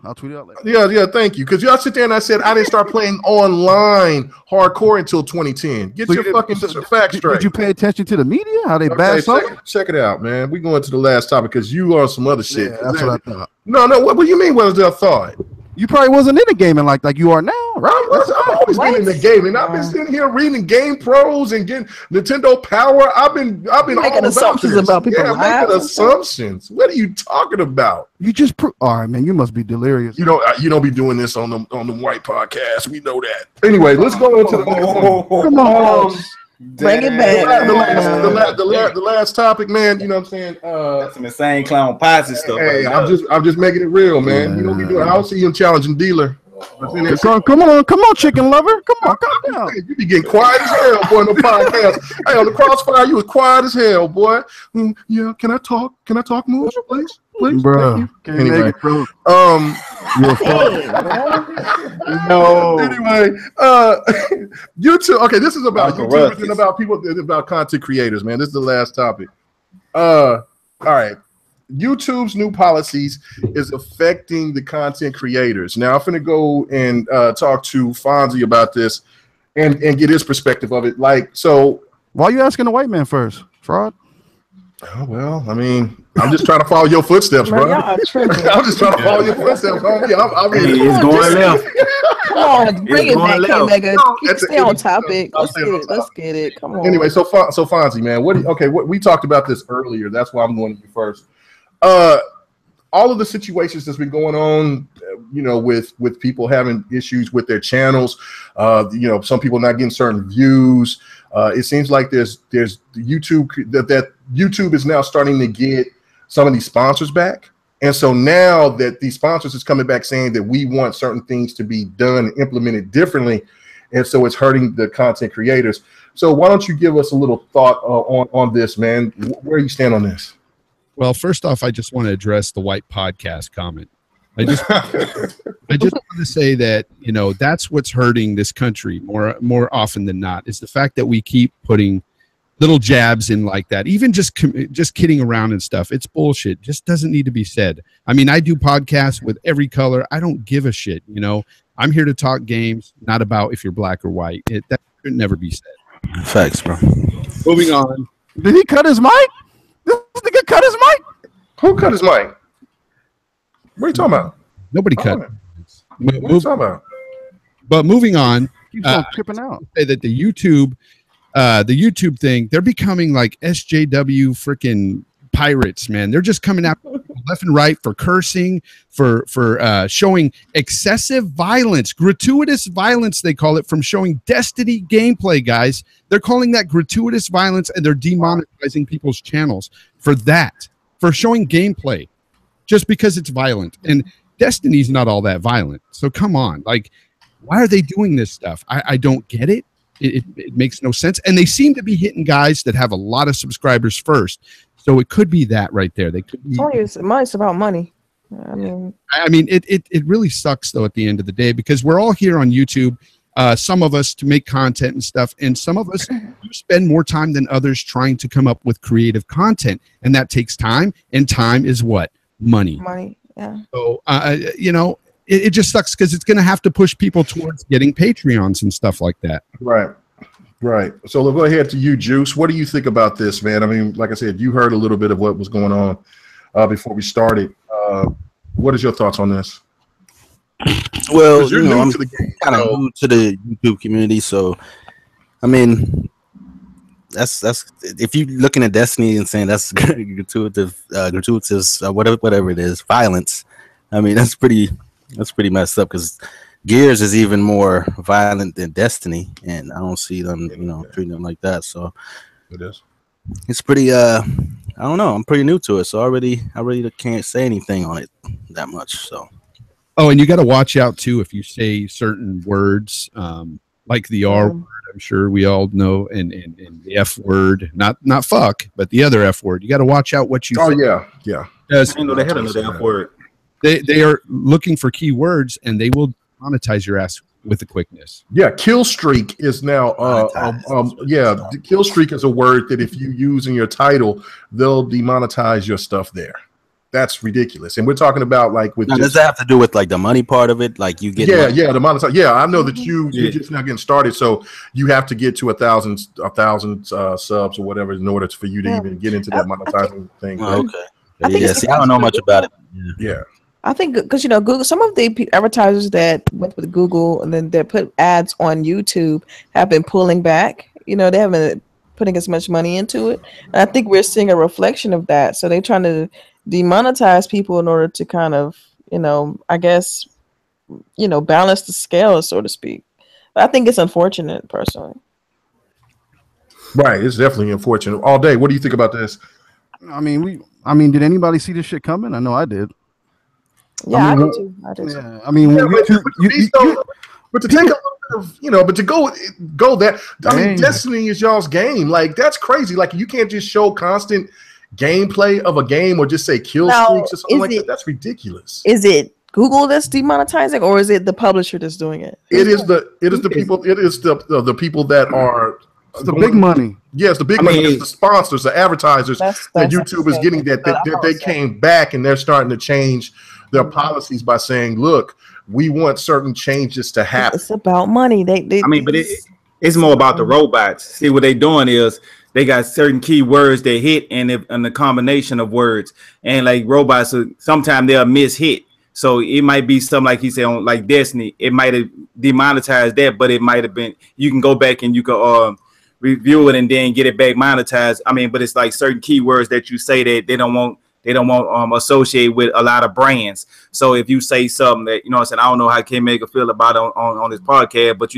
Yeah. Thank you. Because y'all sit there and I said I didn't start playing online hard hardcore until 2010. Get your fucking facts straight. Did you pay attention to the media? How they bash Sony? Check it out, man. We going to the last topic because you are some other shit. Yeah, that's what I thought. No. What do you mean? What was their thought? You probably wasn't into gaming like you are now, right? I've always been in the gaming. I've been sitting here reading Game Pros and getting Nintendo Power. I've been making assumptions about people. Yeah, making assumptions. What are you talking about? You just all right, man. You must be delirious. You don't be doing this on the white podcast. We know that. Anyway, let's go into the next one. Come on. Bring it back. The last topic, man. You know what I'm saying? That's some insane clown pies and stuff. Hey, I'm just making it real, man. You don't be doing. I don't see you challenging dealer. Come on, chicken lover. Come on, calm down. You be getting quiet as hell, boy, on the podcast. Hey, on the Crossfire, you was quiet as hell, boy. Yeah, can I talk? Can I talk more, please? Please, bro. Anyway, No. Anyway, YouTube. Okay, this is about YouTubers and about people, about content creators, man. This is the last topic. All right. YouTube's new policies is affecting the content creators. Now, I'm going to go and talk to Fonzie about this and get his perspective of it. Like, so. Why are you asking the white man first? Fraud? Oh, well, I mean, I'm just trying to follow your footsteps, bro. I'm just trying to follow your footsteps, homie. I mean, it's going left. Come on, bring it back, K-Mega. Stay on topic. Let's get it. Come on. Anyway, so Fonzie, man, what we talked about this earlier. That's why I'm going to you first. All of the situations that's been going on, you know, with people having issues with their channels, you know, some people not getting certain views. It seems like there's YouTube that YouTube is now starting to get some of these sponsors back. And so now that these sponsors is coming back saying that we want certain things to be done and implemented differently, and so it's hurting the content creators. So why don't you give us a little thought on this, man? Where you stand on this? Well, first off, I just want to address the white podcast comment. I just want to say that, you know, that's what's hurting this country more often than not, is the fact that we keep putting little jabs in like that. Even just kidding around and stuff. It's bullshit. Just doesn't need to be said. I mean, I do podcasts with every color. I don't give a shit. You know, I'm here to talk games, not about if you're black or white. That should never be said. Facts, bro. Moving on. Did he cut his mic? This nigga cut his mic? Who cut his mic? What are you talking about? Nobody cut. What are you talking about? But moving on, Keeps tripping out. say that the YouTube thing, they're becoming like SJW freaking pirates, man. They're just coming out left and right for cursing, for showing excessive violence, gratuitous violence, they call it, from showing Destiny gameplay, guys. They're calling that gratuitous violence, and they're demonetizing people's channels for that, for showing gameplay just because it's violent. And Destiny's not all that violent. So come on, like, why are they doing this stuff? I don't get it. It makes no sense. And they seem to be hitting guys that have a lot of subscribers first. So it could be that right there. They could be. It's about money. I mean, it really sucks though at the end of the day, because we're all here on YouTube. Some of us to make content and stuff, and some of us spend more time than others trying to come up with creative content, and that takes time. And time is what? Money. Money. Yeah. So you know, it just sucks because it's going to have to push people towards getting Patreons and stuff like that. Right. So we'll go ahead to you, Juice. What do you think about this, man? I mean, like I said, you heard a little bit of what was going on before we started. What is your thoughts on this? Well, you know, I'm kind of new to the YouTube community, so I mean, that's if you're looking at Destiny and saying that's gratuitous, whatever it is, violence. I mean, that's pretty messed up, because Gears is even more violent than Destiny, and I don't see them, you know, treating them like that. So it is. It's pretty. I don't know. I'm pretty new to it, so I really can't say anything on it that much. So. Oh, and you got to watch out too if you say certain words, like the R word. I'm sure we all know, and the F word. Not fuck, but the other F word. You got to watch out what you. Oh say. yeah. I know they had another F word. They are looking for keywords, and they will monetize your ass with the quickness. Yeah, kill streak is now kill streak is a word that if you use in your title, they'll demonetize your stuff there. that's ridiculous. And we're talking about like with now, does that have to do with like the money part of it? Like you get the monetization. Yeah, I know that you're just now getting started, so you have to get to 1,000 subs or whatever in order for you to even get into that monetizing thing. Oh, okay. See, I don't know much about it. Yeah. I think because Google, some of the advertisers that went with Google and then they put ads on YouTube have been pulling back. They haven't putting as much money into it. And I think we're seeing a reflection of that. So they're trying to demonetize people in order to kind of, I guess, balance the scale, so to speak. But I think it's unfortunate, personally. Right, it's definitely unfortunate. All day. What do you think about this? I mean, did anybody see this shit coming? I know I did. Yeah, I did too. Yeah, I mean, but to take a little bit of, but to go that, I mean, Destiny is y'all's game. Like, that's crazy. Like, you can't just show constant gameplay of a game or just say kill streaks or something like that. That's ridiculous. Is it Google that's demonetizing, or is it the publisher that's doing it? It is the people. It is the people that are. It's the big money. Yes, the big money. It's the sponsors, the advertisers that YouTube is getting. That they came back and they're starting to change their policies by saying, "Look, we want certain changes to happen." It's about money. But it's more about the robots. See, what they're doing is they got certain keywords they hit and the combination of words. And like robots, sometimes they'll miss hit. So it might be something like he said on like Destiny. It might have demonetized that, but it might have been. You can go back and you can review it and then get it back monetized. I mean, but it's like certain keywords that you say that they don't want associate with a lot of brands. So if you say something that, I said, I don't know how Ken Mega feel about it on this podcast, but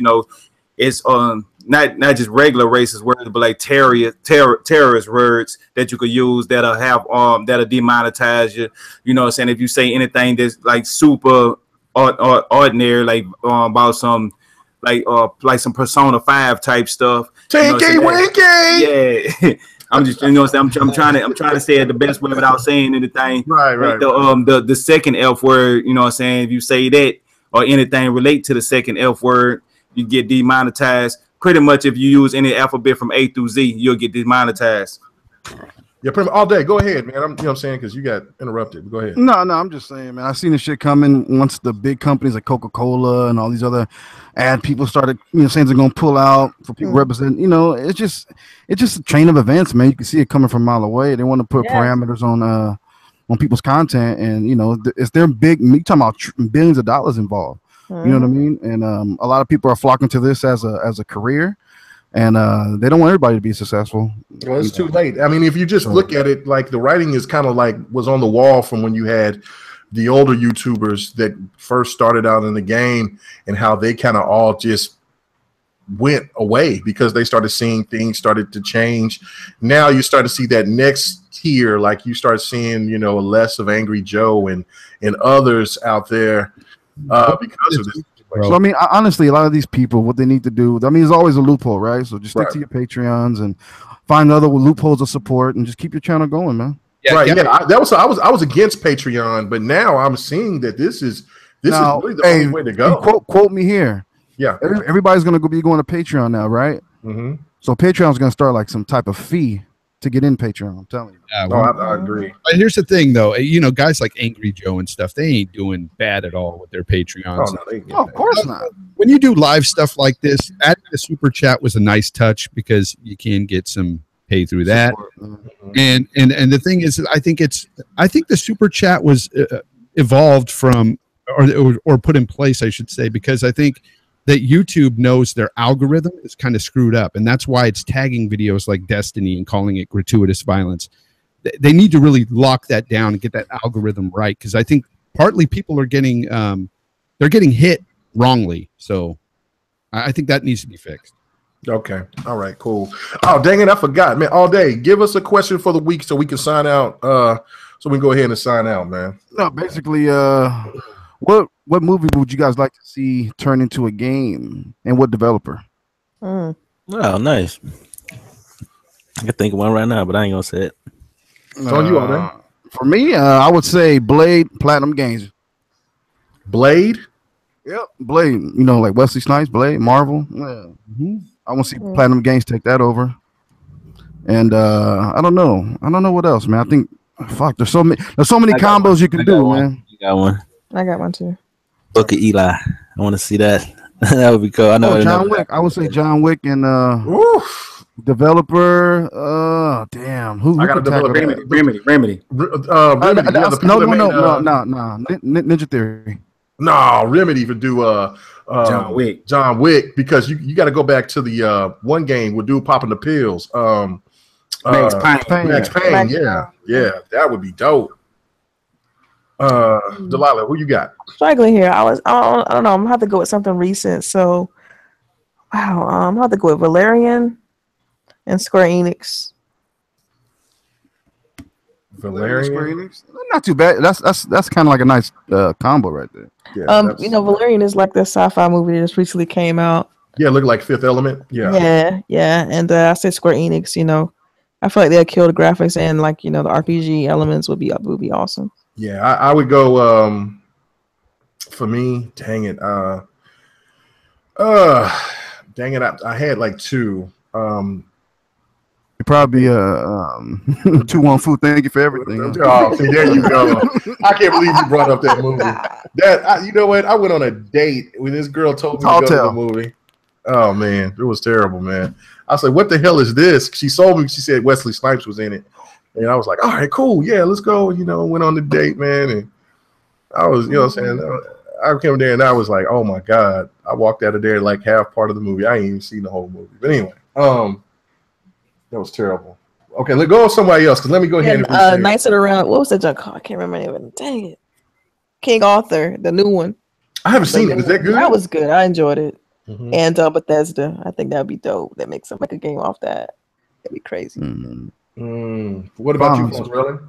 it's not just regular racist words, but like terrorist words that you could use that'll demonetize you. You know what I'm saying? If you say anything that's like super ordinary, like about some like some Persona 5 type stuff. Tinky Winky. Yeah. I'm just, I'm trying to say it the best way without saying anything. Right. The second F word, you know what I'm saying? If you say that or anything relate to the second F word, you get demonetized. Pretty much, if you use any alphabet from A through Z, you'll get demonetized. Yeah, pretty much all day. Go ahead, man. You know what I'm saying? Because you got interrupted. Go ahead. No, I'm just saying, man. I seen this shit coming once the big companies like Coca-Cola and all these other ad people started, saying they're gonna pull out for people represent. It's just a chain of events, man. You can see it coming from a mile away. They want to put parameters on people's content, and it's their big. You talking about billions of dollars involved. You know what I mean? And a lot of people are flocking to this as a career. And they don't want everybody to be successful. Well, it's too late. I mean, if you just look at it, like the writing is kind of like was on the wall from when you had the older YouTubers that first started out in the game and how they kind of all just went away because they started seeing things started to change. Now you start to see that next tier, like you start seeing, less of Angry Joe and others out there because of this. So I mean, honestly, a lot of these people, what they need to do, I mean, there's always a loophole, right? So just stick to your Patreons and find other loopholes of support and just keep your channel going, man. Yeah, right. Yeah, I was against Patreon, but now I'm seeing that this is really the only way to go. Quote me here. Yeah, everybody's gonna be going to Patreon now, right? Mm-hmm. So Patreon's gonna start like some type of fee to get in Patreon. I'm telling you. Yeah, I agree. But here's the thing, though. Guys like Angry Joe and stuff, they ain't doing bad at all with their Patreons. Of course not. When you do live stuff like this, adding the super chat was a nice touch because you can get some pay through that. And the thing is, I think the super chat was evolved from or put in place, I should say, because I think that YouTube knows their algorithm is kind of screwed up, and that's why it's tagging videos like Destiny and calling it gratuitous violence. They need to really lock that down and get that algorithm right, because I think partly people are getting hit wrongly. So I think that needs to be fixed. Okay. All right, cool. Oh, dang it, I forgot, man. All day, give us a question for the week so we can sign out. So we can go ahead and sign out, man. No, basically, what movie would you guys like to see turn into a game, and what developer? Oh, nice. I can think of one right now, but I ain't gonna say it. It's on you, all day. For me, I would say Blade, Platinum Games. Blade? Yep, Blade. Like Wesley Snipes, Blade, Marvel. Yeah. I want to see Platinum Games take that over. And I don't know what else, man. Fuck, there's so many combos you can do, man. You got one. I got one too. Book of Eli. I want to see that. That would be cool. I know. John Wick. I would say John Wick and developer. Damn. Who I got to develop Remedy. Remedy. No. Ninja Theory. No, Remedy would do John Wick. John Wick, because you got to go back to the one game with dude popping the pills. Max Payne. Yeah, that would be dope. Delilah, who you got? Struggling here. I don't know. I'm gonna have to go with something recent. So, wow. I'm gonna have to go with Valerian and Square Enix. Valerian. Square Enix? Not too bad. That's kind of like a nice combo right there. Yeah, Valerian is like the sci-fi movie that just recently came out. Yeah, look like Fifth Element. Yeah. And I say Square Enix. I feel like they'll kill the graphics and the RPG elements would be awesome. Yeah, I would go. For me, dang it. I had like two. Probably 2-1 food. Thank you for everything. Oh, see, there you go. I can't believe you brought up that movie. You know what? I went on a date when this girl told me to go to the movie. Oh man, it was terrible, man. I was like, "What the hell is this?" She sold me. She said Wesley Snipes was in it, and I was like, "All right, cool, yeah, let's go." Went on the date, man, and I was, what I'm saying, I came there and I was like, "Oh my god!" I walked out of there like half part of the movie. I ain't even seen the whole movie, but anyway, that was terrible. Okay, let's go with somebody else, because let me go ahead and Knights of the Round. What was that junk called? I can't remember the name of it. Dang it, King Arthur, the new one. I haven't seen it. Was that good? That was good. I enjoyed it. Mm-hmm. And Bethesda, I think that'd be dope. That makes them make a game off that. That'd be crazy. What about you, Florella?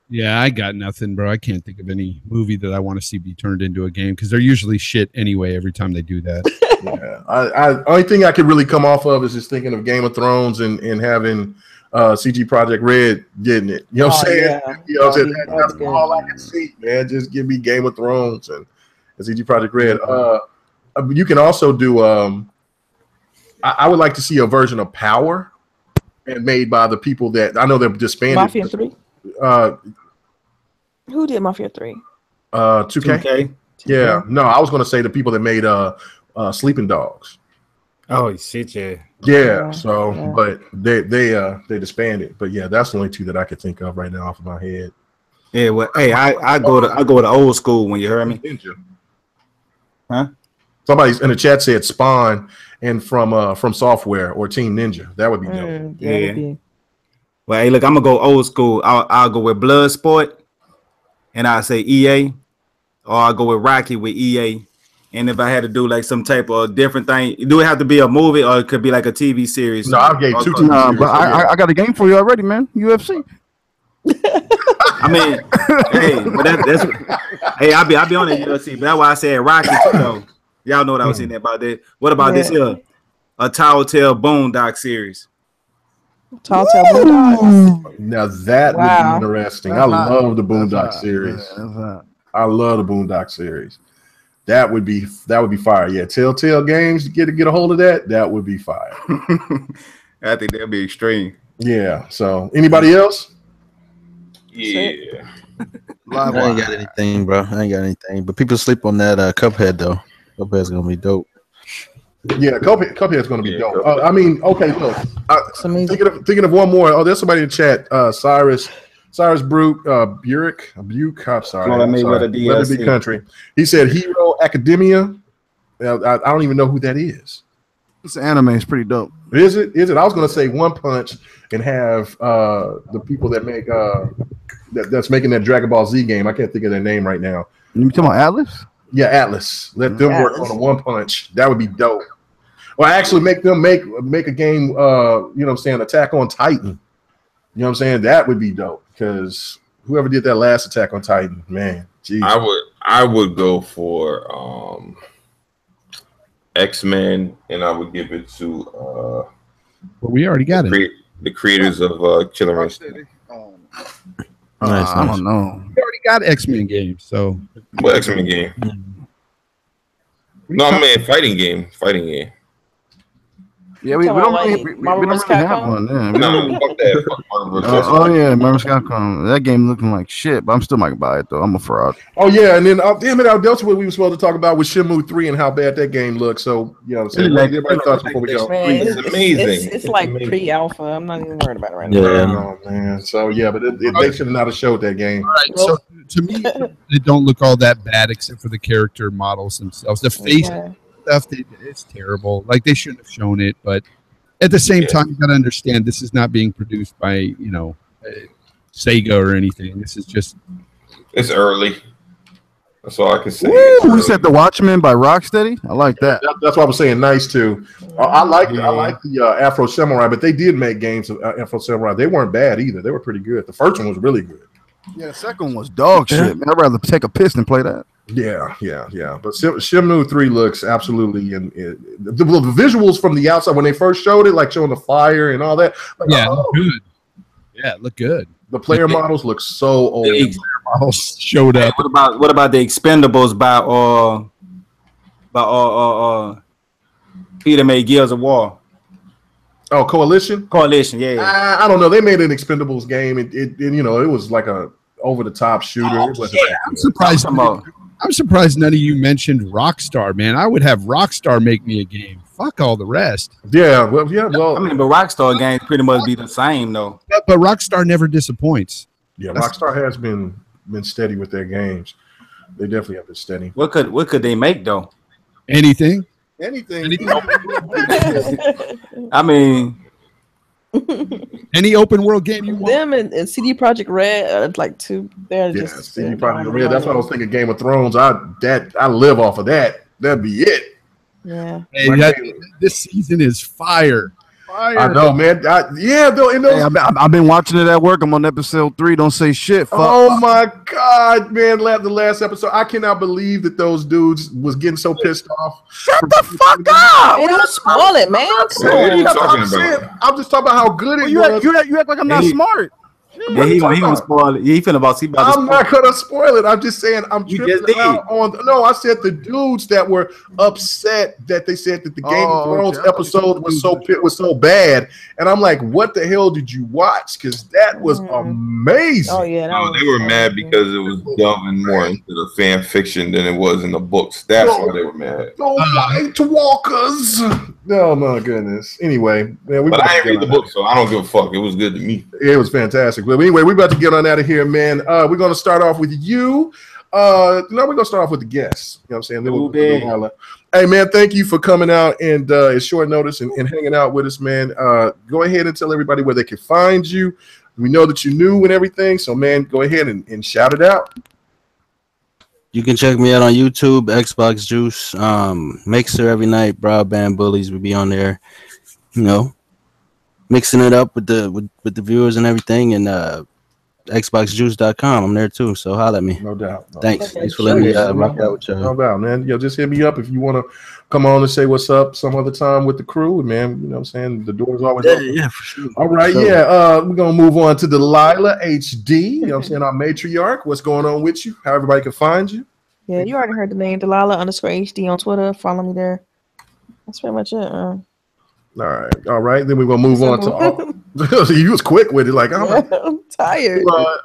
Yeah, I got nothing, bro. I can't think of any movie that I want to see be turned into a game, because they're usually shit anyway every time they do that. Yeah, only thing I could really come off of is just thinking of Game of Thrones and having CG Project Red getting it. You know what I'm saying? Yeah. That's all I can see, man. Just give me Game of Thrones and CG Project Red. You can also do. I would like to see a version of Power, and made by the people that I know they're disbanded. Mafia 3. Who did Mafia 3? 2K. Yeah. No, I was going to say the people that made Sleeping Dogs. Oh shit, yeah. Yeah. So, but they disbanded. But yeah, that's the only two that I could think of right now off of my head. Yeah. Well, hey, I go to old school when you heard me. Ninja. Huh? Somebody in the chat said Spawn and from Software or Team Ninja. That would be dope. Yeah. Well, hey, look, I'm gonna go old school. I'll go with Bloodsport, and I'll say EA, or I'll go with Rocky with EA. And if I had to do like some type of different thing, do it have to be a movie or it could be like a TV series? No, I gave two TV series. But I got a game for you already, man. UFC. I mean, hey, but that's hey, I'll be on the UFC, but that's why I said Rocky too, though. Y'all know what I was saying about that. What about this here? A Telltale Boondock series. Telltale Boondock. Now that would be interesting. I love the Boondock series. I love the Boondock series. That would be fire. Yeah, Telltale Games, get a hold of that. That would be fire. I think that'd be extreme. Yeah. So, anybody else? Yeah. I ain't got anything, bro. I ain't got anything. But people sleep on that Cuphead though. Cuphead's gonna be dope. Yeah, Cuphead's gonna be dope. I mean, okay, look. Thinking of one more. Oh, there's somebody in the chat. Cyrus Buick. I'm sorry. Let it be country. He said Hero Academia. I don't even know who that is. It's an anime. It's pretty dope. Is it? I was gonna say One Punch and have the people that make that's making that Dragon Ball Z game. I can't think of their name right now. You talking about Atlas? Yeah, Atlas. Let them work on a One Punch. That would be dope. Or actually make them make a game. You know what I'm saying? Attack on Titan. You know what I'm saying? That would be dope, because whoever did that last Attack on Titan, man, geez. I would go for X-Men, and I would give it to well, we already got the creators of Killer Instinct. Nice. I don't know. We already got X-Men games, so What X-Men game? No, man, fighting game. Yeah, we Talking don't about, really, like, we Marvel don't vs. really have Capcom? one. Yeah, we don't No, really, fuck that. Fuck Marvel vs. oh yeah, Marvel vs. Capcom. That game looking like shit, but I'm still not gonna buy it though. I'm a fraud. Oh yeah, and then damn it, that's what we were supposed to talk about with Shenmue 3 and how bad that game looks. So you know what I'm saying. What everybody thoughts before we go? Man, It's amazing. It's It's like amazing. pre-alpha. I'm not even worried about it right now. Yeah. Oh man. So yeah, but they should have not have showed that game. All right, so to me, they don't look all that bad except for the character models themselves. The face Yeah. stuff, it's terrible. Like they shouldn't have shown it, but at the same time, you got to understand this is not being produced by Sega or anything. This is just It's early. That's all I can say. Woo, we said The Watchmen by Rocksteady. I like that. That's why I was saying nice too. I like the Afro Samurai, but they did make games of Afro Samurai. They weren't bad either. They were pretty good. The first one was really good. Yeah, the second one was dog shit. Man, I'd rather take a piss than play that. Yeah. But Shenmue 3 looks absolutely the visuals from the outside when they first showed it, like showing the fire and all that. Like, look good. Yeah, look good. The player models look so old. The Models showed up. What about the Expendables by Peter made Gears of War? Oh, Coalition. Yeah. I don't know. They made an Expendables game. It was like a over the top shooter. It wasn't that I'm good. surprised. I'm surprised none of you mentioned Rockstar, man. I would have Rockstar make me a game. Fuck all the rest. Yeah, well. I mean, but Rockstar games pretty much be the same though. But Rockstar never disappoints. Yeah, Rockstar has been steady with their games. They definitely have been steady. What could they make though? Anything? I mean, any open world game you want. Them and CD Projekt Red, like two. They're just CD Projekt Red. That's why I was thinking Game of Thrones. I live off of that. That'd be it. Yeah. Hey, this season is fire. I know, man. I've been watching it at work. I'm on episode 3. Don't say shit. Fuck. Oh my god, man! The last episode, I cannot believe that those dudes was getting so pissed off. Shut the fuck up! Hey, don't spoil it, man. What are you talking about? I'm just talking about how good it You was. act like I'm not smart. yeah, he gonna spoil it. He about to I'm not gonna spoil it. I'm just saying I'm You tripping just did. out on. No, I said the dudes that were upset that they said that the Game of Thrones episode was so bad, and I'm like, what the hell did you watch? Because that was amazing. Oh yeah. They were mad because it was delving more into the fan fiction than it was in the books. That's why they were mad. No White Walkers. Oh my goodness. Anyway, man, But I didn't read the book, so I don't give a fuck. It was good to me. It was fantastic. But anyway, we're about to get on out of here, man. We're going to start off with you. We're going to start off with the guests. You know what I'm saying? Then we'll go. Hey, man, thank you for coming out and at short notice and hanging out with us, man. Go ahead and tell everybody where they can find you. We know that you're new and everything, so, man, go ahead and shout it out. You can check me out on YouTube, Xbox Juice, Mixer every night, Broadband Bullies will be on there, mixing it up with the viewers and everything, and xboxjuice.com. I'm there too, so holla at me. No doubt. Thanks for letting me rock out with y'all. No doubt, man. Just hit me up if you want to come on and say what's up some other time with the crew, man. You know what I'm saying? The door's always open. Yeah, for sure. All right, we're going to move on to Delilah HD. You know what I'm saying? Our matriarch. What's going on with you? How everybody can find you? Yeah, you already heard the name Delilah_HD on Twitter. Follow me there. That's pretty much it. All right. Then we're gonna move on to you was quick with it, like I'm tired.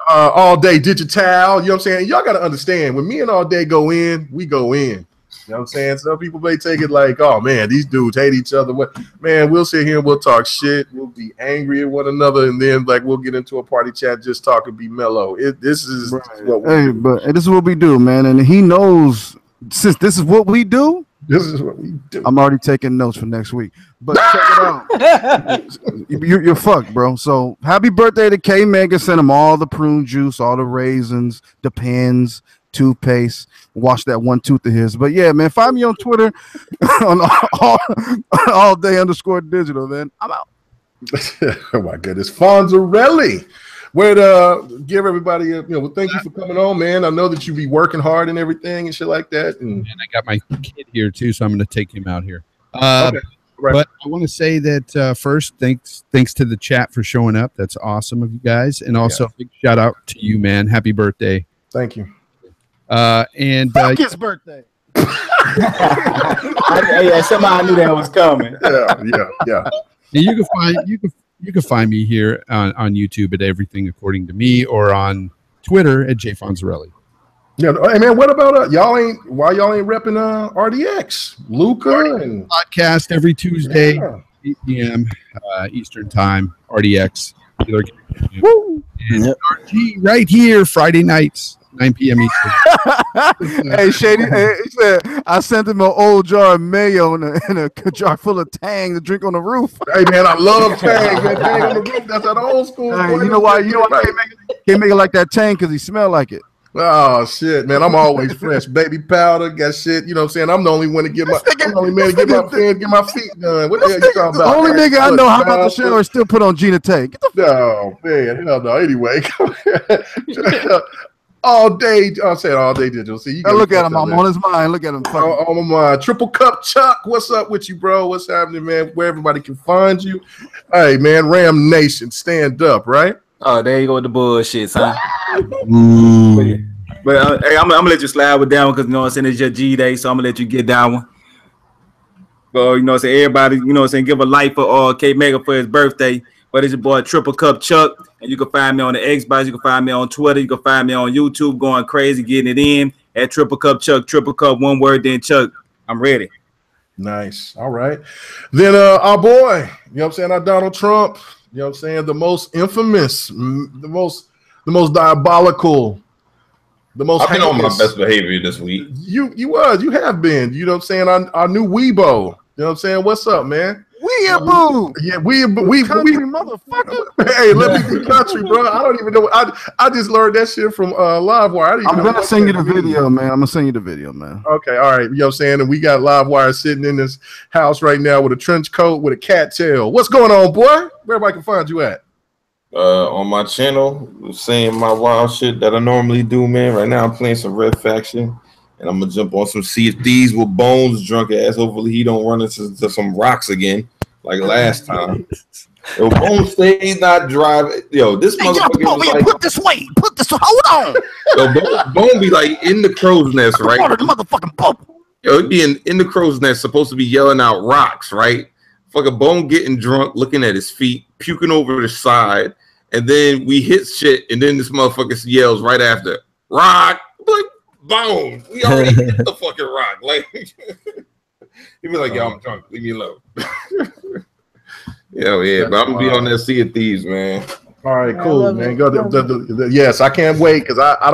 All Day Digital. You know what I'm saying? Y'all gotta understand when me and All Day go in, we go in. You know what I'm saying? Some people may take it like, oh man, these dudes hate each other. What man, we'll sit here and we'll talk shit, we'll be angry at one another, and then like we'll get into a party chat, just talk and be mellow. This is what we do. But this is what we do, man. And he knows since this is what we do. This is what we do. I'm already taking notes for next week. But check it out. You're fucked, bro. So happy birthday to K Mega. Send him all the prune juice, all the raisins, the pens, toothpaste. Wash that one tooth of his. But yeah, man, find me on Twitter on all day _digital, man. I'm out. Oh my goodness. Fonzarelli. Where to give everybody thank you for coming on, man. I know that you be working hard and everything and shit like that. And I got my kid here too, so I'm going to take him out here. Okay. Right. But I want to say that first, thanks to the chat for showing up. That's awesome of you guys, and also a big shout out to you, man. Happy birthday! Thank you. And Fuck his birthday. Somebody knew that was coming. Yeah. You can find me here on YouTube at Everything According to Me, or on Twitter at Jay Fonzarelli. Yeah, hey man, what about y'all ain't repping RDX, Luca and podcast every Tuesday, 8 p.m. Eastern Time, RDX. Woo! And GRG right here Friday nights, 9 p.m. Eastern. Hey, Shady, he said I sent him an old jar of mayo and a jar full of Tang to drink on the roof. Hey man, I love Tang, man. Tang on the roof. That's that old school. Hey, you know why? Can't make it like that Tang because he smell like it. Oh shit, man! I'm always fresh, baby powder, got shit. You know what I'm saying? I'm the only one to get my, I'm the only man to get my fans, get my feet done. What the hell you talking about? The only nigga I know how about the shower still put on Gina Tay. No man, hell no. Anyway, all day. I'm saying all day digital. See, you look at him. I'm on his mind. Look at him. On my mind. Triple Cup Chuck, what's up with you, bro? What's happening, man? Where everybody can find you? Hey, man, Ram Nation, stand up, right? Oh, there you go with the bullshit, son. But hey, I'm gonna let you slide with that one because you know what I'm saying, it's your G Day, so I'm gonna let you get that one. But you know what I'm saying, everybody, you know what I'm saying, give a like for K Mega for his birthday. But it's your boy Triple Cup Chuck, and you can find me on the Xbox, you can find me on Twitter, you can find me on YouTube, going crazy, getting it in at Triple Cup Chuck, Triple Cup, one word, then Chuck. I'm ready. Nice. All right. Then our boy, you know what I'm saying, our Donald Trump, you know what I'm saying, the most infamous, the most diabolical, the most I've been on my best behavior this week. You have been. You know what I'm saying? Our new Weebo. You know what I'm saying? What's up, man? Weeaboo. Yeah, we motherfucker. Hey, let me be country, bro. I don't even know. I just learned that shit from Livewire. I'm gonna send you the video, man. I'm gonna send you the video, man. Okay, all right. You know what I'm saying? And we got Livewire sitting in this house right now with a trench coat with a cat tail. What's going on, boy? Where everybody can find you at? On my channel, saying my wild shit that I normally do, man. Right now I'm playing some Red Faction, and I'm gonna jump on some Sea of Thieves with Bones drunk ass. Hopefully he don't run into some rocks again like last time. Yo, Bones stays not driving. Yo, this motherfucker was like, put this way. Put this. Hold on. Yo, Bone be like in the crow's nest, right? The motherfucking boat. Yo, he be in the crow's nest, supposed to be yelling out rocks, right? Fucking Bone getting drunk, looking at his feet, puking over the side, and then we hit shit, and then this motherfucker yells right after, rock. I'm like, Bone, we already hit the fucking rock. Like, he be like, yo, I'm drunk, leave me alone. Yeah, but I'm gonna be on that Sea of Thieves, man. All right, cool, man. Go yes, I can't wait because I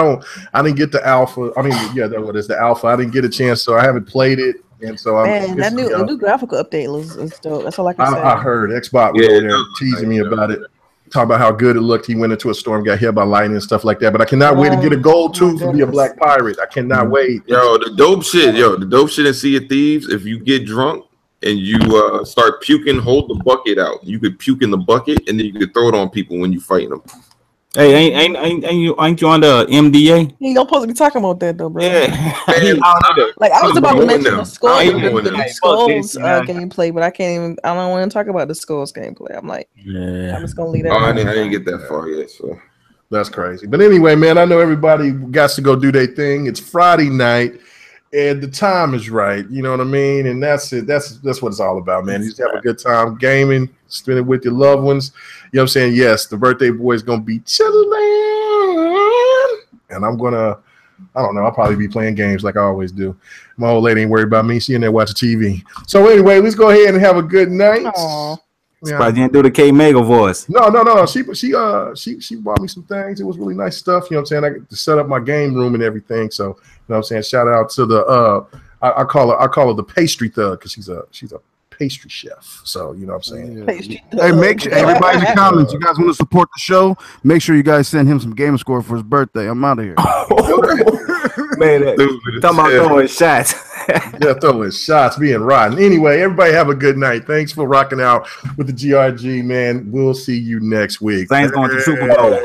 didn't get the alpha. I mean, yeah, that is the alpha. I didn't get a chance, so I haven't played it. And so the new graphical update was dope. That's all I can say. I heard Xbox was over there teasing me about it, talking about how good it looked. He went into a storm, got hit by lightning and stuff like that. But I cannot wait to get a gold tooth and be a black pirate. I cannot wait. Yo, the dope shit in Sea of Thieves. If you get drunk and you start puking, hold the bucket out. You could puke in the bucket, and then you could throw it on people when you fighting them. Hey, ain't you on the MDA? You don't supposed to be talking about that though, bro. Yeah, like I was about to mention the Skulls Skulls gameplay, but I can't even. I don't want to talk about the Skulls gameplay. I'm like, I'm just gonna leave that. I didn't get that far yet, so that's crazy. But anyway, man, I know everybody got to go do their thing. It's Friday night, and the time is right. You know what I mean? And that's it. That's what it's all about, man. You just have a good time gaming, spend it with your loved ones. You know what I'm saying? Yes, the birthday boy is gonna be chilling, and I'm gonna, I don't know, I'll probably be playing games like I always do. My old lady ain't worried about me. She in there watching TV. So anyway, let's go ahead and have a good night. Aww. Yeah. But you didn't do the K Mega voice. No. She bought me some things. It was really nice stuff. You know what I'm saying? I got to set up my game room and everything. So you know what I'm saying? Shout out to the I call her the pastry thug because she's a pastry chef. So you know what I'm saying? Hey, make sure everybody in the comments, you guys want to support the show, make sure you guys send him some game score for his birthday. I'm out of here. Man, talking about throwing shots. Yeah, throwing shots, being rotten. Anyway, everybody have a good night. Thanks for rocking out with the GRG, man. We'll see you next week. Thanks going to Super Bowl.